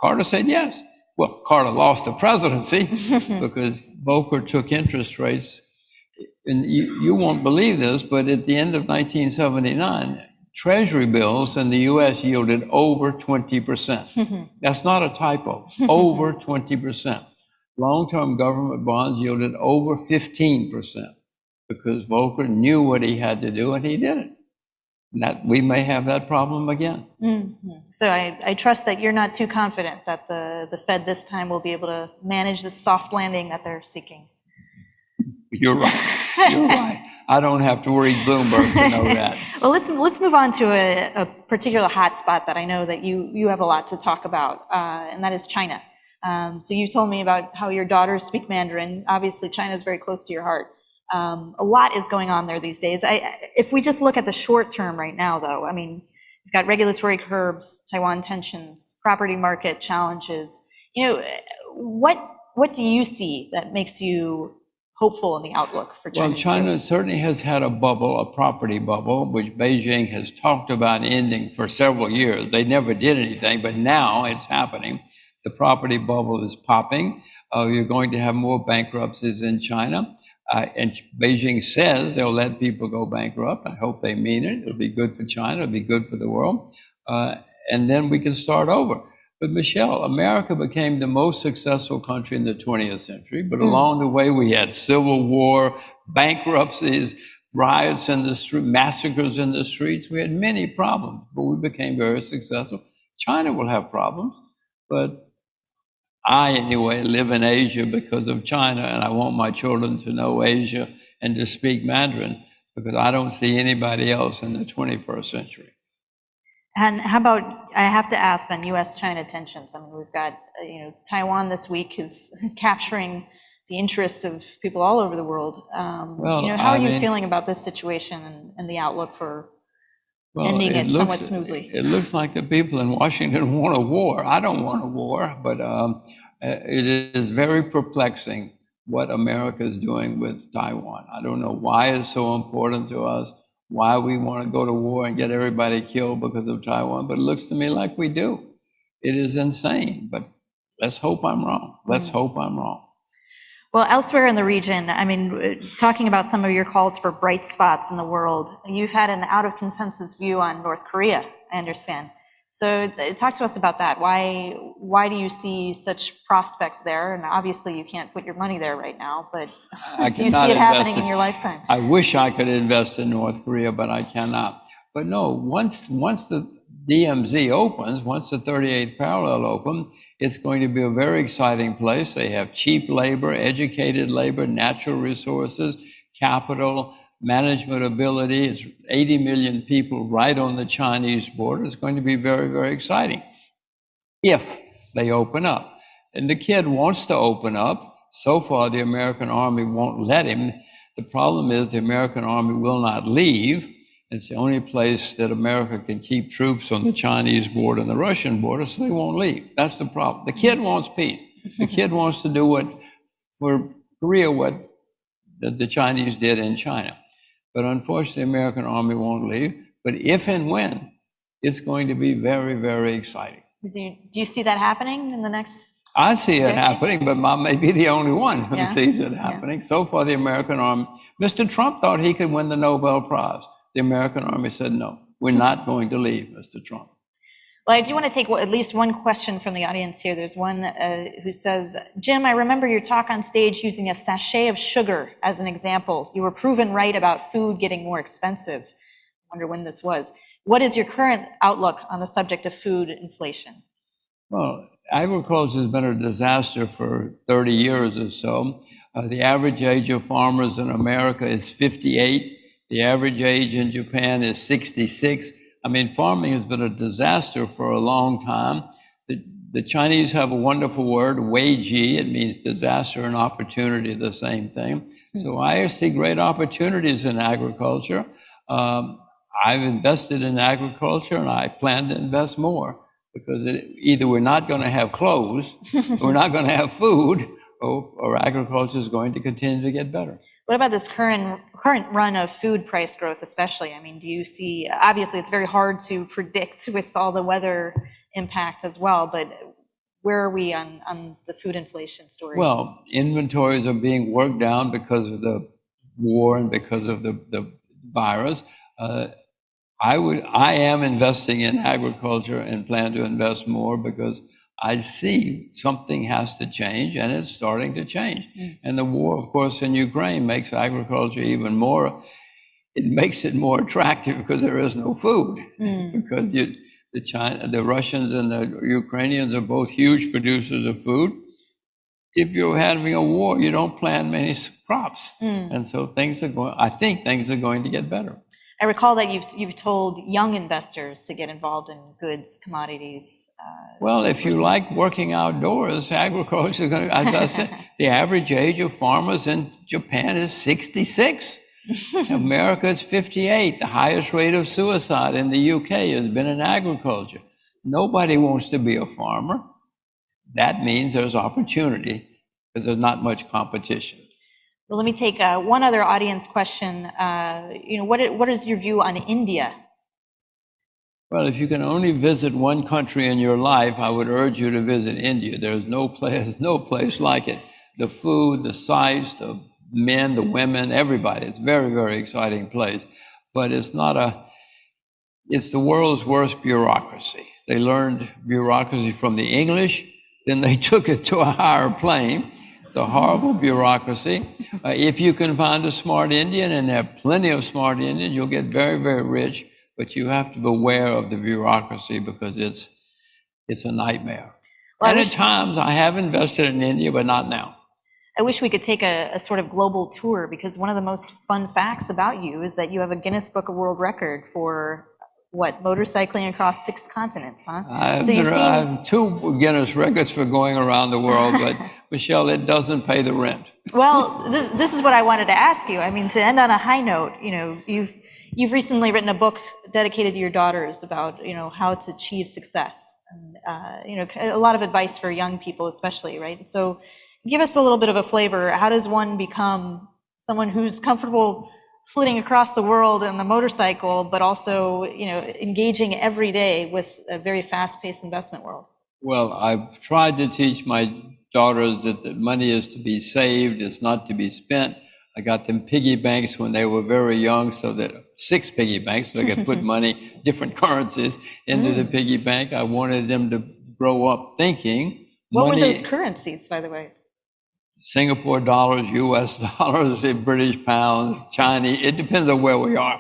Carter said, yes. Well, Carter lost the presidency because Volcker took interest rates. And you won't believe this, but at the end of 1979, Treasury bills in the US yielded over 20%. That's not a typo, over 20%. Long-term government bonds yielded over 15%. Because Volcker knew what he had to do and he did it. And that we may have that problem again. So I trust that you're not too confident that the Fed this time will be able to manage the soft landing that they're seeking. You're right. You're right. I don't have to read Bloomberg to know that. Well, let's move on to a particular hotspot that I know that you have a lot to talk about, and that is China. So you told me about how your daughters speak Mandarin. Obviously, China is very close to your heart. A lot is going on there these days. If we just look at the short term right now, though, I mean, you've got regulatory curbs, Taiwan tensions, property market challenges. You know, what do you see that makes you hopeful in the outlook for China? Well, China certainly has had a bubble, a property bubble, which Beijing has talked about ending for several years. They never did anything, but now it's happening. The property bubble is popping. You're going to have more bankruptcies in China. And Beijing says they'll let people go bankrupt. I hope they mean it. It'll be good for China. It'll be good for the world. And then we can start over. But Michelle, America became the most successful country in the 20th century. But along the way, we had civil war, bankruptcies, riots in the street, massacres in the streets. We had many problems, but we became very successful. China will have problems, but I, anyway, live in Asia because of China, and I want my children to know Asia and to speak Mandarin because I don't see anybody else in the 21st century. And how about, I have to ask on U.S.-China tensions. I mean, we've got, Taiwan this week is capturing the interest of people all over the world. How are you feeling about this situation and the outlook for ending it somewhat smoothly? It looks like the people in Washington want a war. I don't want a war, but it is very perplexing what America is doing with Taiwan. I don't know why it's so important to us, why we want to go to war and get everybody killed because of Taiwan, but it looks to me like we do. It is insane, but let's hope I'm wrong. Let's hope I'm wrong. Well, elsewhere in the region, I mean, talking about some of your calls for bright spots in the world, you've had an out of consensus view on North Korea, I understand. So talk to us about that. Why do you see such prospects there? And obviously you can't put your money there right now, but do you see it happening in your lifetime? I wish I could invest in North Korea, but I cannot. But no, once the DMZ opens, once the 38th parallel opens, it's going to be a very exciting place. They have cheap labor, educated labor, natural resources, capital, management ability. It's 80 million people right on the Chinese border. It's going to be very, very exciting if they open up. And the kid wants to open up. So far, the American Army won't let him. The problem is the American Army will not leave. It's the only place that America can keep troops on the Chinese border and the Russian border, so they won't leave. That's the problem. The kid wants peace. The kid wants to do for Korea what the Chinese did in China. But unfortunately, the American Army won't leave. But if and when, it's going to be very, very exciting. Do you see that happening in the next? I see it happening, but Mom may be the only one who sees it happening. So far, the American Army, Mr. Trump thought he could win the Nobel Prize. The American Army said no. We're not going to leave, Mr. Trump. Well, I do want to take at least one question from the audience here. There's one who says, Jim, I remember your talk on stage using a sachet of sugar as an example. You were proven right about food getting more expensive. I wonder when this was. What is your current outlook on the subject of food inflation? Well, agriculture has been a disaster for 30 years or so. The average age of farmers in America is 58. The average age in Japan is 66. I mean, farming has been a disaster for a long time. The Chinese have a wonderful word, wei ji. It means disaster and opportunity, the same thing. So I see great opportunities in agriculture. I've invested in agriculture, and I plan to invest more, because either we're not going to have clothes, we're not going to have food, or agriculture is going to continue to get better. What about this current run of food price growth, especially? I mean, do you see, obviously it's very hard to predict with all the weather impact as well, but where are we on the food inflation story? Well, inventories are being worked down because of the war and because of the virus. I am investing in agriculture and plan to invest more, because I see something has to change, and it's starting to change. And the war, of course, in Ukraine makes agriculture even more, it makes it more attractive, because there is no food. Because the Russians and the Ukrainians are both huge producers of food. If you're having a war, you don't plant many crops. And so I think things are going to get better. I recall that you've told young investors to get involved in goods, commodities. Well, if you like working outdoors, agriculture is going to, as I said, the average age of farmers in Japan is 66. America is 58. The highest rate of suicide in the UK has been in agriculture. Nobody wants to be a farmer. That means there's opportunity, because there's not much competition. Well, let me take one other audience question. What is your view on India? Well, if you can only visit one country in your life, I would urge you to visit India. There's no place like it. The food, the sights, the men, the women, everybody. It's a very, very exciting place. But it's the world's worst bureaucracy. They learned bureaucracy from the English, then they took it to a higher plane. It's a horrible bureaucracy. If you can find a smart Indian, and there are plenty of smart Indians, you'll get very, very rich, but you have to be aware of the bureaucracy, because it's a nightmare. Well, and at times I have invested in India, but not now. I wish we could take a sort of global tour, because one of the most fun facts about you is that you have a Guinness Book of World Record for motorcycling across 6 continents, huh? I have 2 Guinness records for going around the world, but Michelle, it doesn't pay the rent. Well, this is what I wanted to ask you. I mean, to end on a high note, you've recently written a book dedicated to your daughters about, how to achieve success, and, a lot of advice for young people especially, right? So give us a little bit of a flavor. How does one become someone who's comfortable flitting across the world on the motorcycle, but also, engaging every day with a very fast-paced investment world? Well, I've tried to teach my daughters that the money is to be saved, it's not to be spent. I got them piggy banks when they were very young, so that 6 piggy banks, so they could put money, different currencies, into the piggy bank. I wanted them to grow up thinking. What were those currencies, by the way? Singapore dollars, US dollars, British pounds, Chinese, it depends on where we are.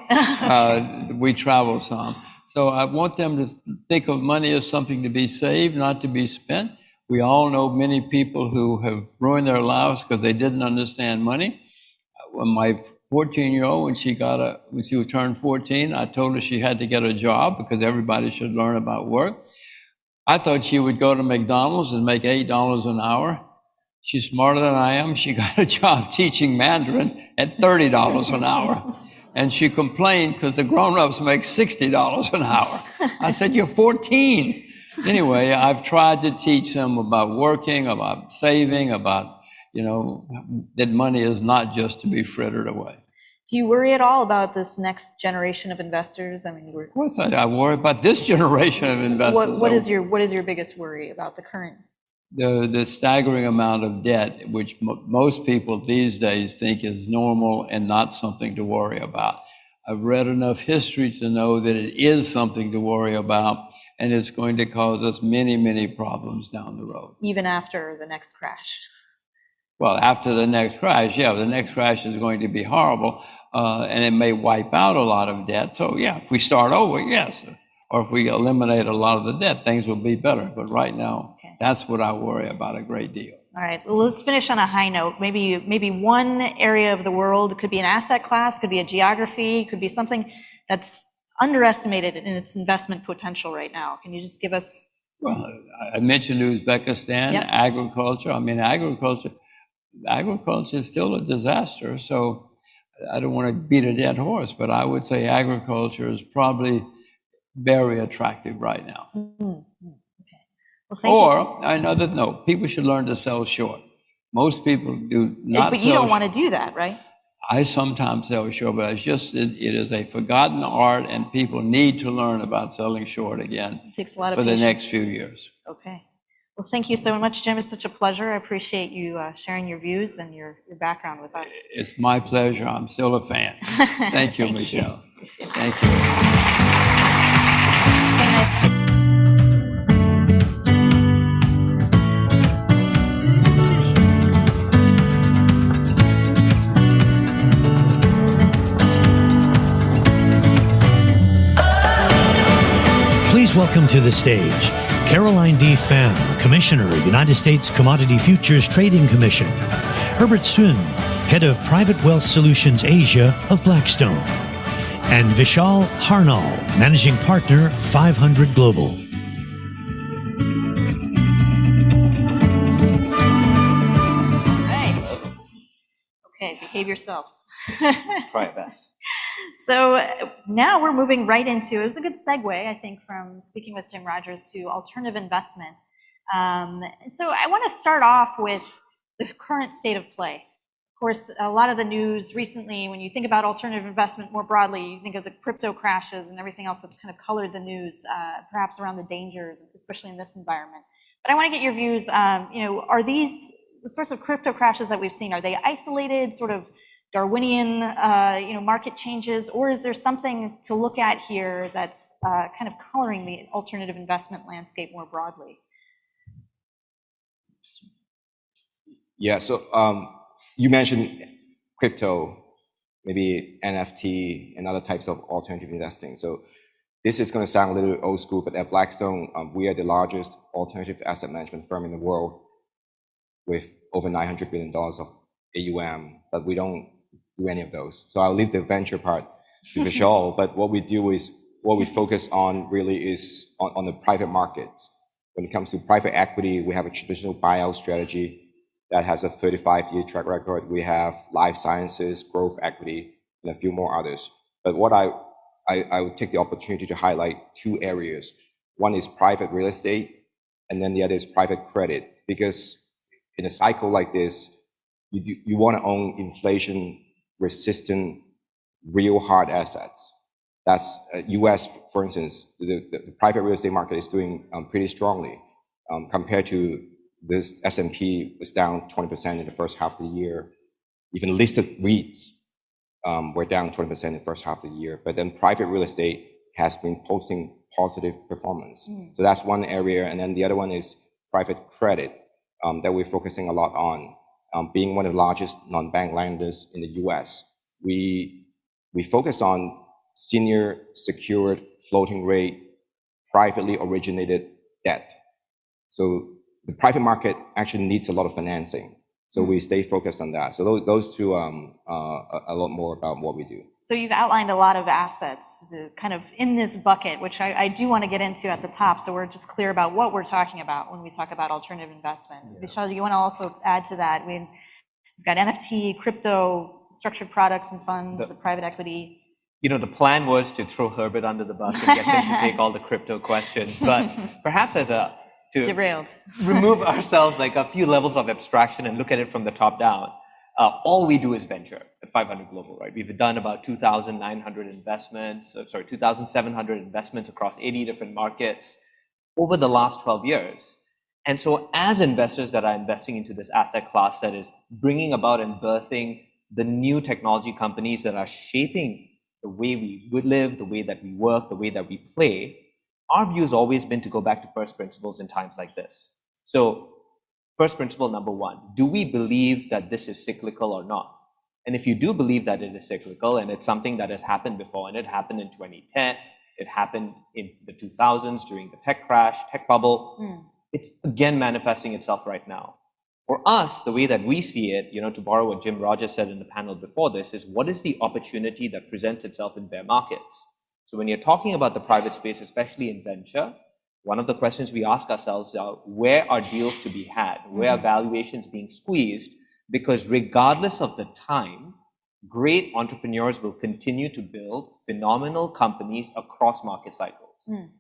We travel some. So I want them to think of money as something to be saved, not to be spent. We all know many people who have ruined their lives because they didn't understand money. When my 14-year-old, when she turned 14, I told her she had to get a job because everybody should learn about work. I thought she would go to McDonald's and make $8 an hour. She's smarter than I am. She got a job teaching Mandarin at $30 an hour. And she complained because the grown-ups make $60 an hour. I said, you're 14. Anyway, I've tried to teach them about working, about saving, about, that money is not just to be frittered away. Do you worry at all about this next generation of investors? I mean, of course I worry about this generation of investors. What is your biggest worry about the current? The staggering amount of debt, which most people these days think is normal and not something to worry about. I've read enough history to know that it is something to worry about, and it's going to cause us many, many problems down the road. Even after the next crash. Well, after the next crash, yeah, the next crash is going to be horrible, and it may wipe out a lot of debt. So yeah, if we start over, yes. Or if we eliminate a lot of the debt, things will be better. But right now, that's what I worry about a great deal. All right, well, let's finish on a high note. Maybe one area of the world, it could be an asset class, could be a geography, could be something that's underestimated in its investment potential right now. Can you just give us? Well, I mentioned Uzbekistan, Yep. agriculture. I mean, agriculture is still a disaster. So I don't want to beat a dead horse, but I would say agriculture is probably very attractive right now. Well, thank you Or another note, people should learn to sell short. Most people do not. But you don't want to do that, right? I sometimes sell short, but it's just it is a forgotten art, and people need to learn about selling short again It takes a lot of for the patience. next few years. Okay. Well, thank you so much, Jim. It's such a pleasure. I appreciate you sharing your views and your background with us. It's my pleasure. I'm still a fan. Thank you, Thank you. Michelle. Thank you. Please welcome to the stage Caroline D. Pham, Commissioner, United States Commodity Futures Trading Commission, Herbert Sun, Head of Private Wealth Solutions Asia of Blackstone, and Vishal Harnal, Managing Partner, 500 Global. Right. Okay, behave yourselves. Try our best. So now we're moving right into, it was a good segue, I think, from speaking with Jim Rogers to alternative investment. And so I want to start off with the current state of play. Of course, a lot of the news recently, when you think about alternative investment more broadly, you think of the crypto crashes and everything else that's kind of colored the news, perhaps around the dangers, especially in this environment. But I want to get your views, are these the sorts of crypto crashes that we've seen, are they isolated, sort of Darwinian, market changes, or is there something to look at here that's kind of coloring the alternative investment landscape more broadly? Yeah, so you mentioned crypto, maybe NFT and other types of alternative investing. So this is going to sound a little old school, but at Blackstone, we are the largest alternative asset management firm in the world with over $900 billion of AUM, but we don't do any of those. So I'll leave the venture part to Vishal, but what we focus on really is on the private markets. When it comes to private equity, we have a traditional buyout strategy that has a 35-year track record. We have life sciences, growth equity, and a few more others. But what I would take the opportunity to highlight two areas. One is private real estate, and then the other is private credit. Because in a cycle like this, you want to own inflation-resistant, real hard assets. That's U.S., for instance, the private real estate market is doing pretty strongly compared to this. S&P was down 20% in the first half of the year. Even listed REITs were down 20% in the first half of the year. But then private real estate has been posting positive performance. So that's one area. And then the other one is private credit that we're focusing a lot on. Being one of the largest non-bank lenders in the U.S., we focus on senior secured floating rate, privately originated debt. So the private market actually needs a lot of financing. So we stay focused on that. So those two are a lot more about what we do. So you've outlined a lot of assets kind of in this bucket, which I do want to get into at the top, so we're just clear about what we're talking about when we talk about alternative investment. Yeah. Vishal, do you want to also add to that? We've got NFT, crypto, structured products and funds, private equity. The plan was to throw Herbert under the bus and get him to take all the crypto questions, but perhaps to derailed. Remove ourselves like a few levels of abstraction and look at it from the top down. All we do is venture at 500 Global, right? We've done about 2,700 investments across 80 different markets over the last 12 years. And so as investors that are investing into this asset class that is bringing about and birthing the new technology companies that are shaping the way we would live, the way that we work, the way that we play, our view has always been to go back to first principles in times like this. So first principle number one, do we believe that this is cyclical or not? And if you do believe that it is cyclical and it's something that has happened before, and it happened in 2010, it happened in the 2000s during the tech crash, tech bubble, it's again manifesting itself right now. For us, the way that we see it, to borrow what Jim Rogers said in the panel before this, is what is the opportunity that presents itself in bear markets? So when you're talking about the private space, especially in venture, one of the questions we ask ourselves are, where are deals to be had? Where are valuations being squeezed? Because regardless of the time, great entrepreneurs will continue to build phenomenal companies across market cycles.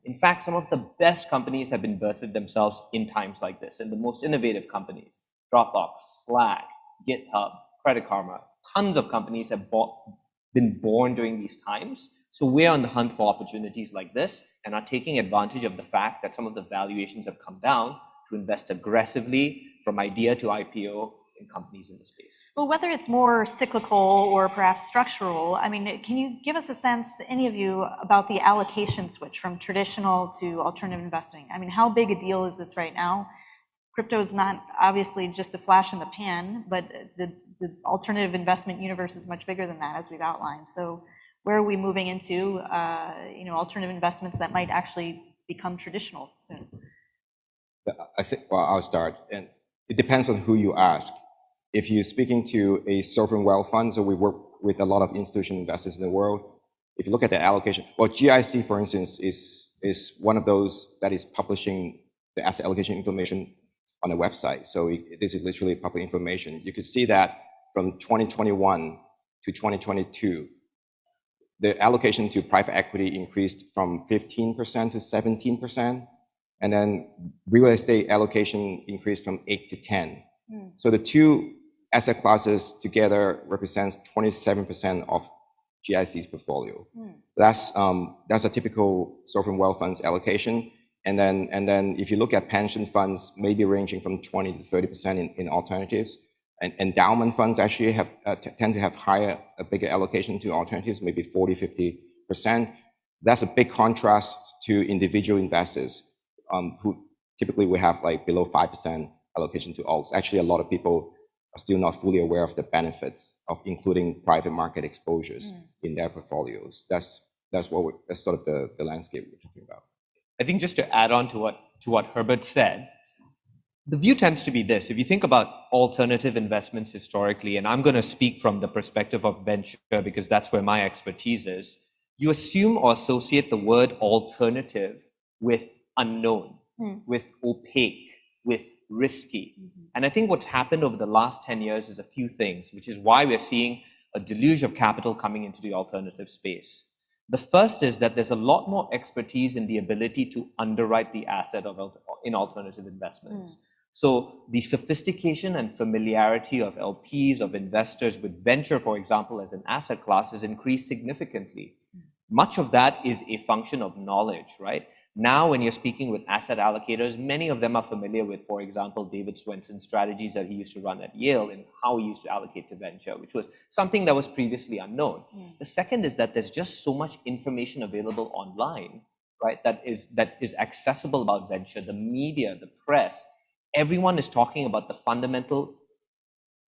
In fact, some of the best companies have been birthed themselves in times like this, and the most innovative companies, Dropbox, Slack, GitHub, Credit Karma, tons of companies have been born during these times. So we're on the hunt for opportunities like this and are taking advantage of the fact that some of the valuations have come down to invest aggressively from idea to IPO in companies in the space. Well, whether it's more cyclical or perhaps structural, I mean, can you give us a sense, any of you, about the allocation switch from traditional to alternative investing? I mean, how big a deal is this right now? Crypto is not obviously just a flash in the pan, but the alternative investment universe is much bigger than that, as we've outlined. So where are we moving into, alternative investments that might actually become traditional soon? I think, well, I'll start. And it depends on who you ask. If you're speaking to a sovereign wealth fund, so we work with a lot of institutional investors in the world. If you look at the allocation, well, GIC, for instance, is one of those that is publishing the asset allocation information on a website. So this is literally public information. You could see that from 2021 to 2022, the allocation to private equity increased from 15% to 17%. And then real estate allocation increased from 8 to 10. So the two asset classes together represents 27% of GIC's portfolio. That's a typical sovereign wealth funds allocation. And then if you look at pension funds, maybe ranging from 20 to 30% in alternatives. And endowment funds actually tend to have a bigger allocation to alternatives, maybe 40, 50%. That's a big contrast to individual investors who typically we have like below 5% allocation to alts. Actually, a lot of people are still not fully aware of the benefits of including private market exposures in their portfolios. That's sort of the landscape we're talking about. I think just to add on to what Herbert said, the view tends to be this. If you think about alternative investments historically, and I'm going to speak from the perspective of venture because that's where my expertise is, you assume or associate the word alternative with unknown, with opaque, with risky. And I think what's happened over the last 10 years is a few things, which is why we're seeing a deluge of capital coming into the alternative space. The first is that there's a lot more expertise in the ability to underwrite the asset in alternative investments. So the sophistication and familiarity of LPs, of investors with venture, for example, as an asset class has increased significantly. Much of that is a function of knowledge, right? Now, when you're speaking with asset allocators, many of them are familiar with, for example, David Swenson's strategies that he used to run at Yale and how he used to allocate to venture, which was something that was previously unknown. The second is that there's just so much information available online, right, that is accessible about venture, the media, the press. Everyone is talking about the fundamental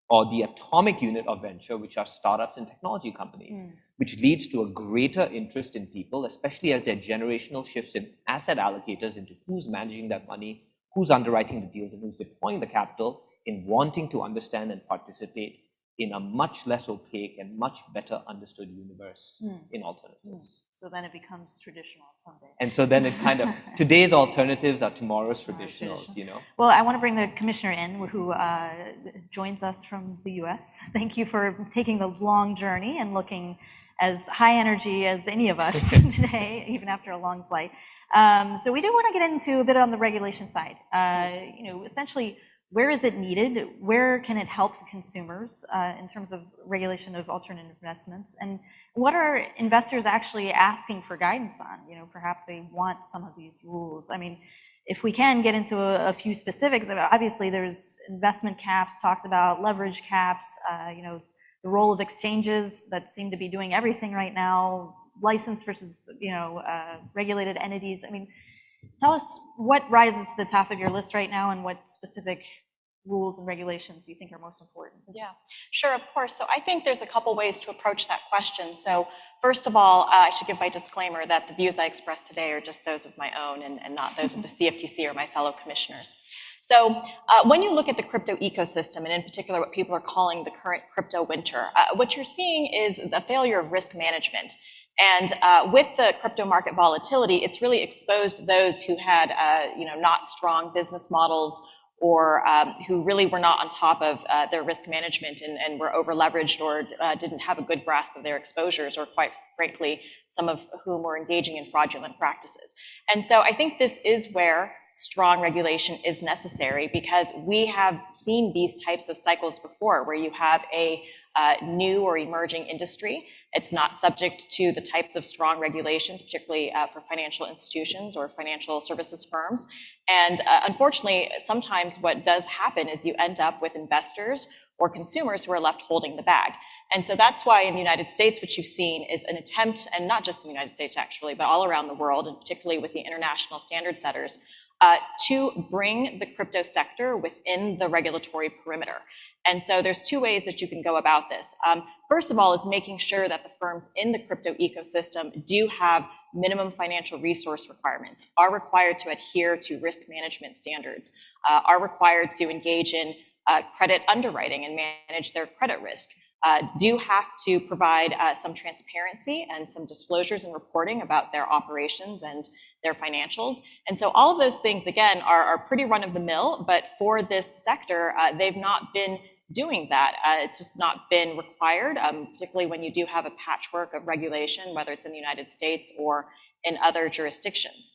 or the atomic unit of venture, which are startups and technology companies, which leads to a greater interest in people, especially as there are generational shifts in asset allocators into who's managing that money, who's underwriting the deals, and who's deploying the capital in wanting to understand and participate in a much less opaque and much better understood universe in alternatives. So then it becomes traditional someday. And so then it kind of, today's alternatives are tomorrow's traditionals, you know? Well, I want to bring the commissioner in who joins us from the US. Thank you for taking the long journey and looking as high energy as any of us today, even after a long flight. So we do want to get into a bit on the regulation side. Essentially, where is it needed? Where can it help the consumers in terms of regulation of alternative investments? And what are investors actually asking for guidance on? Perhaps they want some of these rules. I mean, if we can get into a few specifics, obviously there's investment caps talked about, leverage caps, the role of exchanges that seem to be doing everything right now, licensed versus regulated entities. I mean, tell us what rises to the top of your list right now and what specific rules and regulations you think are most important? Yeah, sure, of course. So I think there's a couple ways to approach that question. So first of all, I should give my disclaimer that the views I express today are just those of my own and not those of the CFTC or my fellow commissioners. So when you look at the crypto ecosystem, and in particular what people are calling the current crypto winter, what you're seeing is a failure of risk management. And with the crypto market volatility, it's really exposed those who had not strong business models or who really were not on top of their risk management and were over leveraged or didn't have a good grasp of their exposures, or quite frankly, some of whom were engaging in fraudulent practices. And so I think this is where strong regulation is necessary, because we have seen these types of cycles before where you have a new or emerging industry. It's not subject to the types of strong regulations, particularly for financial institutions or financial services firms. And unfortunately, sometimes what does happen is you end up with investors or consumers who are left holding the bag. And so that's why in the United States, what you've seen is an attempt, and not just in the United States actually, but all around the world, and particularly with the international standard setters, to bring the crypto sector within the regulatory perimeter. And so there's two ways that you can go about this. First of all is making sure that the firms in the crypto ecosystem do have minimum financial resource requirements, are required to adhere to risk management standards, are required to engage in credit underwriting and manage their credit risk, do have to provide some transparency and some disclosures and reporting about their operations and their financials. And so all of those things, again, are pretty run-of-the-mill, but for this sector, they've not been doing that. It's just not been required, particularly when you do have a patchwork of regulation, whether it's in the United States or in other jurisdictions.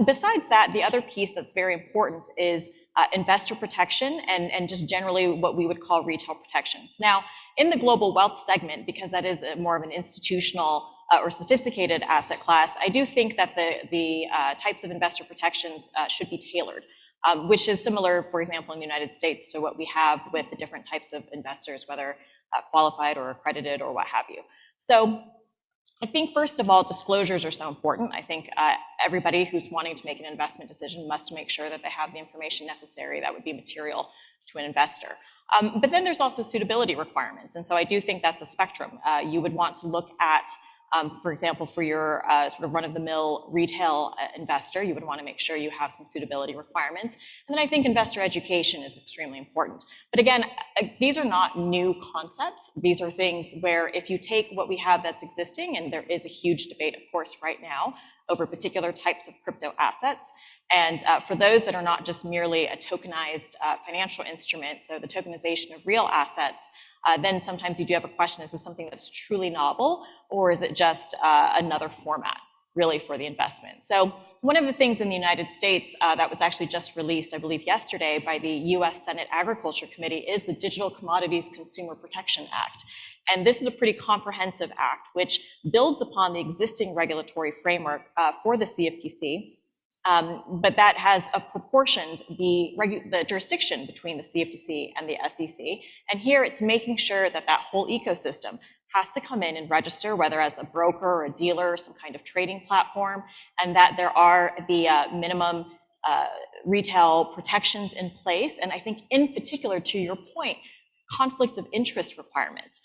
Besides that, the other piece that's very important is investor protection and just generally what we would call retail protections. Now, in the global wealth segment, because that is more of an institutional or sophisticated asset class, I do think that the types of investor protections should be tailored, which is similar, for example, in the United States to what we have with the different types of investors, whether qualified or accredited or what have you. So I think, first of all, disclosures are so important. I think everybody who's wanting to make an investment decision must make sure that they have the information necessary that would be material to an investor. But then there's also suitability requirements. And so I do think that's a spectrum. You would want to look at, for example, for your sort of run-of-the-mill retail investor, you would want to make sure you have some suitability requirements. And then I think investor education is extremely important. But again, these are not new concepts. These are things where if you take what we have that's existing, and there is a huge debate, of course, right now over particular types of crypto assets, and for those that are not just merely a tokenized financial instrument, so the tokenization of real assets, then sometimes you do have a question, is this something that's truly novel, or is it just another format really for the investment? So one of the things in the United States that was actually just released, I believe yesterday, by the US Senate Agriculture Committee is the Digital Commodities Consumer Protection Act. And this is a pretty comprehensive act which builds upon the existing regulatory framework for the CFTC. But that has proportioned the jurisdiction between the CFTC and the SEC. And here it's making sure that that whole ecosystem has to come in and register, whether as a broker or a dealer or some kind of trading platform, and that there are the minimum retail protections in place. And I think in particular, to your point, conflict of interest requirements.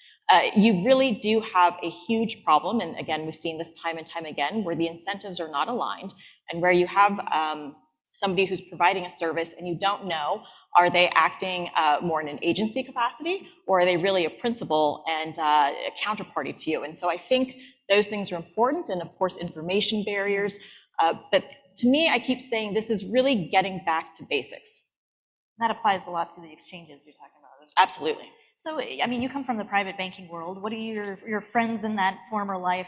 You really do have a huge problem, and again, we've seen this time and time again, where the incentives are not aligned, and where you have somebody who's providing a service and you don't know, are they acting more in an agency capacity, or are they really a principal and a counterparty to you? And so I think those things are important, and of course, information barriers. But to me, I keep saying this is really getting back to basics. That applies a lot to the exchanges you're talking about. Absolutely. So, I mean, you come from the private banking world. What do your friends in that former life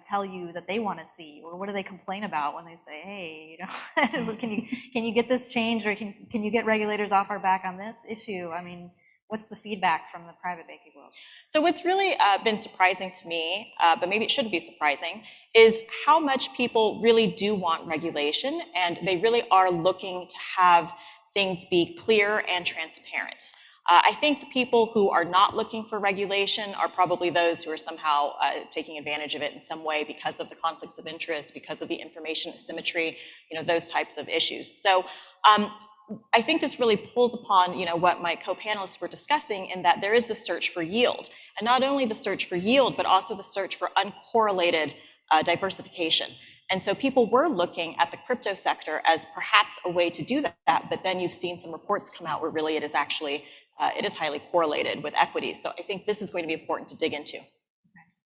tell you that they want to see, or what do they complain about when they say, "Hey, you know, can you get this changed, or can you get regulators off our back on this issue?" I mean, what's the feedback from the private banking world? So what's really been surprising to me, but maybe it shouldn't be surprising, is how much people really do want regulation, and they really are looking to have things be clear and transparent. I think the people who are not looking for regulation are probably those who are somehow taking advantage of it in some way because of the conflicts of interest, because of the information asymmetry, those types of issues. So I think this really pulls upon, what my co-panelists were discussing, in that there is the search for yield, and not only the search for yield, but also the search for uncorrelated diversification. And so people were looking at the crypto sector as perhaps a way to do that, but then you've seen some reports come out where really it is actually, it is highly correlated with equities. So I think this is going to be important to dig into.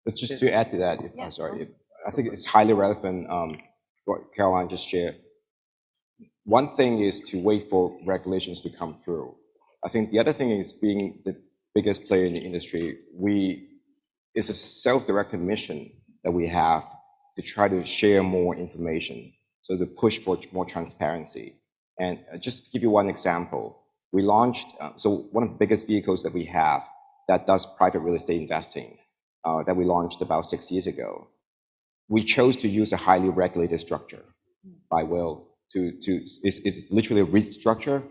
But just to add to that, I think it's highly relevant, what Caroline just shared. One thing is to wait for regulations to come through. I think the other thing is, being the biggest player in the industry, it's a self-directed mission that we have to try to share more information, so to push for more transparency. And just to give you one example, we launched, so one of the biggest vehicles that we have that does private real estate investing, that we launched about 6 years ago. We chose to use a highly regulated structure by will. It's literally a REIT structure.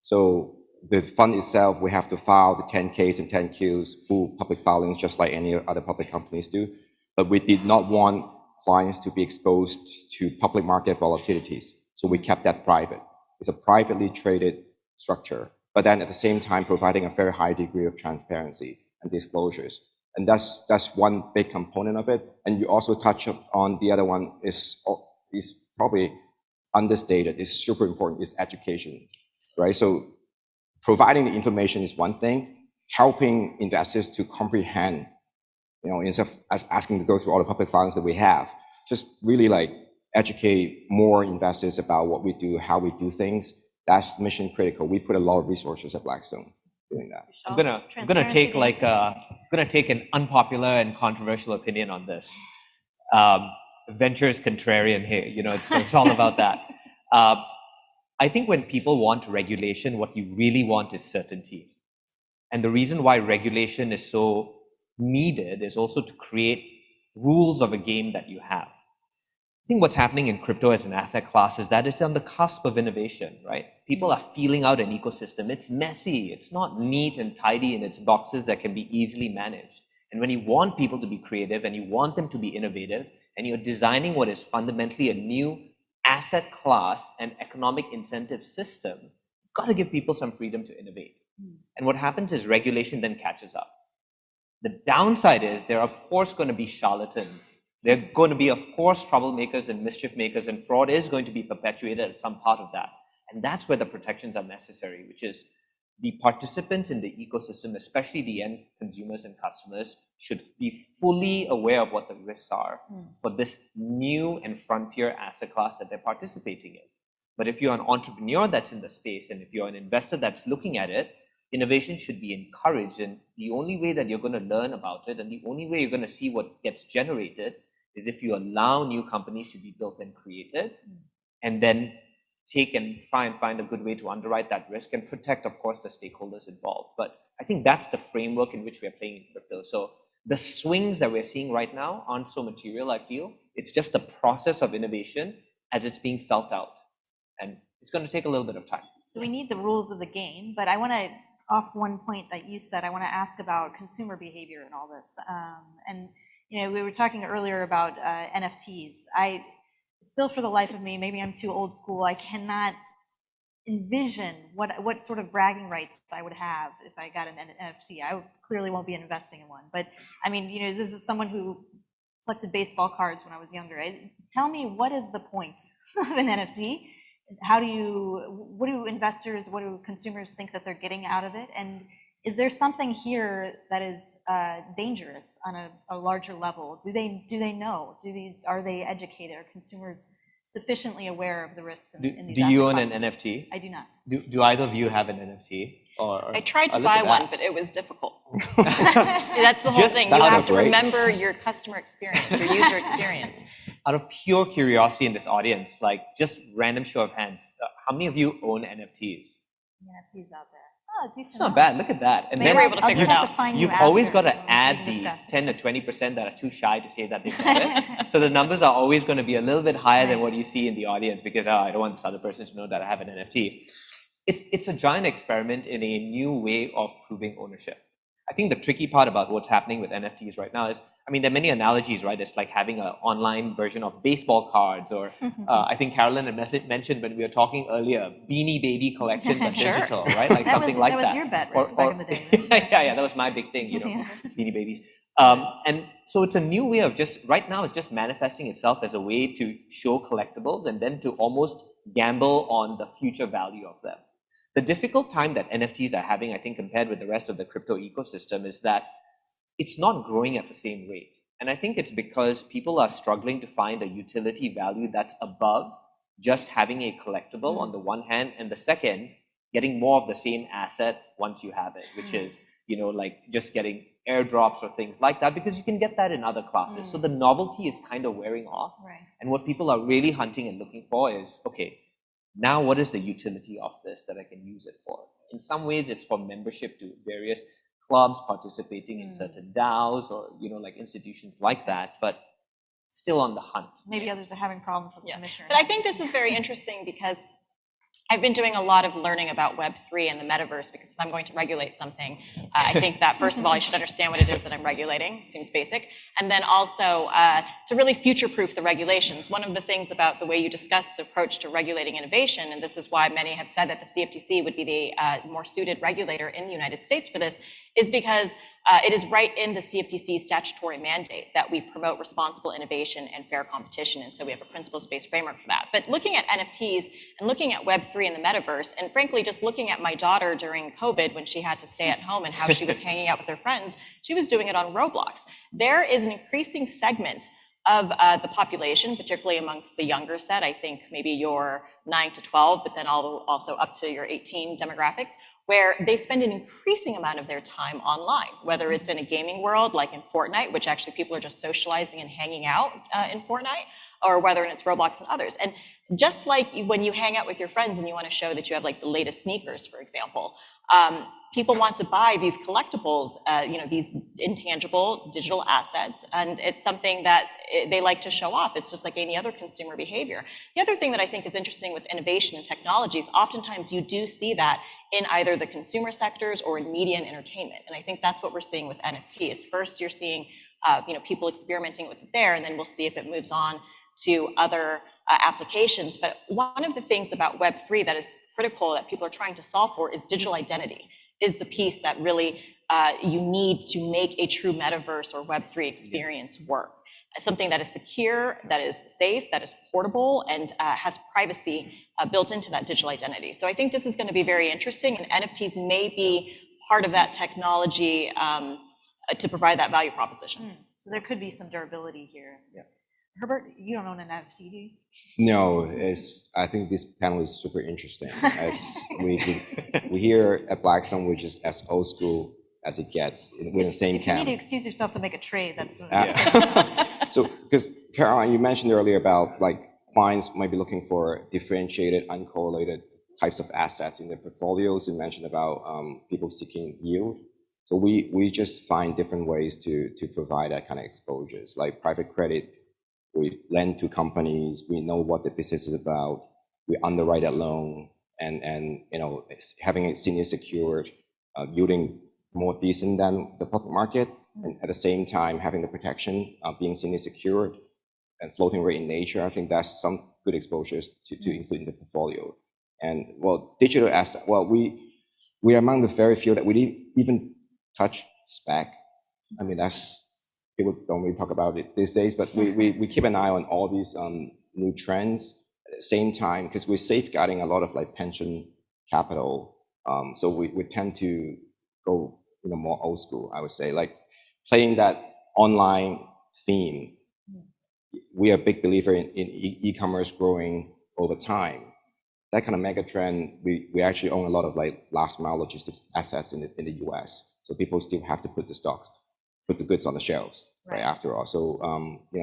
So the fund itself, we have to file the 10Ks and 10Qs, full public filings, just like any other public companies do. But we did not want clients to be exposed to public market volatilities. So we kept that private. It's a privately traded structure, but then at the same time providing a very high degree of transparency and disclosures. And that's one big component of it. And you also touch on the other one is probably understated, is super important, is education, right? So providing the information is one thing, helping investors to comprehend, instead of asking to go through all the public filings that we have, just really educate more investors about what we do, how we do things. That's mission critical. We put a lot of resources at Blackstone doing that. I'm gonna take an unpopular and controversial opinion on this. Venture is contrarian here. It's all about that. I think when people want regulation, what you really want is certainty. And the reason why regulation is so needed is also to create rules of a game that you have. I think what's happening in crypto as an asset class is that it's on the cusp of innovation, right? People are feeling out an ecosystem. It's messy. It's not neat and tidy in its boxes that can be easily managed. And when you want people to be creative and you want them to be innovative, and you're designing what is fundamentally a new asset class and economic incentive system, you've got to give people some freedom to innovate. And what happens is regulation then catches up. The downside is there are, of course, going to be charlatans. There are going to be, of course, troublemakers and mischief makers, and fraud is going to be perpetuated at some part of that. And that's where the protections are necessary, which is the participants in the ecosystem, especially the end consumers and customers, should be fully aware of what the risks are for this new and frontier asset class that they're participating in. But if you're an entrepreneur that's in the space, and if you're an investor that's looking at it, innovation should be encouraged. And the only way that you're going to learn about it, and the only way you're going to see what gets generated, is if you allow new companies to be built and created, and then take and try and find a good way to underwrite that risk and protect, of course, the stakeholders involved. But I think that's the framework in which we are playing in crypto. So the swings that we're seeing right now aren't so material, I feel. It's just the process of innovation as it's being felt out. And it's going to take a little bit of time. So we need the rules of the game, but I want to, off one point that you said, I want to ask about consumer behavior and all this. And we were talking earlier about NFTs. Still, for the life of me, maybe I'm too old school, I cannot envision what sort of bragging rights I would have if I got an NFT. I clearly won't be investing in one. But I mean, this is someone who collected baseball cards when I was younger. Tell me, what is the point of an NFT? What do investors, what do consumers think that they're getting out of it? And is there something here that is dangerous on a larger level? Do they know? Are they educated? Are consumers sufficiently aware of the risks in these Do you asset own classes? an NFT? I do not. Do either of you have an NFT? I tried to buy one, but it was difficult. That's the whole thing. You have to remember your customer experience, your user experience. Out of pure curiosity in this audience, just random show of hands, how many of you own NFTs? NFTs out there. Oh, it's not bad. Look at that. And then able to figure it out. You've always got to add the 10 to 20% that are too shy to say that they've got it. So the numbers are always going to be a little bit higher than what you see in the audience because I don't want this other person to know that I have an NFT. it's a giant experiment in a new way of proving ownership. I think the tricky part about what's happening with NFTs right now is, I mean, there are many analogies, right? It's like having an online version of baseball cards, or I think Carolyn had mentioned when we were talking earlier, Beanie Baby collection, but Sure. digital, right? Like something like that. That was your bet, right? Back in the day. Right? Yeah, that was my big thing, Beanie Babies. And so it's a new way of right now it's just manifesting itself as a way to show collectibles and then to almost gamble on the future value of them. The difficult time that NFTs are having, I think, compared with the rest of the crypto ecosystem, is that it's not growing at the same rate. And I think it's because people are struggling to find a utility value that's above just having a collectible on the one hand, and the second, getting more of the same asset once you have it, which is, like just getting airdrops or things like that, because you can get that in other classes. So the novelty is kind of wearing off. Right. And what people are really hunting and looking for is, okay, now what is the utility of this that I can use it for? In some ways, it's for membership to various clubs, participating in certain DAOs or, like institutions like that, but still on the hunt. Maybe others are having problems with the commissioner. But I think this is very interesting because I've been doing a lot of learning about Web3 and the metaverse, because if I'm going to regulate something, I think that first of all, I should understand what it is that I'm regulating. It seems basic. And then also to really future-proof the regulations. One of the things about the way you discussed the approach to regulating innovation, and this is why many have said that the CFTC would be the more suited regulator in the United States for this, is because it is right in the CFTC's statutory mandate that we promote responsible innovation and fair competition. And so we have a principles-based framework for that. But looking at NFTs and looking at Web3 and the metaverse, and frankly, just looking at my daughter during COVID when she had to stay at home and how she was hanging out with her friends, she was doing it on Roblox. There is an increasing segment of the population, particularly amongst the younger set, I think maybe your 9 to 12, but then also up to your 18 demographics, where they spend an increasing amount of their time online, whether it's in a gaming world like in Fortnite, which actually people are just socializing and hanging out in Fortnite, or whether it's Roblox and others. And just like when you hang out with your friends and you want to show that you have like the latest sneakers, for example, people want to buy these collectibles, these intangible digital assets, and it's something that they like to show off. It's just like any other consumer behavior. The other thing that I think is interesting with innovation and technology is oftentimes you do see that in either the consumer sectors or in media and entertainment. And I think that's what we're seeing with NFTs. First, you're seeing people experimenting with it there, and then we'll see if it moves on to other applications. But one of the things about Web3 that is critical that people are trying to solve for is digital identity, is the piece that really you need to make a true metaverse or Web3 experience work. It's something that is secure, that is safe, that is portable, and has privacy built into that digital identity. So I think this is going to be very interesting, and NFTs may be part of that technology to provide that value proposition. So there could be some durability here. Yeah. Herbert, you don't own an NFT, do you? No, I think this panel is super interesting. As we here at Blackstone, we're just as old school as it gets. We're in the same camp. You need to excuse yourself to make a trade. That's what So, because Caroline, you mentioned earlier about like clients might be looking for differentiated, uncorrelated types of assets in their portfolios. You mentioned about people seeking yield. So we just find different ways to provide that kind of exposures, like private credit. We lend to companies. We know what the business is about. We underwrite a loan, and having it senior secured, yielding more decent than the public market, and at the same time having the protection of being senior secured and floating rate in nature. I think that's some good exposures to include in the portfolio. And well, digital asset. Well, we are among the very few that we didn't even touch SPAC. I mean, that's. People don't really talk about it these days, but we keep an eye on all these new trends at the same time, because we're safeguarding a lot of like pension capital. So we tend to go more old school, I would say, like playing that online theme. We are a big believer in e-commerce growing over time. That kind of mega trend, we actually own a lot of like last mile logistics assets in the US. So people still have to put the goods on the shelves, right after all. So,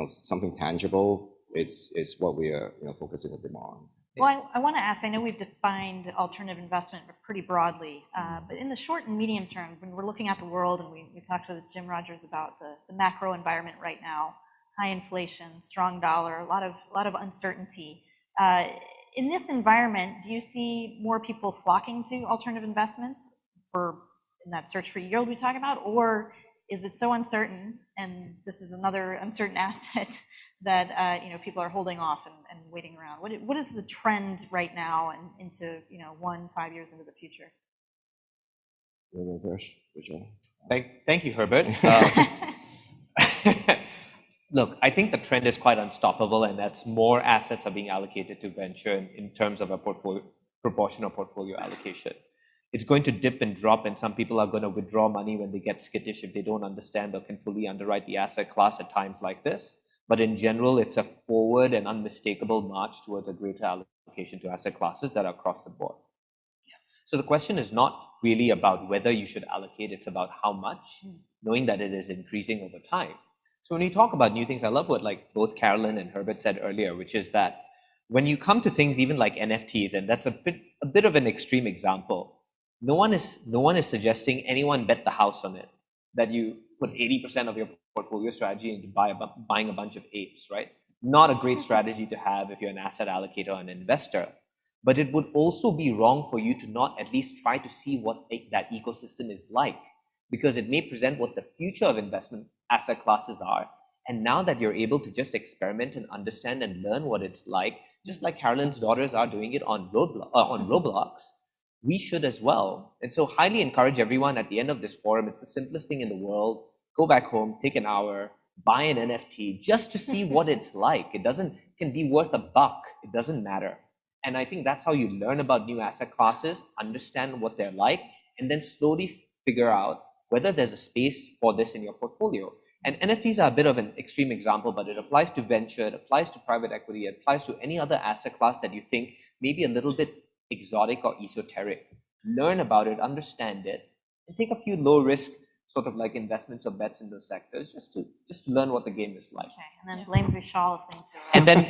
something tangible, it's what we are, focusing a bit more on. Well, I want to ask, I know we've defined alternative investment pretty broadly, but in the short and medium term, when we're looking at the world, and we talked with Jim Rogers about the macro environment right now, high inflation, strong dollar, a lot of uncertainty. in this environment, do you see more people flocking to alternative investments in that search for yield we talk about, or is it so uncertain, and this is another uncertain asset that people are holding off and waiting around? What is the trend right now and into 1-5 years into the future? Thank you, Herbert. Look, I think the trend is quite unstoppable, and that's more assets are being allocated to venture in terms of a proportional portfolio allocation. It's going to dip and drop, and some people are going to withdraw money when they get skittish if they don't understand or can fully underwrite the asset class at times like this. But in general, it's a forward and unmistakable march towards a greater allocation to asset classes that are across the board. So the question is not really about whether you should allocate, it's about how much, knowing that it is increasing over time. So when you talk about new things, I love what both Carolyn and Herbert said earlier, which is that when you come to things even like NFTs, and that's a bit of an extreme example, no one is suggesting anyone bet the house on it, that you put 80% of your portfolio strategy into buying a bunch of apes, right? Not a great strategy to have if you're an asset allocator or an investor. But it would also be wrong for you to not at least try to see what that ecosystem is like, because it may present what the future of investment asset classes are. And now that you're able to just experiment and understand and learn what it's like, just like Carolyn's daughters are doing it on Roblox, we should as well. And so highly encourage everyone at the end of this forum. It's the simplest thing in the world. Go back home, take an hour, buy an NFT just to see what it's like. It can be worth $1. It doesn't matter. And I think that's how you learn about new asset classes, understand what they're like, and then slowly figure out whether there's a space for this in your portfolio. And NFTs are a bit of an extreme example, but it applies to venture, it applies to private equity, it applies to any other asset class that you think may be a little bit exotic or esoteric. Learn about it, understand it, and take a few low risk sort of like investments or bets in those sectors just to learn what the game is like. Okay, and then blame Vishal if things go wrong.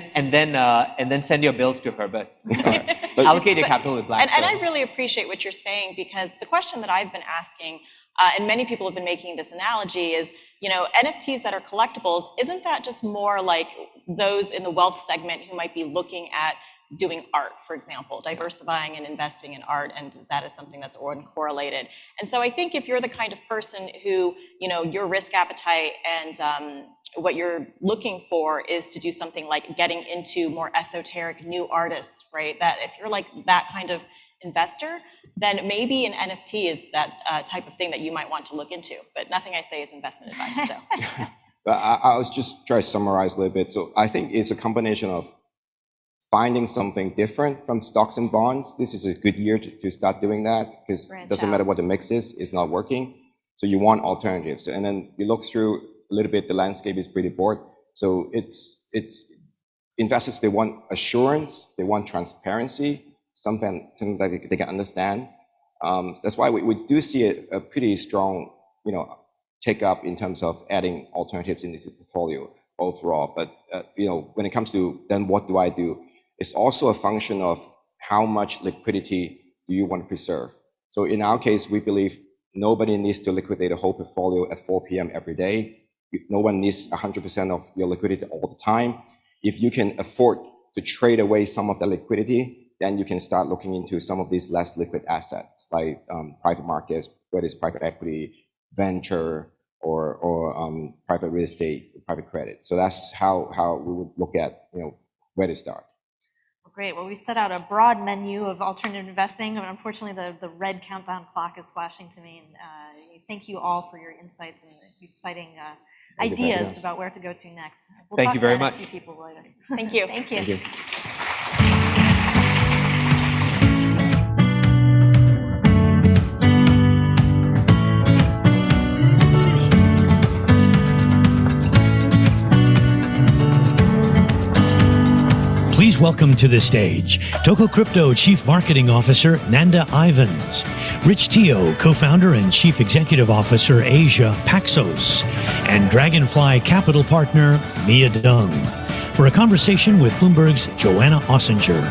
And then send your bills to Herbert. Allocate your capital with Blackstone. And I really appreciate what you're saying, because the question that I've been asking, and many people have been making this analogy, is NFTs that are collectibles, isn't that just more like those in the wealth segment who might be looking at doing art, for example, diversifying and investing in art, and that is something that's correlated. And so I think if you're the kind of person who, your risk appetite and what you're looking for is to do something like getting into more esoteric new artists, right? That if you're like that kind of investor, then maybe an NFT is that type of thing that you might want to look into. But nothing I say is investment advice. So. But I was just trying to summarize a little bit. So I think it's a combination of finding something different from stocks and bonds. This is a good year to start doing that, because it doesn't matter what the mix is, it's not working. So you want alternatives. And then you look through a little bit, the landscape is pretty broad. So it's investors, they want assurance, they want transparency, something that they can understand. That's why we do see a pretty strong, take up in terms of adding alternatives in this portfolio overall. But when it comes to then what do I do? It's also a function of how much liquidity do you want to preserve. So in our case, we believe nobody needs to liquidate a whole portfolio at 4 p.m. every day. No one needs 100% of your liquidity all the time. If you can afford to trade away some of the liquidity, then you can start looking into some of these less liquid assets, like private markets, whether it's private equity, venture, or private real estate, private credit. So that's how we would look at where to start. Great. Well, we set out a broad menu of alternative investing, but unfortunately the red countdown clock is flashing to me. And thank you all for your insights and exciting ideas about where to go to next. We'll Thank talk you very to much. NFT people later. Thank you. Thank you. Thank you. Please welcome to the stage Toko Crypto Chief Marketing Officer Nanda Ivans, Rich Teo, Co-founder and Chief Executive Officer Asia Paxos, and Dragonfly Capital Partner Mia Dung, for a conversation with Bloomberg's Joanna Ossinger.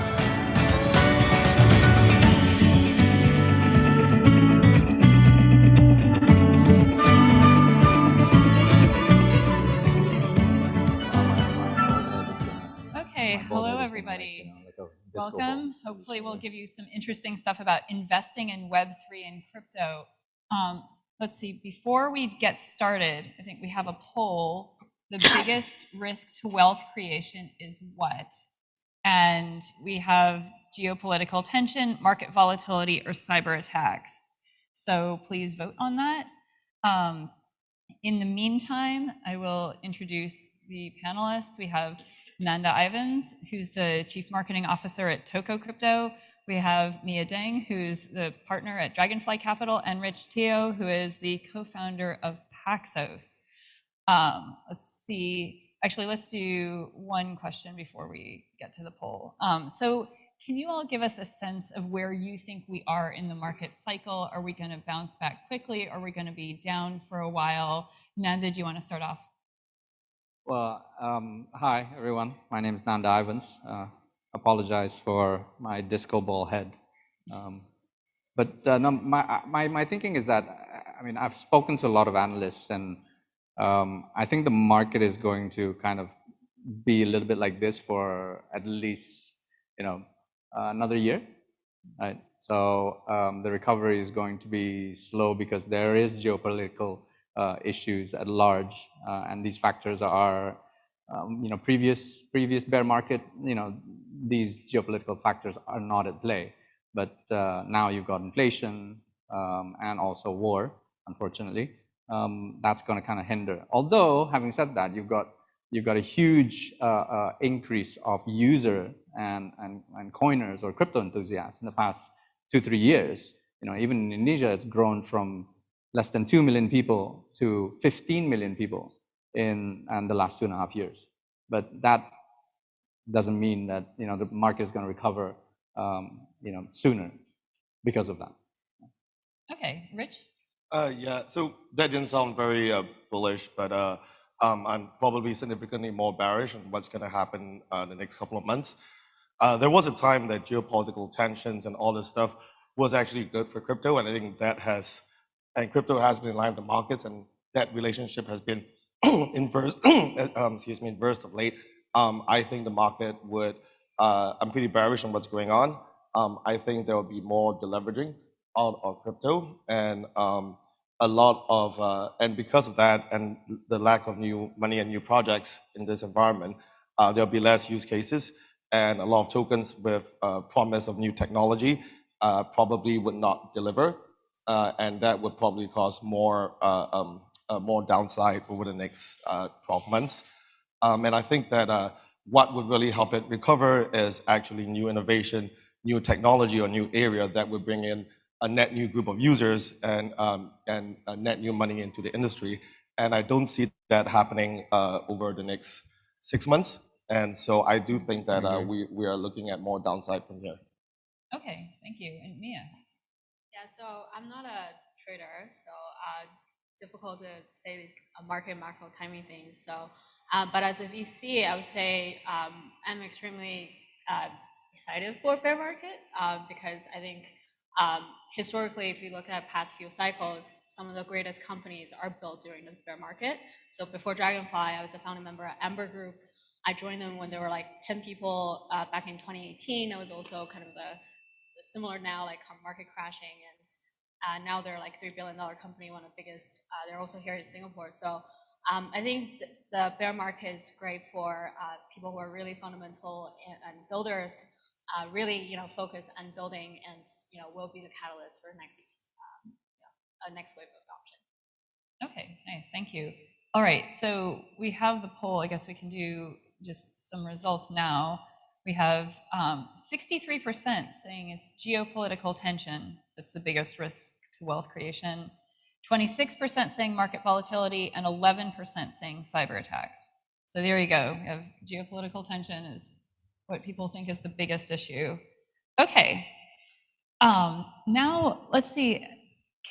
Hello, everybody. Welcome hopefully we'll give you some interesting stuff about investing in Web3 and crypto. Let's see, before we get started, I think we have a poll. The biggest risk to wealth creation is what? And we have geopolitical tension, market volatility, or cyber attacks. So please vote on that. In the meantime, I will introduce the panelists. We have Nanda Ivans, who's the Chief Marketing Officer at Toko Crypto. We have Mia Deng, who's the partner at Dragonfly Capital, and Rich Teo, who is the co-founder of Paxos. Let's see. Actually, let's do one question before we get to the poll. So can you all give us a sense of where you think we are in the market cycle? Are we going to bounce back quickly? Are we going to be down for a while? Nanda, do you want to start off? Well, hi, everyone. My name is Nanda Ivans. Apologize for my disco ball head. No, my thinking is that, I mean, I've spoken to a lot of analysts, and I think the market is going to kind of be a little bit like this for at least, another year, right? So the recovery is going to be slow because there is geopolitical issues at large, and these factors are, previous bear market, these geopolitical factors are not at play. But now you've got inflation and also war, unfortunately. That's going to kind of hinder. Although, having said that, you've got a huge increase of user and coiners or crypto enthusiasts in the past 2-3 years. Even in Indonesia, it's grown from less than 2 million people to 15 million people in the last 2.5 years. But that doesn't mean that the market is going to recover sooner because of that. Okay, Rich? Yeah, so that didn't sound very bullish, but I'm probably significantly more bearish on what's going to happen the next couple of months. There was a time that geopolitical tensions and all this stuff was actually good for crypto, and I think crypto has been in line with the markets, and that relationship has been inverse of late. I think the market would, I'm pretty bearish on what's going on. I think there will be more deleveraging out of crypto, and a lot of, and because of that and the lack of new money and new projects in this environment, there'll be less use cases, and a lot of tokens with promise of new technology probably would not deliver, and that would probably cause more downside over the next 12 months. And I think that what would really help it recover is actually new innovation, new technology, or new area that would bring in a net new group of users and a net new money into the industry. And I don't see that happening over the next 6 months. And so I do think that we are looking at more downside from here. Okay, thank you. And Mia? Yeah, so I'm not a trader, so difficult to say these market macro timing things. So, but as a VC, I would say I'm extremely excited for bear market because I think historically, if you look at past few cycles, some of the greatest companies are built during the bear market. So before Dragonfly, I was a founding member at Amber Group. I joined them when there were like 10 people back in 2018. It was also kind of the similar now, like market crashing, and now they're like $3 billion company, one of the biggest. They're also here in Singapore. So I think the bear market is great for people who are really fundamental and builders, really focus on building, and will be the catalyst for next wave of adoption. Okay, nice, thank you. All right, so we have the poll. I guess we can do just some results now. We have 63% saying it's geopolitical tension that's the biggest risk to wealth creation, 26% saying market volatility, and 11% saying cyber attacks. So there you go. We have geopolitical tension is what people think is the biggest issue. Okay, now let's see.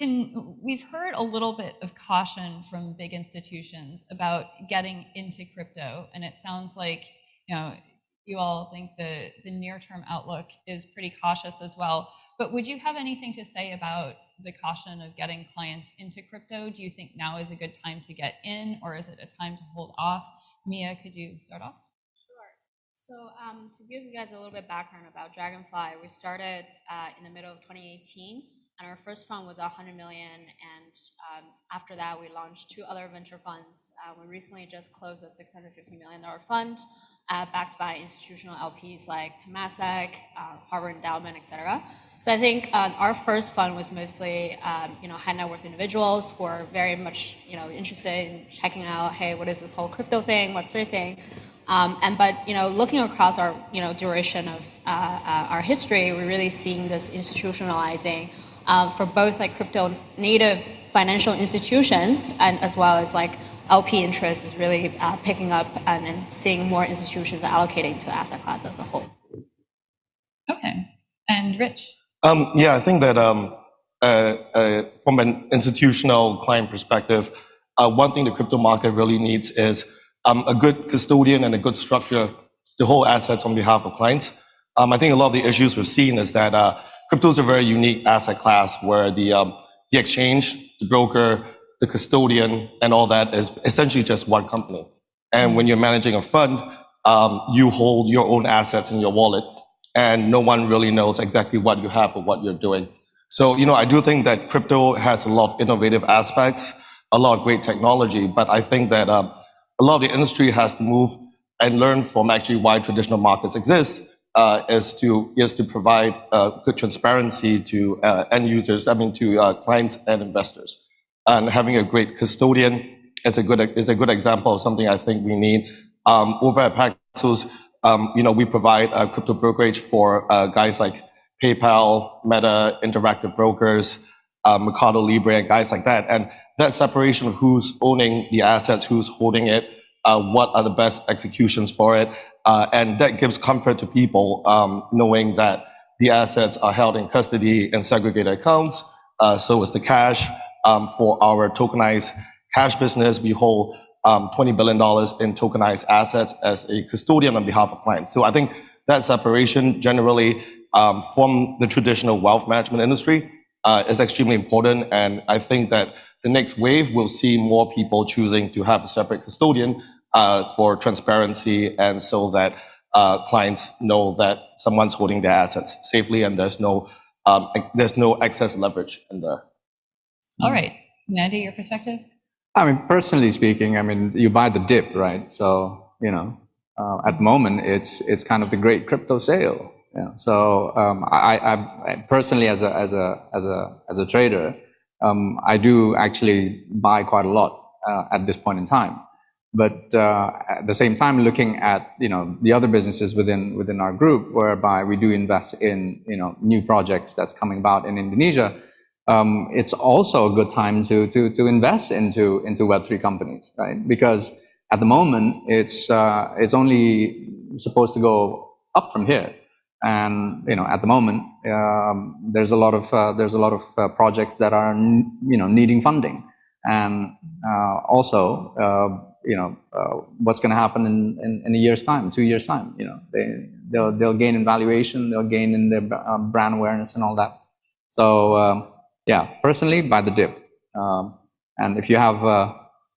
We've heard a little bit of caution from big institutions about getting into crypto, and it sounds like you all think the near-term outlook is pretty cautious as well. But would you have anything to say about the caution of getting clients into crypto? Do you think now is a good time to get in, or is it a time to hold off? Mia, could you start off? Sure. So to give you guys a little bit background about Dragonfly, we started in the middle of 2018, and our first fund was 100 million, and after that we launched 2 other venture funds. We recently just closed a $650 million fund, backed by institutional LPs like Temasek, Harvard Endowment, etc. So I think our first fund was mostly high net worth individuals who are very much interested in checking out, hey, what is this whole crypto thing, Web3 thing? But looking across our duration of our history, we're really seeing this institutionalizing for both like crypto native financial institutions and as well as like LP interest is really picking up and seeing more institutions allocating to the asset class as a whole. Okay, and Rich. Yeah, I think that from an institutional client perspective, one thing the crypto market really needs is a good custodian and a good structure to hold assets on behalf of clients. I think a lot of the issues we've seen is that crypto is a very unique asset class where the exchange, the broker, the custodian, and all that is essentially just one company. And when you're managing a fund, you hold your own assets in your wallet, and no one really knows exactly what you have or what you're doing. So, I do think that crypto has a lot of innovative aspects, a lot of great technology, but I think that a lot of the industry has to move and learn from actually why traditional markets exist, is to provide good transparency to end users, to clients and investors. And having a great custodian is a good example of something I think we need. Over at Paxos, we provide crypto brokerage for guys like PayPal, Meta, Interactive Brokers, Mercado Libre, and guys like that. And that separation of who's owning the assets, who's holding it, what are the best executions for it, and that gives comfort to people knowing that the assets are held in custody in segregated accounts. So is the cash. For our tokenized cash business, we hold $20 billion in tokenized assets as a custodian on behalf of clients. So I think that separation generally from the traditional wealth management industry is extremely important. And I think that the next wave will see more people choosing to have a separate custodian for transparency, and so that clients know that someone's holding their assets safely and there's no excess leverage in there. All right, Nandi, your perspective? Personally speaking, you buy the dip, right? So, at the moment, it's kind of the great crypto sale. Yeah. So, I personally, as a trader, I do actually buy quite a lot at this point in time. But at the same time, looking at the other businesses within our group, whereby we do invest in new projects that's coming about in Indonesia. It's also a good time to invest into Web3 companies, right? Because at the moment it's only supposed to go up from here, and at the moment there's a lot of projects that are needing funding, and also what's going to happen in a year's time, 2 years time. They'll gain in valuation, they'll gain in their brand awareness and all that. So. Yeah, personally, buy the dip. And if you have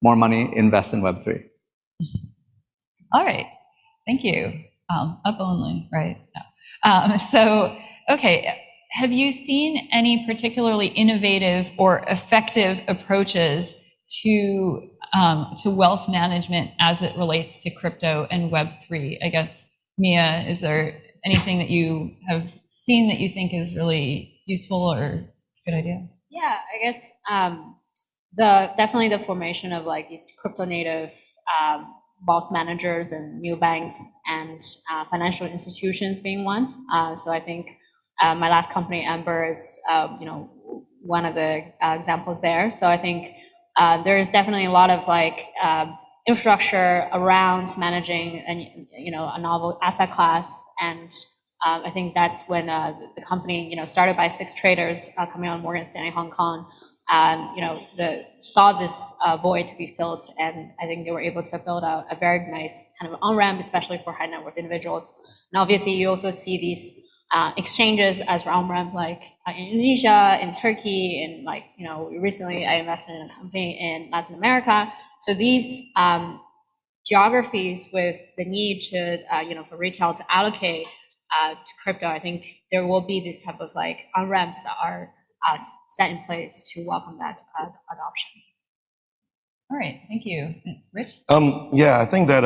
more money, invest in Web3. All right, thank you. Up only, right? So, okay, have you seen any particularly innovative or effective approaches to wealth management as it relates to crypto and Web3? I guess, Mia, is there anything that you have seen that you think is really useful or good idea? Yeah, I guess definitely the formation of like these crypto native wealth managers and new banks and financial institutions being one. So I think my last company, Amber, is one of the examples there. So I think there is definitely a lot of like infrastructure around managing a novel asset class, and I think that's when the company, started by 6 traders coming on Morgan Stanley Hong Kong, saw this void to be filled, and I think they were able to build out a very nice kind of on-ramp, especially for high net worth individuals. And obviously, you also see these exchanges as on-ramp, like in Indonesia, in Turkey, and recently I invested in a company in Latin America. So these geographies with the need to, for retail to allocate to crypto, I think there will be this type of like on-ramps that are set in place to welcome that adoption. All right, thank you. Rich? Yeah, I think that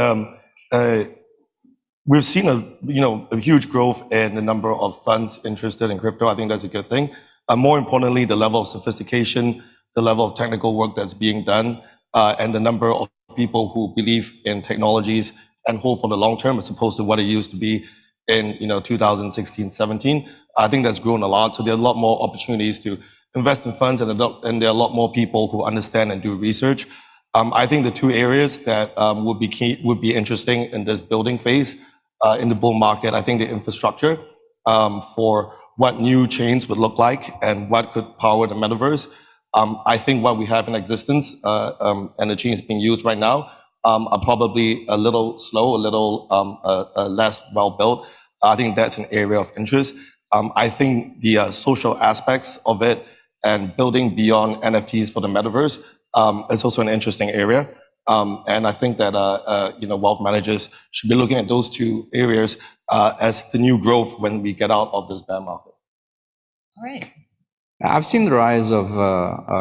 we've seen a huge growth in the number of funds interested in crypto. I think that's a good thing. More importantly, the level of sophistication, the level of technical work that's being done, and the number of people who believe in technologies and hold for the long term as opposed to what it used to be in 2016, 17. I think that's grown a lot. So there are a lot more opportunities to invest in funds, and there are a lot more people who understand and do research. I think the two areas that would be interesting in this building phase in the bull market, I think the infrastructure for what new chains would look like and what could power the metaverse. I think what we have in existence and the chains being used right now are probably a little slow, a little less well built. I think that's an area of interest. I think the social aspects of it and building beyond NFTs for the metaverse is also an interesting area. And I think that wealth managers should be looking at those two areas as the new growth when we get out of this bear market. All right. I've seen the rise of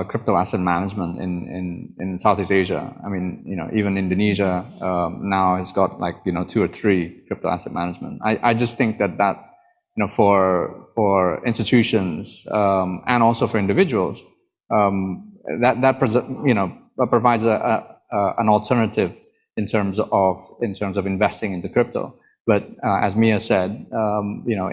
crypto asset management in Southeast Asia. I mean, even Indonesia now has got like 2 or 3 crypto asset management. I just think that for institutions and also for individuals, that provides an alternative in terms of investing into crypto. But as Mia said,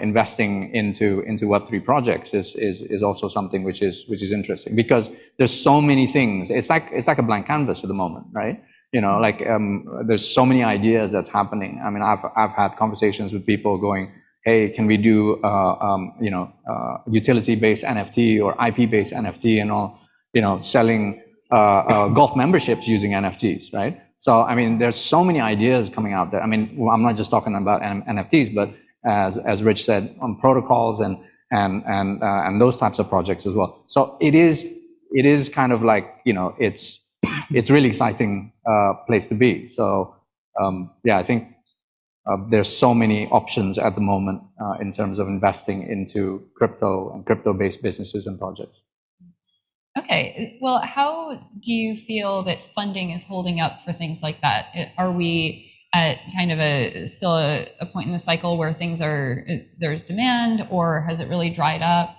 investing into Web3 projects is also something which is interesting because there's so many things. It's like a blank canvas at the moment, right? There's so many ideas that's happening. I mean, I've had conversations with people going, "Hey, can we do utility-based NFT or IP-based NFT and all? Selling golf memberships using NFTs, right?" So, I mean, there's so many ideas coming out there. I mean, I'm not just talking about NFTs, but as Rich said, on protocols and those types of projects as well. So it is kind of like, it's really exciting place to be. So, yeah, I think there's so many options at the moment in terms of investing into crypto and crypto-based businesses and projects. Okay, well, how do you feel that funding is holding up for things like that? Are we at kind of still a point in the cycle where there's demand, or has it really dried up?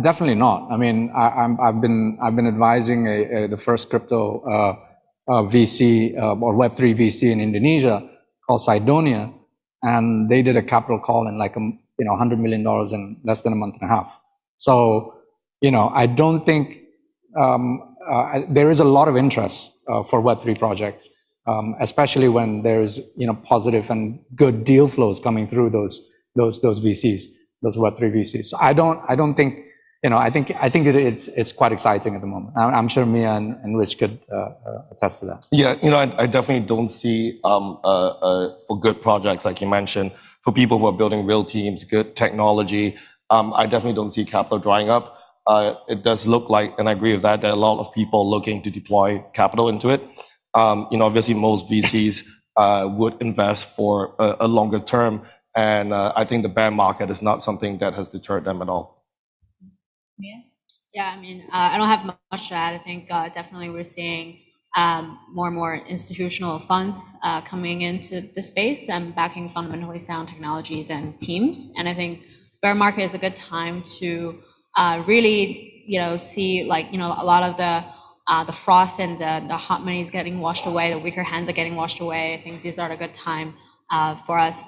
Definitely not. I mean, I've been advising the first crypto VC or Web3 VC in Indonesia called Sidonia, and they did a capital call in like $100 million in less than a month and a half. So, I don't think there is a lot of interest for Web3 projects, especially when there's positive and good deal flows coming through those VCs, those Web3 VCs. So I don't think I think it's quite exciting at the moment. I'm sure Mia and Rich could attest to that. Yeah, I definitely don't see for good projects like you mentioned, for people who are building real teams, good technology. I definitely don't see capital drying up. It does look like, and I agree with that, there are a lot of people looking to deploy capital into it. Obviously most VCs would invest for a longer term, and I think the bear market is not something that has deterred them at all. Yeah, I mean, I don't have much to add. I think definitely we're seeing more and more institutional funds coming into the space and backing fundamentally sound technologies and teams. And I think bear market is a good time to really, see a lot of the froth and the hot money is getting washed away, the weaker hands are getting washed away. I think these are a good time for us,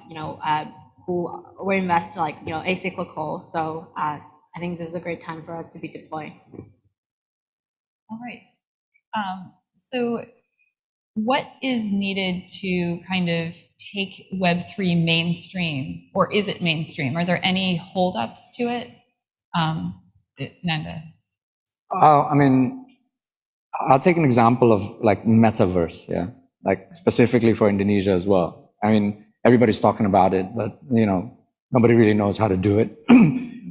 who we're invested acyclical. So I think this is a great time for us to be deploying. All right. So what is needed to kind of take Web3 mainstream, or is it mainstream? Are there any holdups to it? Nanda. I mean, I'll take an example of like metaverse, yeah, like specifically for Indonesia as well. I mean, everybody's talking about it, but nobody really knows how to do it.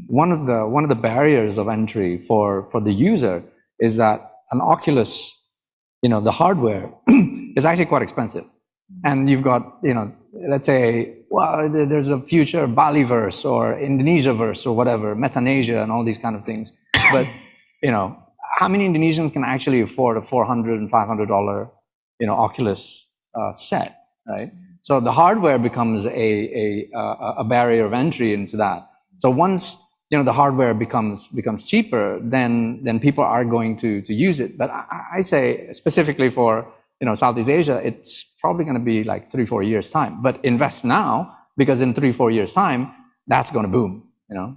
One of the barriers of entry for the user is that an Oculus, the hardware is actually quite expensive. And you've got, let's say, well, there's a future Bali-verse or Indonesia-verse or whatever, Metanasia and all these kind of things. But, how many Indonesians can actually afford a $400 and $500, Oculus set, right? So the hardware becomes a barrier of entry into that. So once, the hardware becomes cheaper, then people are going to use it. But I say specifically for, Southeast Asia, it's probably going to be like 3-4 years time, but invest now, because in 3-4 years time, that's going to boom,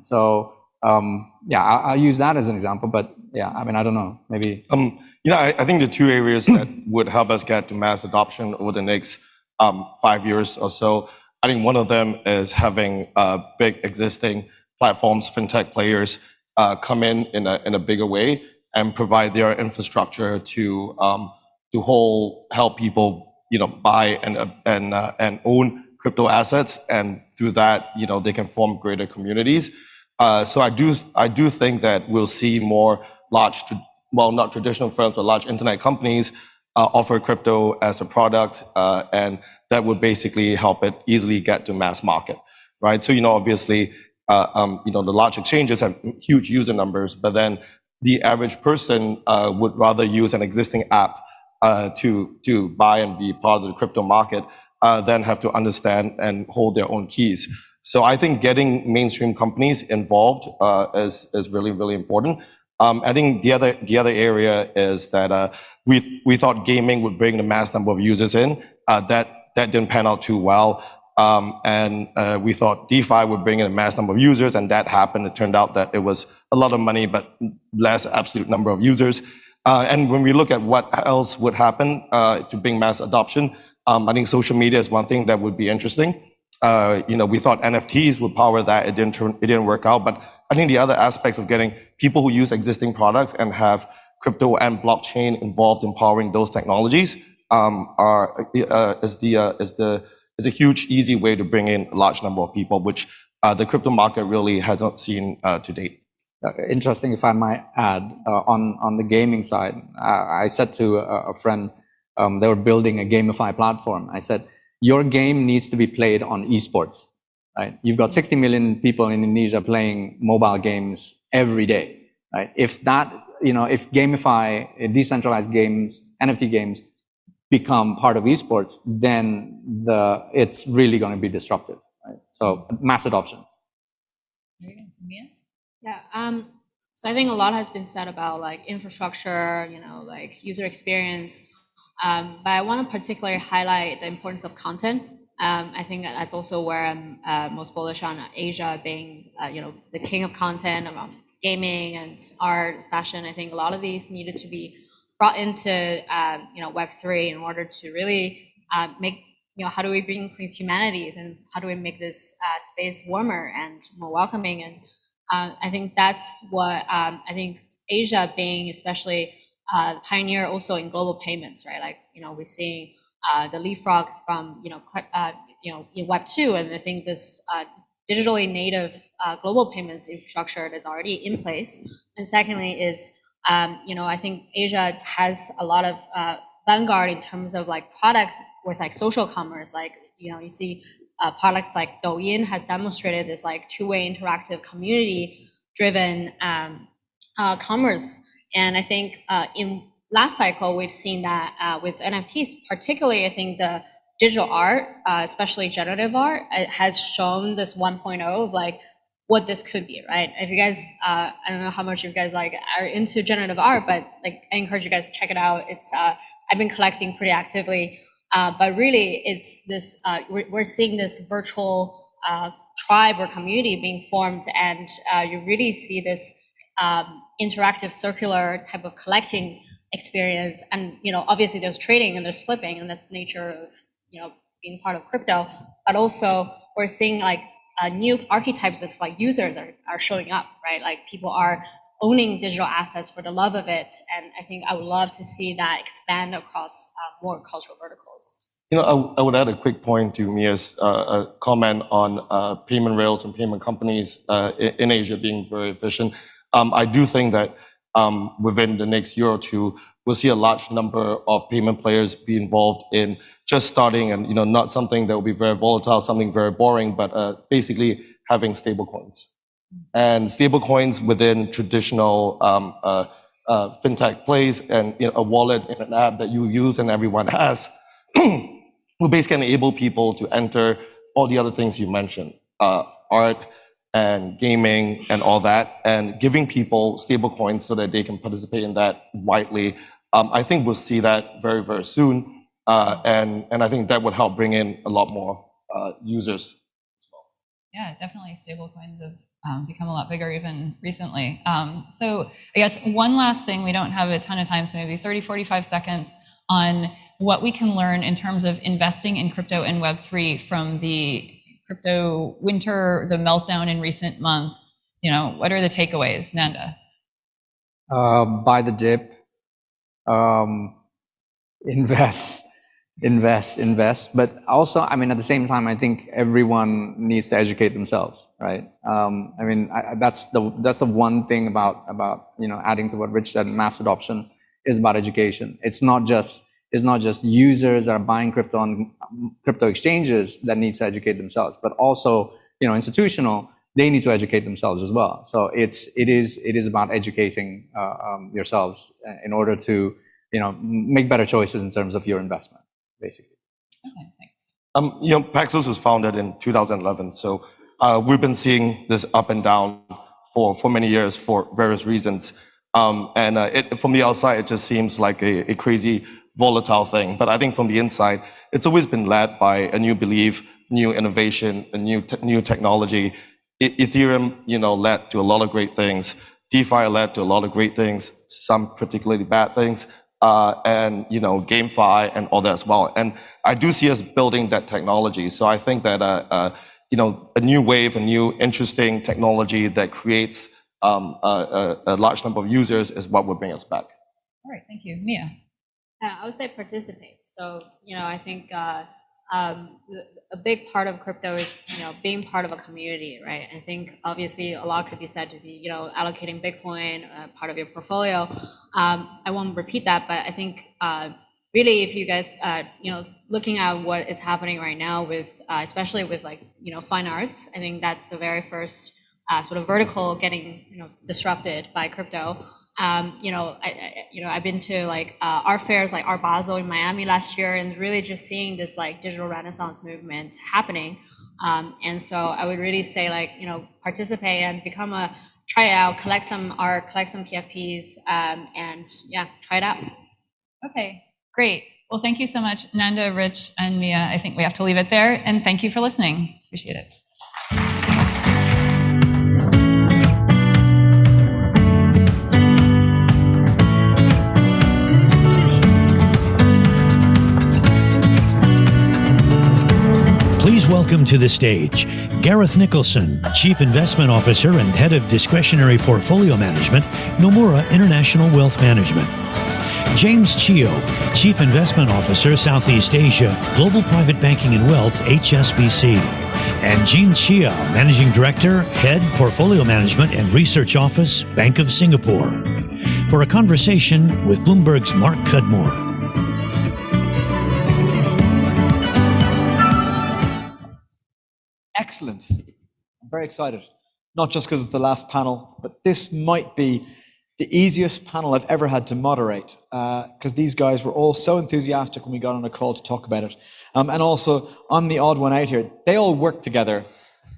So, I'll use that as an example, but yeah, I mean, I don't know, maybe. I think the two areas that would help us get to mass adoption over the next 5 years or so, I think one of them is having big existing platforms, fintech players come in a bigger way and provide their infrastructure to help people, buy and own crypto assets, and through that, they can form greater communities. So I do think that we'll see more large, not traditional firms, but large internet companies offer crypto as a product, and that would basically help it easily get to mass market, right? So obviously, the large exchanges have huge user numbers, but then the average person would rather use an existing app to buy and be part of the crypto market, then have to understand and hold their own keys. So I think getting mainstream companies involved is really, really important. I think the other area is that we thought gaming would bring the mass number of users in. That didn't pan out too well. And we thought DeFi would bring in a mass number of users, and that happened. It turned out that it was a lot of money, but less absolute number of users. And when we look at what else would happen to bring mass adoption, I think social media is one thing that would be interesting. We thought NFTs would power that. It didn't work out. But I think the other aspects of getting people who use existing products and have crypto and blockchain involved in powering those technologies is a huge, easy way to bring in a large number of people, which the crypto market really hasn't seen to date. Interesting, if I might add, on the gaming side, I said to a friend, they were building a gamify platform. I said, your game needs to be played on esports, right? You've got 60 million people in Indonesia playing mobile games every day, right? If that, if gamify, decentralized games, NFT games become part of esports, then it's really going to be disruptive, right? So mass adoption. Yeah. So I think a lot has been said about like infrastructure, like user experience. But I want to particularly highlight the importance of content. I think that's also where I'm most bullish on Asia being, the king of content around gaming and art, fashion. I think a lot of these needed to be brought into, Web3 in order to really make, how do we bring humanities and how do we make this space warmer and more welcoming? And I think that's what I think Asia being especially pioneer also in global payments, right? Like, we're seeing the leapfrog from, in Web2, and I think this digitally native global payments infrastructure that's already in place. And secondly is, I think Asia has a lot of vanguard in terms of like products with like social commerce, like, you see products like Douyin has demonstrated this like two-way interactive community-driven commerce. And I think in last cycle, we've seen that with NFTs, particularly, I think the digital art, especially generative art, it has shown this 1.0 of like what this could be, right? If you guys, I don't know how much you guys like are into generative art, but like I encourage you guys to check it out. It's I've been collecting pretty actively, but really it's this, we're seeing this virtual tribe or community being formed, and you really see this interactive circular type of collecting experience. And obviously there's trading and there's flipping, and that's the nature of being part of crypto, but also we're seeing like new archetypes of like users are showing up, right? Like people are owning digital assets for the love of it, and I think I would love to see that expand across more cultural verticals. I would add a quick point to Mia's comment on payment rails and payment companies in Asia being very efficient. I do think that within the next year or two, we'll see a large number of payment players be involved in just starting and, not something that will be very volatile, something very boring, but basically having stable coins. And stable coins within traditional fintech plays and a wallet in an app that you use and everyone has will basically enable people to enter all the other things you mentioned, art and gaming and all that, and giving people stable coins so that they can participate in that widely. I think we'll see that very, very soon. And I think that would help bring in a lot more users. Yeah, definitely stablecoins have become a lot bigger even recently. So I guess one last thing, we don't have a ton of time, so maybe 30, 45 seconds on what we can learn in terms of investing in crypto and Web3 from the crypto winter, the meltdown in recent months. What are the takeaways, Nanda? Buy the dip, invest. But also, at the same time, I think everyone needs to educate themselves, right? That's the one thing about adding to what Rich said, mass adoption is about education. It's not just users that are buying crypto on crypto exchanges that need to educate themselves, but also, institutional, they need to educate themselves as well. So it is about educating yourselves in order to, make better choices in terms of your investment, basically. Okay, thanks. Paxos was founded in 2011, so we've been seeing this up and down for many years for various reasons. From the outside, it just seems like a crazy volatile thing. But I think from the inside, it's always been led by a new belief, new innovation, a new technology. Ethereum, led to a lot of great things. DeFi led to a lot of great things, some particularly bad things, and GameFi and all that as well. And I do see us building that technology. So I think that a new wave, a new interesting technology that creates a large number of users is what will bring us back. All right, thank you, Mia. I would say participate. So, I think a big part of crypto is, being part of a community, right? I think obviously a lot could be said to be, allocating Bitcoin, part of your portfolio. I won't repeat that, but I think really if you guys, looking at what is happening right now with, especially with fine arts, I think that's the very first sort of vertical getting, disrupted by crypto. I've been to art fairs like Art Basel in Miami last year, and really just seeing this digital renaissance movement happening. And so I would really say participate and try it out, collect some art, collect some PFPs, and yeah, try it out. Okay, great. Well, thank you so much, Nanda, Rich, and Mia. I think we have to leave it there, and thank you for listening. Appreciate it. Please welcome to the stage Gareth Nicholson, Chief Investment Officer and Head of Discretionary Portfolio Management, Nomura International Wealth Management. James Chio, Chief Investment Officer, Southeast Asia, Global Private Banking and Wealth, HSBC. And Jean Chia, Managing Director, Head, Portfolio Management and Research Office, Bank of Singapore. For a conversation with Bloomberg's Mark Cudmore. Excellent. I'm very excited. Not just because it's the last panel, but this might be the easiest panel I've ever had to moderate, because these guys were all so enthusiastic when we got on a call to talk about it. And also, I'm the odd one out here. They all work together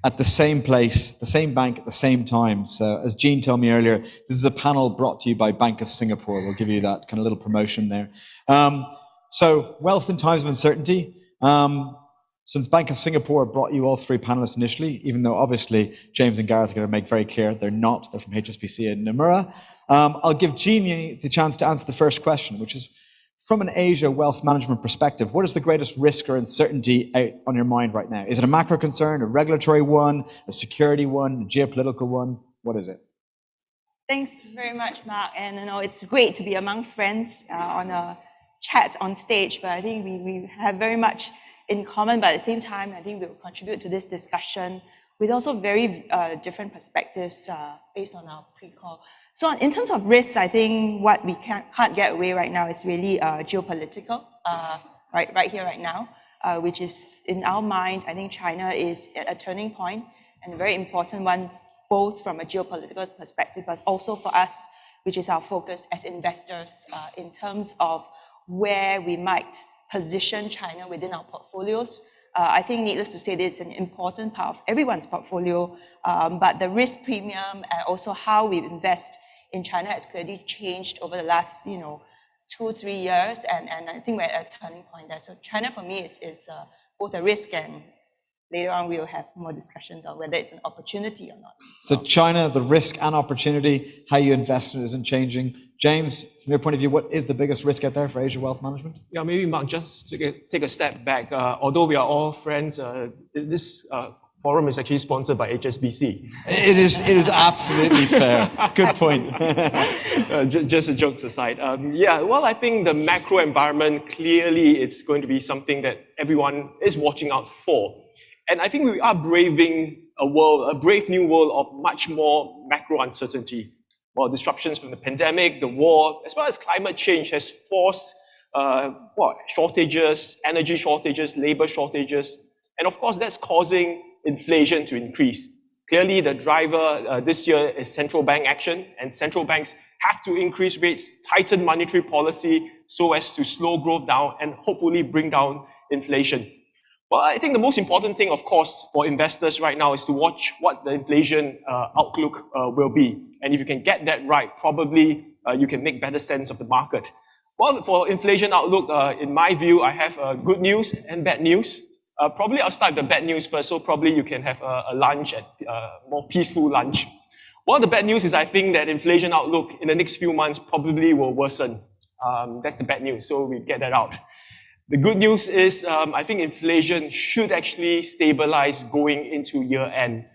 at the same place, the same bank at the same time. So as Jean told me earlier, this is a panel brought to you by Bank of Singapore. We'll give you that kind of little promotion there. So wealth in times of uncertainty. Since Bank of Singapore brought you all three panelists initially, even though obviously James and Gareth are going to make very clear they're not, they're from HSBC and Nomura, I'll give Jean the chance to answer the first question, which is, from an Asia wealth management perspective, what is the greatest risk or uncertainty out on your mind right now? Is it a macro concern, a regulatory one, a security one, a geopolitical one? What is it? Thanks very much, Mark. And it's great to be among friends on a chat on stage, but I think we have very much in common, but at the same time, I think we'll contribute to this discussion with also very different perspectives based on our pre-call. So in terms of risks, I think what we can't get away right now is really geopolitical, right here, right now, which is in our mind, I think China is at a turning point and a very important one, both from a geopolitical perspective, but also for us, which is our focus as investors in terms of where we might position China within our portfolios. I think needless to say, this is an important part of everyone's portfolio, but the risk premium and also how we invest in China has clearly changed over the last 2-3 years, and I think we're at a turning point there. So China for me is both a risk, and later on we'll have more discussions on whether it's an opportunity or not. So China, the risk and opportunity, how you invest in it isn't changing. James, from your point of view, what is the biggest risk out there for Asia Wealth Management? Yeah, maybe Mark, just to take a step back, although we are all friends, this forum is actually sponsored by HSBC. It is absolutely fair. Good point. Just jokes aside. Yeah, well, I think the macro environment, clearly it's going to be something that everyone is watching out for. And I think we are braving a brave new world of much more macro uncertainty. Well, disruptions from the pandemic, the war, as well as climate change has forced shortages, energy shortages, labor shortages. And of course, that's causing inflation to increase. Clearly, the driver this year is central bank action, and central banks have to increase rates, tighten monetary policy so as to slow growth down and hopefully bring down inflation. Well, I think the most important thing, of course, for investors right now is to watch what the inflation outlook will be. And if you can get that right, probably you can make better sense of the market. Well, for inflation outlook, in my view, I have good news and bad news. Probably I'll start with the bad news first, so probably you can have a lunch, more peaceful lunch. Well, the bad news is I think that inflation outlook in the next few months probably will worsen. That's the bad news, so we get that out. The good news is I think inflation should actually stabilize going into year end.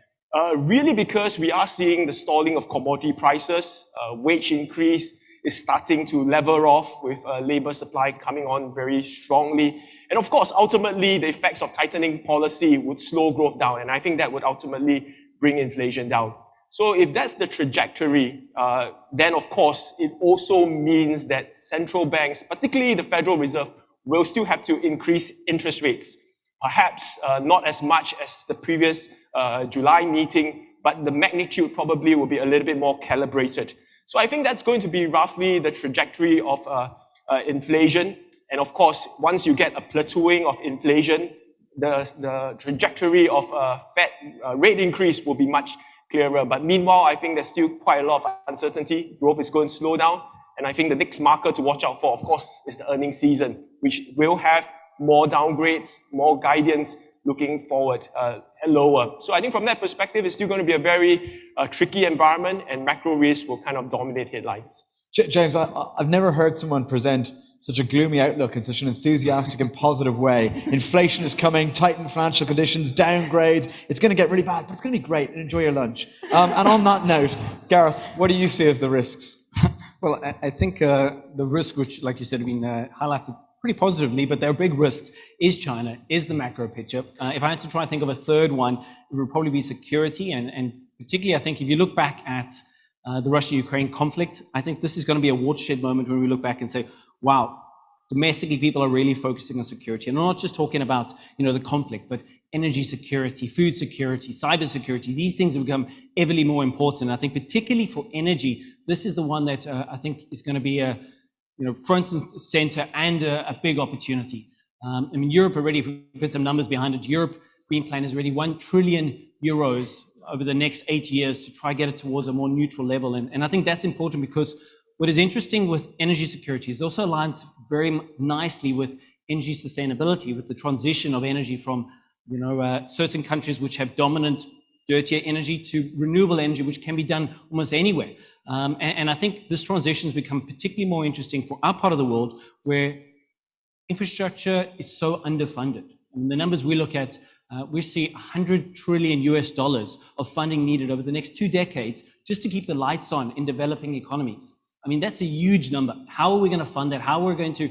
Really because we are seeing the stalling of commodity prices, wage increase is starting to level off with labor supply coming on very strongly. And of course, ultimately, the effects of tightening policy would slow growth down, and I think that would ultimately bring inflation down. So if that's the trajectory, then of course, it also means that central banks, particularly the Federal Reserve, will still have to increase interest rates. Perhaps not as much as the previous July meeting, but the magnitude probably will be a little bit more calibrated. So I think that's going to be roughly the trajectory of inflation. And of course, once you get a plateauing of inflation, the trajectory of Fed rate increase will be much clearer. But meanwhile, I think there's still quite a lot of uncertainty. Growth is going to slow down. And I think the next marker to watch out for, of course, is the earnings season, which will have more downgrades, more guidance looking forward and lower. So I think from that perspective, it's still going to be a very tricky environment, and macro risk will kind of dominate headlines. James, I've never heard someone present such a gloomy outlook in such an enthusiastic and positive way. Inflation is coming, tightened financial conditions, downgrades. It's going to get really bad, but it's going to be great. Enjoy your lunch. And on that note, Gareth, what do you see as the risks? Well, I think the risk, which, like you said, have been highlighted pretty positively, but there are big risks, is China, is the macro picture. If I had to try and think of a third one, it would probably be security. And particularly, I think if you look back at the Russia-Ukraine conflict, I think this is going to be a watershed moment when we look back and say, wow, domestically people are really focusing on security. And I'm not just talking about, the conflict, but energy security, food security, cyber security. These things have become everly more important. I think particularly for energy, this is the one that I think is going to be a front and center and a big opportunity. Europe already, if we put some numbers behind it, Europe Green Plan is already 1 trillion euros over the next 8 years to try get it towards a more neutral level. And I think that's important because what is interesting with energy security is also aligns very nicely with energy sustainability, with the transition of energy from certain countries which have dominant, dirtier energy to renewable energy, which can be done almost anywhere. And I think this transition has become particularly more interesting for our part of the world, where infrastructure is so underfunded. And the numbers we look at, we see $100 trillion of funding needed over the next 2 decades just to keep the lights on in developing economies. That's a huge number. How are we going to fund that? How are we going to,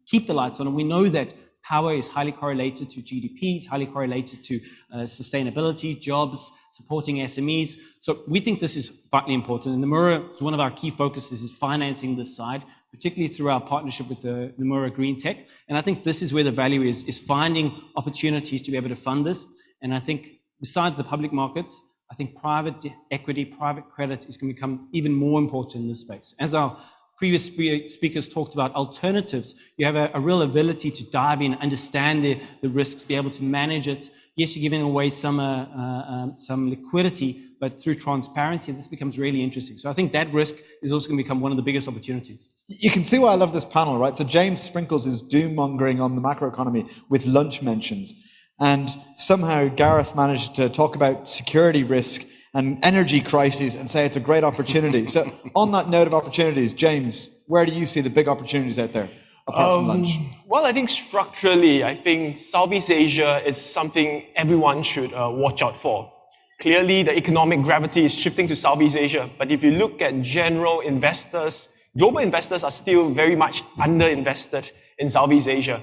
keep the lights on? And we know that power is highly correlated to GDP, it's highly correlated to sustainability, jobs, supporting SMEs. So we think this is vitally important. And Nomura, one of our key focuses is financing this side, particularly through our partnership with the Nomura Green Tech. And I think this is where the value is finding opportunities to be able to fund this. And I think besides the public markets, I think private equity, private credit is going to become even more important in this space. As our previous speakers talked about alternatives, you have a real ability to dive in, understand the risks, be able to manage it. Yes, you're giving away some liquidity, but through transparency, this becomes really interesting. So I think that risk is also going to become one of the biggest opportunities. You can see why I love this panel, right? So James sprinkles his doom-mongering on the macroeconomy with lunch mentions. And somehow Gareth managed to talk about security risk and energy crises and say it's a great opportunity. So on that note of opportunities, James, where do you see the big opportunities out there apart from lunch? Well, I think structurally, I think Southeast Asia is something everyone should watch out for. Clearly, the economic gravity is shifting to Southeast Asia. But if you look at general investors, global investors are still very much underinvested in Southeast Asia.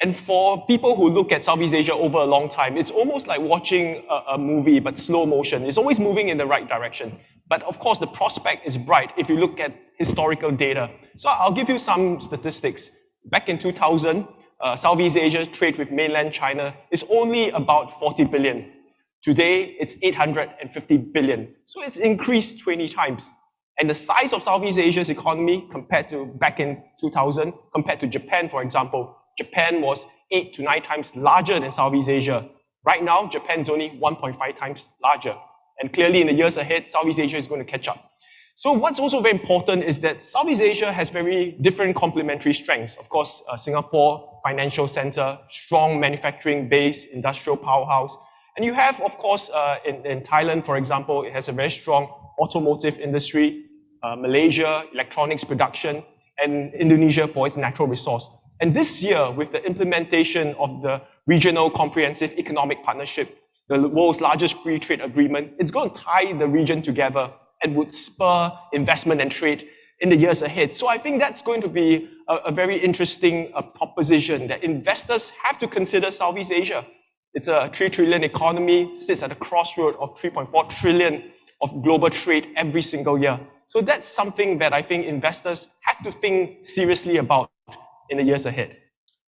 And for people who look at Southeast Asia over a long time, it's almost like watching a movie, but slow motion. It's always moving in the right direction. But of course, the prospect is bright if you look at historical data. So I'll give you some statistics. Back in 2000, Southeast Asia trade with mainland China is only about 40 billion. Today, it's 850 billion. So it's increased 20 times. And the size of Southeast Asia's economy compared to back in 2000, compared to Japan, for example, Japan was 8 to 9 times larger than Southeast Asia. Right now, Japan is only 1.5 times larger. And clearly in the years ahead, Southeast Asia is going to catch up. So what's also very important is that Southeast Asia has very different complementary strengths. Of course, Singapore, financial center, strong manufacturing base, industrial powerhouse. And you have, of course, in Thailand, for example, it has a very strong automotive industry, Malaysia, electronics production, and Indonesia for its natural resource. And this year, with the implementation of the Regional Comprehensive Economic Partnership, the world's largest free trade agreement, it's going to tie the region together and would spur investment and trade in the years ahead. So I think that's going to be a very interesting proposition that investors have to consider Southeast Asia. It's a 3 trillion economy, sits at a crossroad of 3.4 trillion of global trade every single year. So that's something that I think investors have to think seriously about in the years ahead.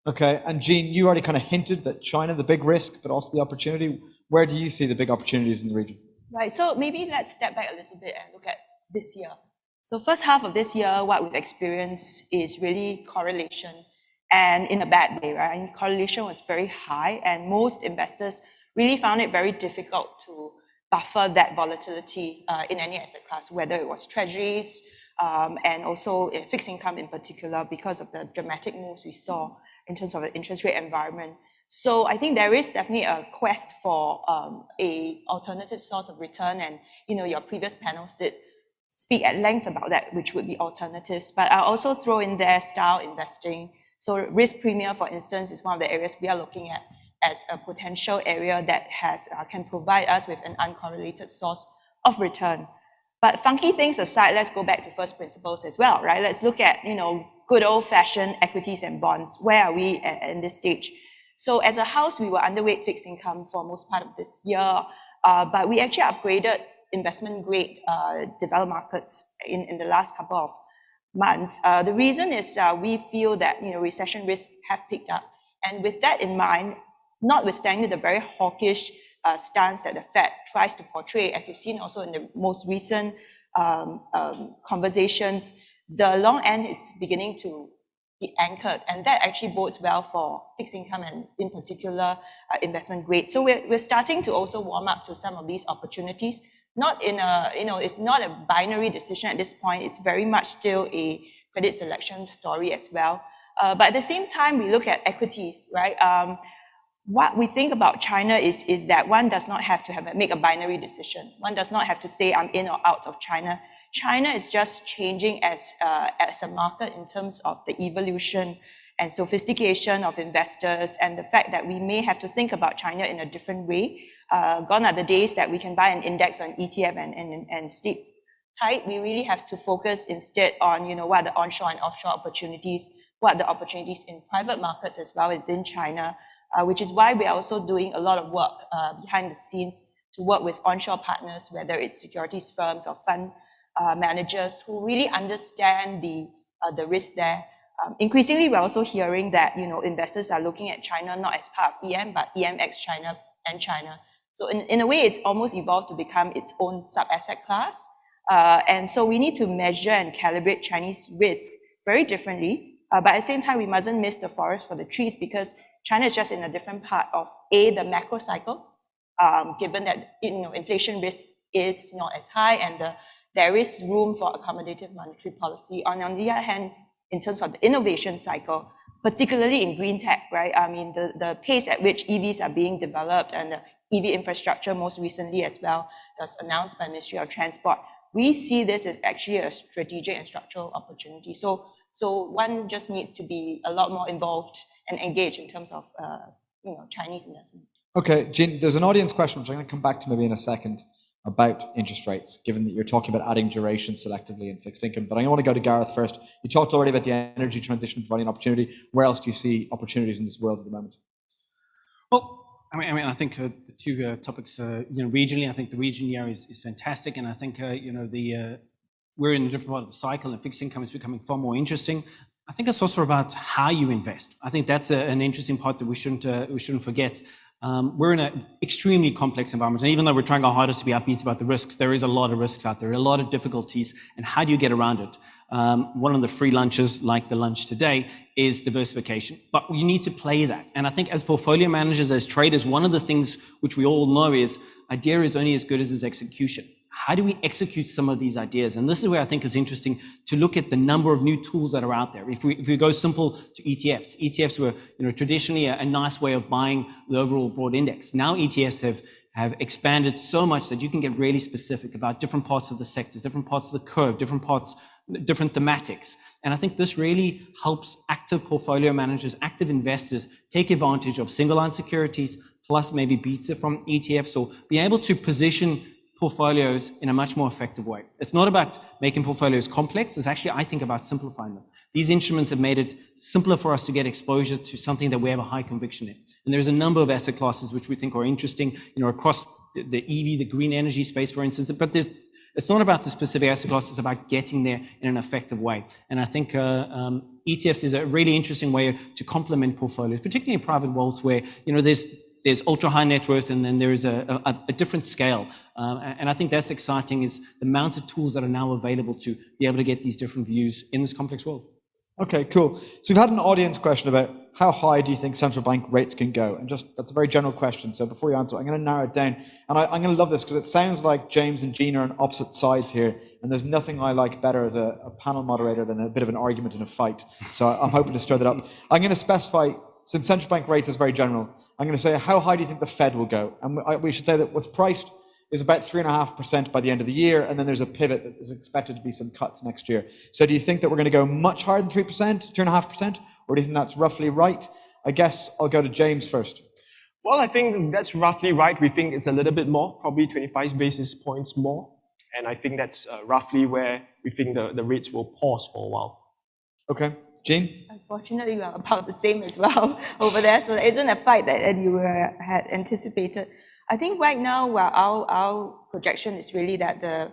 Okay, and Jean, you already kind of hinted that China, the big risk, but also the opportunity. Where do you see the big opportunities in the region? Right, so maybe let's step back a little bit and look at this year. So first half of this year, what we've experienced is really correlation, and in a bad way, right? And correlation was very high, and most investors really found it very difficult to buffer that volatility in any asset class, whether it was treasuries, and also fixed income in particular, because of the dramatic moves we saw in terms of the interest rate environment. So I think there is definitely a quest for a alternative source of return, and your previous panels did speak at length about that, which would be alternatives. But I'll also throw in there style investing. So risk premium, for instance, is one of the areas we are looking at as a potential area that can provide us with an uncorrelated source of return. But funky things aside, let's go back to first principles as well, right? Let's look at, good old-fashioned equities and bonds. Where are we in this stage? So as a house, we were underweight fixed income for most part of this year, but we actually upgraded investment grade developed markets in the last couple of months. The reason is we feel that recession risks have picked up. And with that in mind, notwithstanding the very hawkish stance that the Fed tries to portray, as you've seen also in the most recent conversations, the long end is beginning to be anchored, and that actually bodes well for fixed income and in particular investment grade. So we're starting to also warm up to some of these opportunities. Not in a, it's not a binary decision at this point. It's very much still a credit selection story as well. But at the same time, we look at equities, right? What we think about China is that one does not have to make a binary decision. One does not have to say I'm in or out of China. China is just changing as a market in terms of the evolution and sophistication of investors, and the fact that we may have to think about China in a different way. Gone are the days that we can buy an index on ETF and sleep tight. We really have to focus instead on what are the onshore and offshore opportunities what are the opportunities in private markets as well within China, which is why we are also doing a lot of work behind the scenes to work with onshore partners, whether it's securities firms or fund managers who really understand the risk there. Increasingly, we're also hearing that investors are looking at China not as part of EM, but EM ex China and China. So in a way, it's almost evolved to become its own sub-asset class. And so we need to measure and calibrate Chinese risk very differently. But at the same time, we mustn't miss the forest for the trees, because China is just in a different part of the macro cycle, given that inflation risk is not as high and there is room for accommodative monetary policy. On the other hand, in terms of the innovation cycle, particularly in green tech, right? I mean, the pace at which EVs are being developed and the EV infrastructure most recently as well, was announced by Ministry of Transport. We see this as actually a strategic and structural opportunity. So one just needs to be a lot more involved and engaged in terms of Chinese investment. Okay, Jean, there's an audience question, which I'm going to come back to maybe in a second, about interest rates, given that you're talking about adding duration selectively in fixed income. But I want to go to Gareth first. You talked already about the energy transition providing opportunity. Where else do you see opportunities in this world at the moment? Well, I mean, I think the two topics, regionally, I think the region here is fantastic, and I think we're in a different part of the cycle, and fixed income is becoming far more interesting. I think it's also about how you invest. I think that's an interesting part that we shouldn't forget. We're in an extremely complex environment, and even though we're trying our hardest to be upbeat about the risks, there is a lot of risks out there, a lot of difficulties, and how do you get around it? One of the free lunches, like the lunch today, is diversification, but you need to play that. And I think as portfolio managers, as traders, one of the things which we all know is idea is only as good as its execution. How do we execute some of these ideas? And this is where I think it's interesting to look at the number of new tools that are out there. If we go simple to ETFs were traditionally a nice way of buying the overall broad index. Now ETFs have expanded so much that you can get really specific about different parts of the sectors, different parts of the curve, different thematics. And I think this really helps active portfolio managers, active investors take advantage of single line securities, plus maybe beta from ETFs, or be able to position portfolios in a much more effective way. It's not about making portfolios complex. It's actually, I think, about simplifying them. These instruments have made it simpler for us to get exposure to something that we have a high conviction in. And there's a number of asset classes which we think are interesting, across the EV, the green energy space, for instance. But it's not about the specific asset class. It's about getting there in an effective way. And I think ETFs is a really interesting way to complement portfolios, particularly in private wealth, where there's ultra high net worth, and then there is a different scale. And I think that's exciting, is the amount of tools that are now available to be able to get these different views in this complex world. Okay, cool. So we've had an audience question about how high do you think central bank rates can go? And that's a very general question. So before you answer, I'm going to narrow it down. And I'm going to love this, because it sounds like James and Jean are on opposite sides here. And there's nothing I like better as a panel moderator than a bit of an argument in a fight. So I'm hoping to stir that up. I'm going to specify, since central bank rates is very general, I'm going to say, how high do you think the Fed will go? And we should say that what's priced is about 3.5% by the end of the year, and then there's a pivot that is expected to be some cuts next year. So do you think that we're going to go much higher than 3%, 3.5%, or do you think that's roughly right? I guess I'll go to James first. Well, I think that's roughly right. We think it's a little bit more, probably 25 basis points more. And I think that's roughly where we think the rates will pause for a while. Okay. Jean? Unfortunately, we are about the same as well over there, so there isn't a fight that you had anticipated. I think right now, our projection is really that the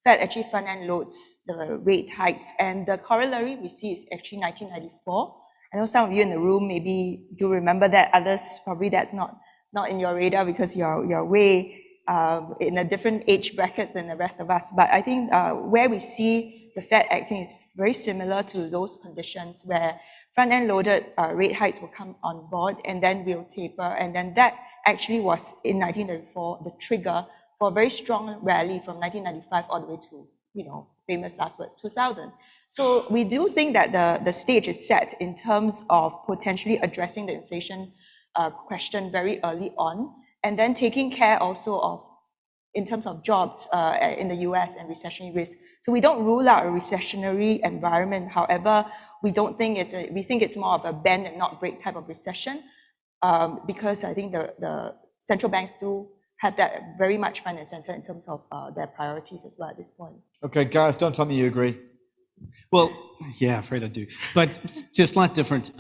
Fed actually front-end loads the rate hikes, and the corollary we see is actually 1994. I know some of you in the room maybe do remember that. Others, probably that's not in your radar, because you're way in a different age bracket than the rest of us. But I think where we see the Fed acting is very similar to those conditions, where front-end loaded rate hikes will come on board, and then we'll taper, and then that actually was in 1994 the trigger for a very strong rally from 1995 all the way to famous last words 2000. So we do think that the stage is set in terms of potentially addressing the inflation question very early on, and then taking care also of, in terms of jobs in the US and recessionary risk. So we don't rule out a recessionary environment. However, we think it's more of a bend and not break type of recession, because I think the central banks do have that very much front and center in terms of their priorities as well at this point. Okay, Gareth, don't tell me you agree. Well, yeah, afraid I do. But just slight different.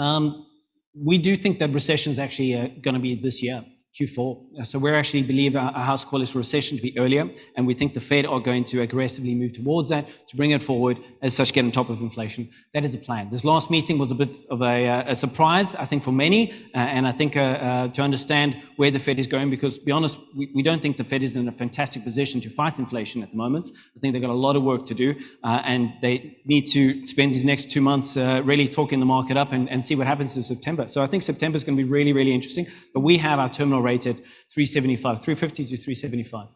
We do think that recession is actually going to be this year, Q4. So we actually believe our house call is for recession to be earlier, and we think the Fed are going to aggressively move towards that to bring it forward, as such get on top of inflation. That is a plan. This last meeting was a bit of a surprise, I think, for many, and I think to understand where the Fed is going, because to be honest, we don't think the Fed is in a fantastic position to fight inflation at the moment. I think they've got a lot of work to do, and they need to spend these next 2 months really talking the market up and see what happens in September. So I think September is going to be really, really interesting, but we have our terminal rate at 375, 350 to 375.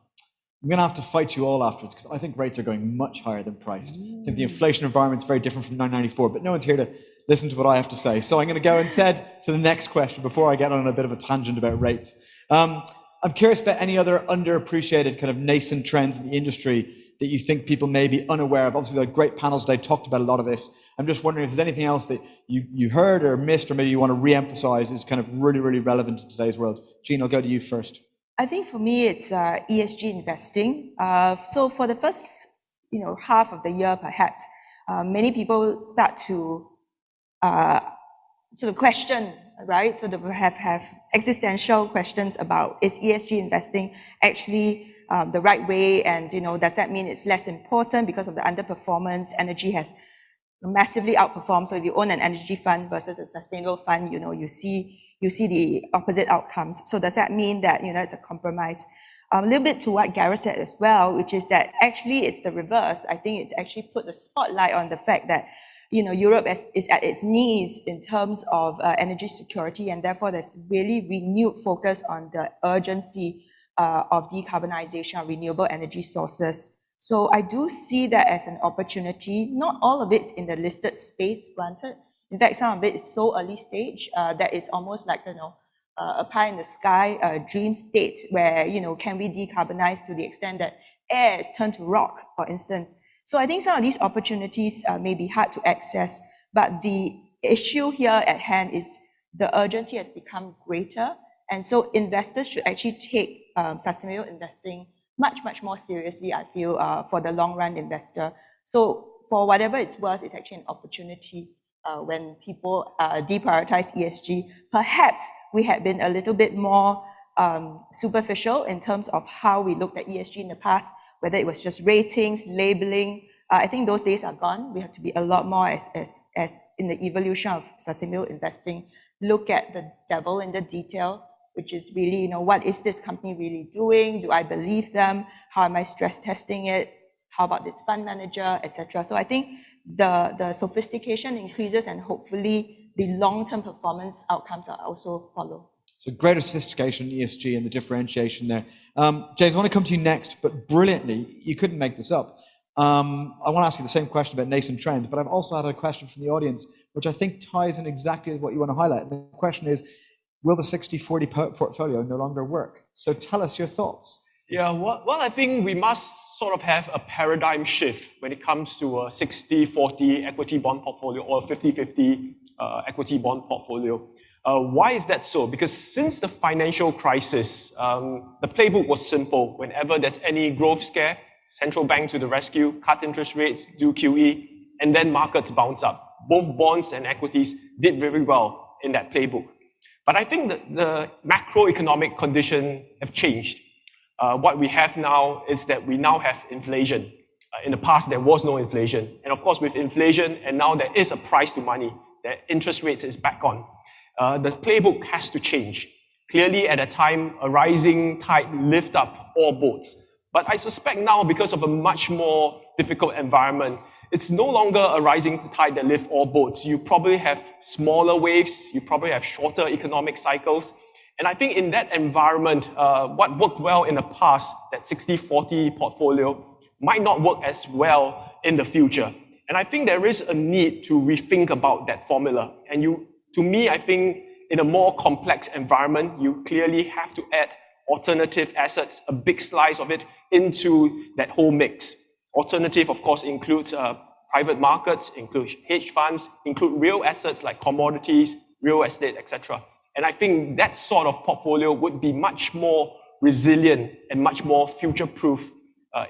I'm going to have to fight you all afterwards because I think rates are going much higher than priced. I think the inflation environment is very different from 994, but no one's here to listen to what I have to say. So I'm going to go instead to the next question before I get on a bit of a tangent about rates. I'm curious about any other underappreciated kind of nascent trends in the industry that you think people may be unaware of. Obviously, we had great panels today, talked about a lot of this. I'm just wondering if there's anything else that you heard or missed, or maybe you want to re-emphasize is kind of really, really relevant in today's world. Jean, I'll go to you first. I think for me, it's ESG investing. So for the first, half of the year, perhaps, many people start to sort of question, right? So they have existential questions about, is ESG investing actually the right way? And, does that mean it's less important because of the underperformance? Energy has massively outperformed. So if you own an energy fund versus a sustainable fund, you see the opposite outcomes. So does that mean that, it's a compromise? A little bit to what Gareth said as well, which is that actually it's the reverse. I think it's actually put the spotlight on the fact that, Europe is at its knees in terms of energy security, and therefore there's really renewed focus on the urgency of decarbonization of renewable energy sources. So I do see that as an opportunity. Not all of it's in the listed space, granted. In fact, some of it is so early stage that it's almost like, a pie in the sky, a dream state where, can we decarbonize to the extent that air is turned to rock, for instance. So I think some of these opportunities may be hard to access, but the issue here at hand is the urgency has become greater. And so investors should actually take sustainable investing much, much more seriously, I feel, for the long run investor. So for whatever it's worth, it's actually an opportunity when people deprioritize ESG. Perhaps we had been a little bit more superficial in terms of how we looked at ESG in the past, whether it was just ratings, labeling. I think those days are gone. We have to be a lot more as in the evolution of sustainable investing, look at the devil in the detail, which is really, what is this company really doing? Do I believe them? How am I stress testing it? How about this fund manager, etc.? So I think the sophistication increases, and hopefully the long-term performance outcomes are also follow. So greater sophistication in ESG and the differentiation there. James, I want to come to you next, but brilliantly, you couldn't make this up. I want to ask you the same question about nascent trends, but I've also had a question from the audience, which I think ties in exactly with what you want to highlight. The question is, will the 60-40 portfolio no longer work? So tell us your thoughts. Yeah, well, I think we must sort of have a paradigm shift when it comes to a 60-40 equity bond portfolio or a 50-50 equity bond portfolio. Why is that so? Because since the financial crisis, the playbook was simple. Whenever there's any growth scare, central bank to the rescue, cut interest rates, do QE, and then markets bounce up. Both bonds and equities did very well in that playbook. But I think that the macroeconomic conditions have changed. What we have now is that we now have inflation. In the past, there was no inflation. And of course, with inflation, and now there is a price to money, that interest rates is back on. The playbook has to change. Clearly, at a time, a rising tide lift up all boats. But I suspect now, because of a much more difficult environment, it's no longer a rising tide that lifts all boats. You probably have smaller waves. You probably have shorter economic cycles. And I think in that environment, what worked well in the past, that 60-40 portfolio, might not work as well in the future. And I think there is a need to rethink about that formula. And to me, I think in a more complex environment, you clearly have to add alternative assets, a big slice of it, into that whole mix. Alternative, of course, includes private markets, includes hedge funds, include real assets like commodities, real estate, etc. And I think that sort of portfolio would be much more resilient and much more future-proof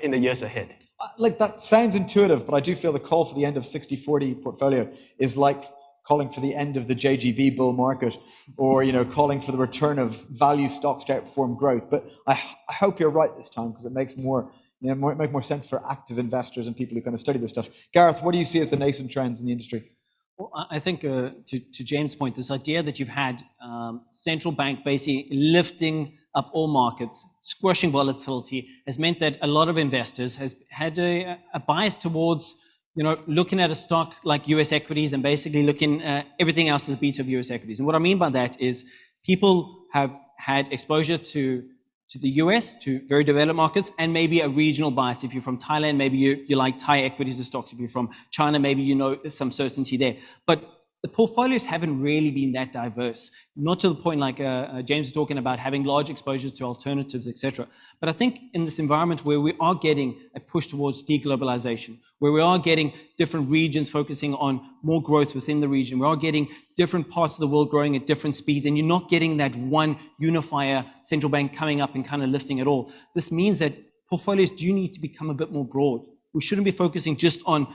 in the years ahead. Like, that sounds intuitive, but I do feel the call for the end of 60-40 portfolio is like calling for the end of the JGB bull market, or calling for the return of value stocks to outperform growth. But I hope you're right this time, because it makes make more sense for active investors and people who kind of study this stuff. Gareth, what do you see as the nascent trends in the industry? Well, I think to James' point, this idea that you've had central bank basically lifting up all markets, squashing volatility, has meant that a lot of investors has had a bias towards looking at a stock like US equities and basically looking at everything else as a beta of US equities. And what I mean by that is people have had exposure to the US, to very developed markets, and maybe a regional bias. If you're from Thailand, maybe you like Thai equities and stocks. If you're from China, maybe some certainty there. But the portfolios haven't really been that diverse, not to the point like James is talking about having large exposures to alternatives, etc. But I think in this environment where we are getting a push towards deglobalization, where we are getting different regions focusing on more growth within the region, we are getting different parts of the world growing at different speeds, and you're not getting that one unifier central bank coming up and kind of lifting it all. This means that portfolios do need to become a bit more broad. We shouldn't be focusing just on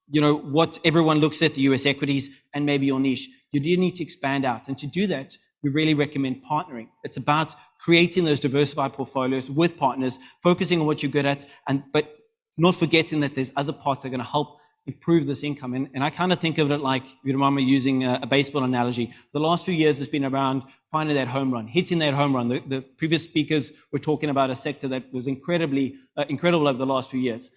what everyone looks at, the US equities and maybe your niche. You do need to expand out. And to do that, we really recommend partnering. It's about creating those diversified portfolios with partners, focusing on what you're good at, but not forgetting that there's other parts that are going to help improve this income. And I kind of think of it like, if you remember using a baseball analogy, the last few years has been around finding that home run, hitting that home run. The previous speakers were talking about a sector that was incredible over the last few years.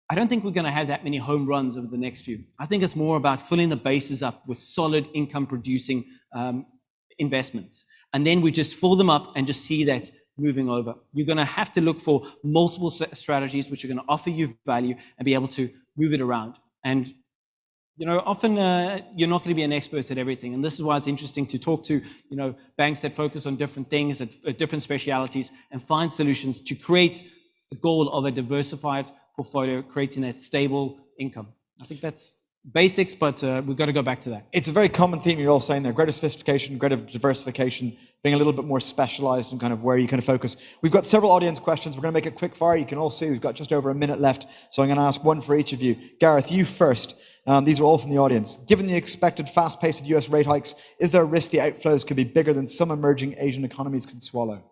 I don't think we're going to have that many home runs over the next few. I think it's more about filling the bases up with solid income producing investments. And then we just fill them up and just see that moving over. You're going to have to look for multiple strategies which are going to offer you value and be able to move it around. And often you're not going to be an expert at everything. And this is why it's interesting to talk to banks that focus on different things, at different specialities, and find solutions to create the goal of a diversified portfolio, creating that stable income. I think that's basics, but we've got to go back to that. It's a very common theme you're all saying there: greater sophistication, greater diversification, being a little bit more specialized in kind of where you kind of focus. We've got several audience questions. We're going to make it quick fire. You can all see we've got just over a minute left, so I'm going to ask one for each of you. Gareth, you first. These are all from the audience. Given the expected fast pace of US rate hikes, is there a risk the outflows could be bigger than some emerging Asian economies can swallow?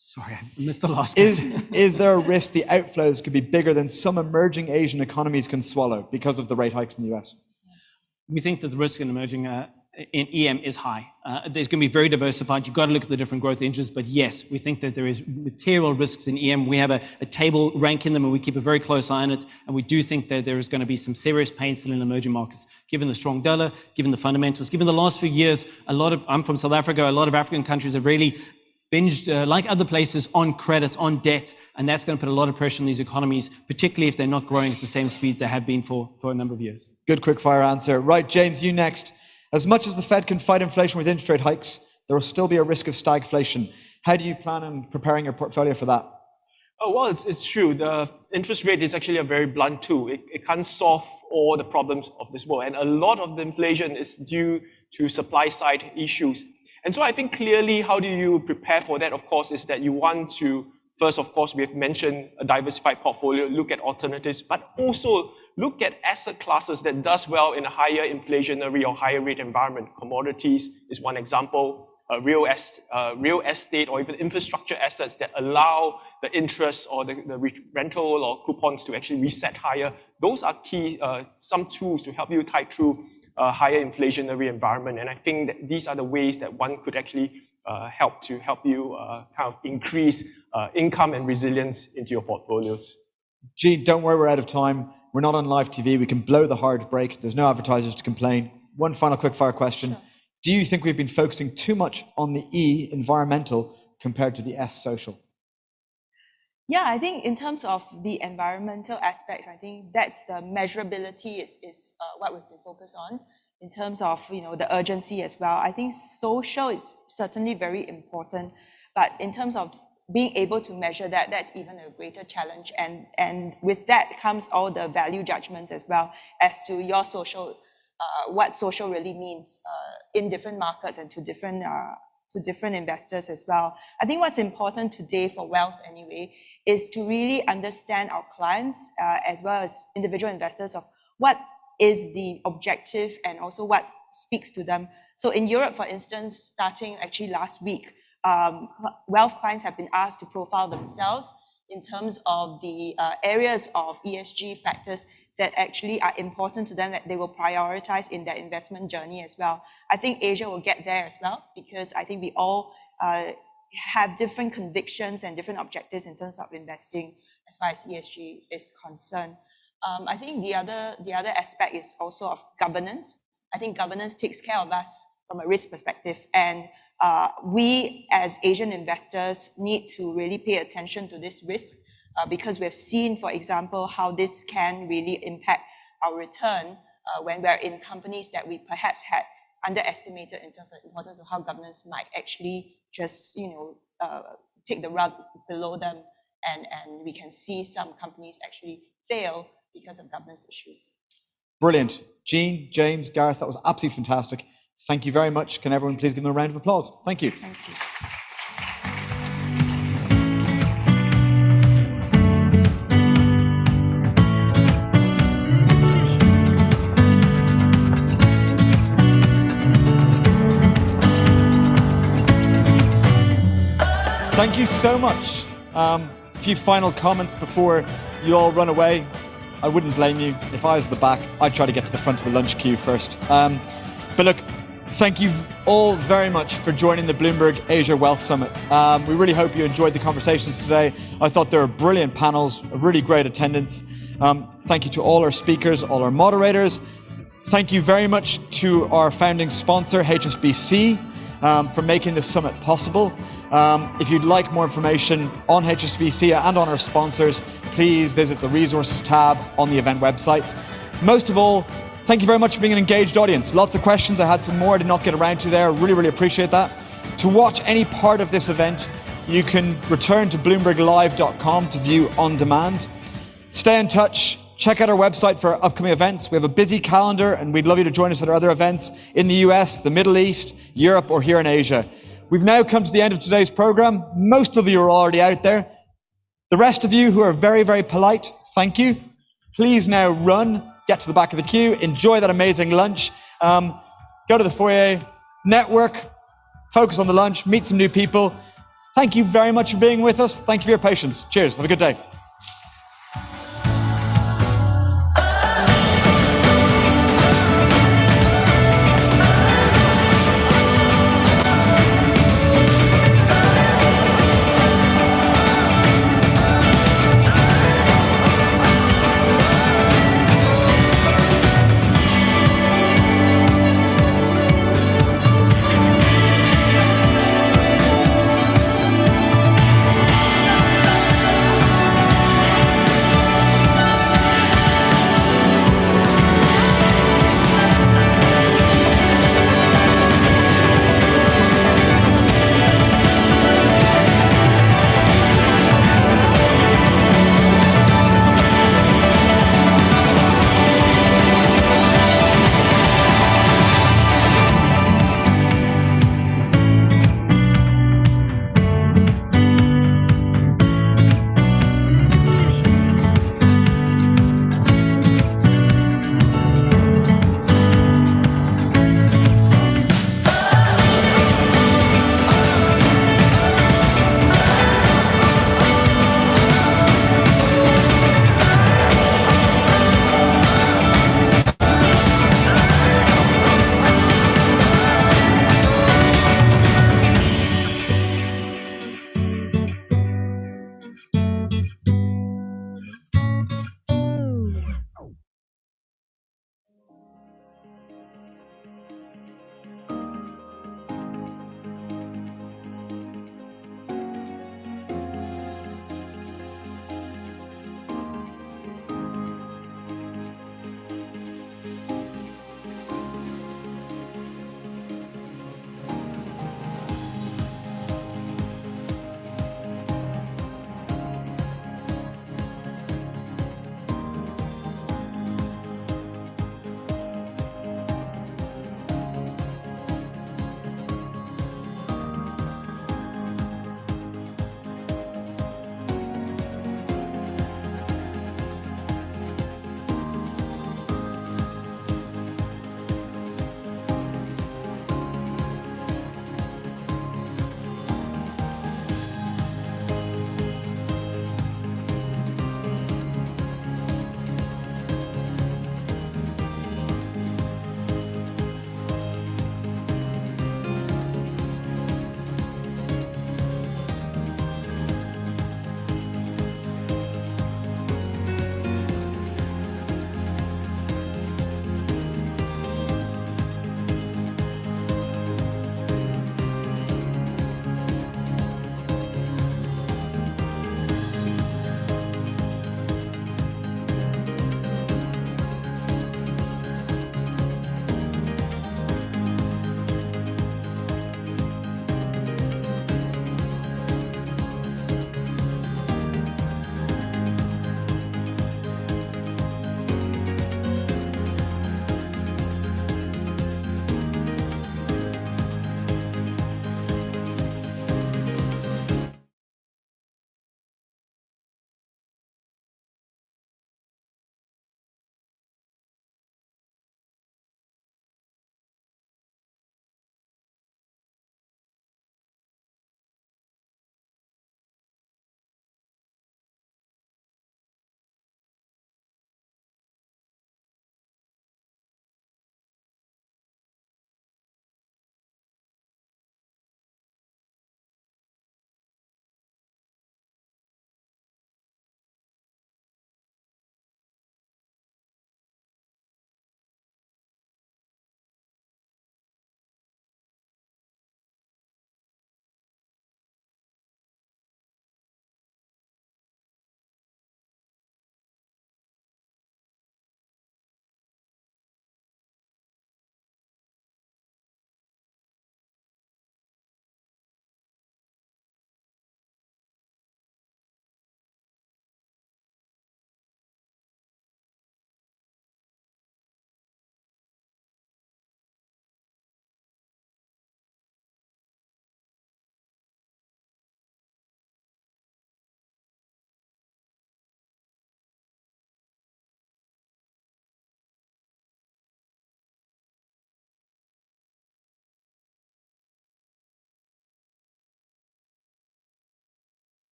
Sorry, I missed the last part. Is there a risk the outflows could be bigger than some emerging Asian economies can swallow because of the rate hikes in the US? We think that the risk in emerging in EM is high. There's going to be very diversified. You've got to look at the different growth engines, but yes, we think that there is material risks in EM. We have a table ranking them, and we keep a very close eye on it. And we do think that there is going to be some serious pain still in emerging markets, given the strong dollar, given the fundamentals, given the last few years. I'm from South Africa. A lot of African countries have really binged, like other places, on credit, on debt, and that's going to put a lot of pressure on these economies, particularly if they're not growing at the same speeds they have been for a number of years. Good quick fire answer. Right, James, you next. As much as the Fed can fight inflation with interest rate hikes, there will still be a risk of stagflation. How do you plan on preparing your portfolio for that? Oh, well, it's true. The interest rate is actually a very blunt tool. It can't solve all the problems of this world. And a lot of the inflation is due to supply side issues. And so I think clearly, how do you prepare for that, of course, is that you want to, first, of course, we have mentioned a diversified portfolio, look at alternatives, but also look at asset classes that does well in a higher inflationary or higher rate environment. Commodities is one example, real estate or even infrastructure assets that allow the interest or the rental or coupons to actually reset higher. Those are key, some tools to help you tide through a higher inflationary environment. And I think that these are the ways that one could actually help you kind of increase income and resilience into your portfolios. Gene, don't worry, we're out of time. We're not on live TV. We can blow the hard break. There's no advertisers to complain. One final quick-fire question. Sure. Do you think we've been focusing too much on the E, environmental, compared to the S, social? Yeah, I think in terms of the environmental aspects, I think that's the measurability is what we've been focused on in terms of the urgency as well. I think social is certainly very important, but in terms of being able to measure that, that's even a greater challenge. And with that comes all the value judgments as well as to your social, what social really means in different markets and to different investors as well. I think what's important today for wealth anyway is to really understand our clients as well as individual investors of what is the objective and also what speaks to them. So in Europe, for instance, starting actually last week, wealth clients have been asked to profile themselves in terms of the areas of ESG factors that actually are important to them, that they will prioritize in their investment journey as well. I think Asia will get there as well, because I think we all have different convictions and different objectives in terms of investing as far as ESG is concerned. I think the other aspect is also of governance. I think governance takes care of us from a risk perspective, and we as Asian investors need to really pay attention to this risk because we've seen, for example, how this can really impact our return when we're in companies that we perhaps had underestimated in terms of the importance of how governance might actually just, take the rug below them, and we can see some companies actually fail because of governance issues. Brilliant. Jean, James, Gareth, that was absolutely fantastic. Thank you very much. Can everyone please give them a round of applause? Thank you. Thank you. Thank you so much. A few final comments before you all run away. I wouldn't blame you. If I was at the back, I'd try to get to the front of the lunch queue first. But look, thank you all very much for joining the Bloomberg Asia Wealth Summit. We really hope you enjoyed the conversations today. I thought they were brilliant panels, a really great attendance. Thank you to all our speakers, all our moderators. Thank you very much to our founding sponsor, HSBC, for making this summit possible. If you'd like more information on HSBC and on our sponsors, please visit the resources tab on the event website. Most of all, thank you very much for being an engaged audience. Lots of questions. I had some more I did not get around to there. Really, really appreciate that. To watch any part of this event, you can return to bloomberglive.com to view on demand. Stay in touch. Check out our website for upcoming events. We have a busy calendar, and we'd love you to join us at our other events in the US, the Middle East, Europe, or here in Asia. We've now come to the end of today's program. Most of you are already out there. The rest of you who are very, very polite, thank you. Please now run, get to the back of the queue, enjoy that amazing lunch, go to the foyer, network, focus on the lunch, meet some new people. Thank you very much for being with us. Thank you for your patience. Cheers. Have a good day.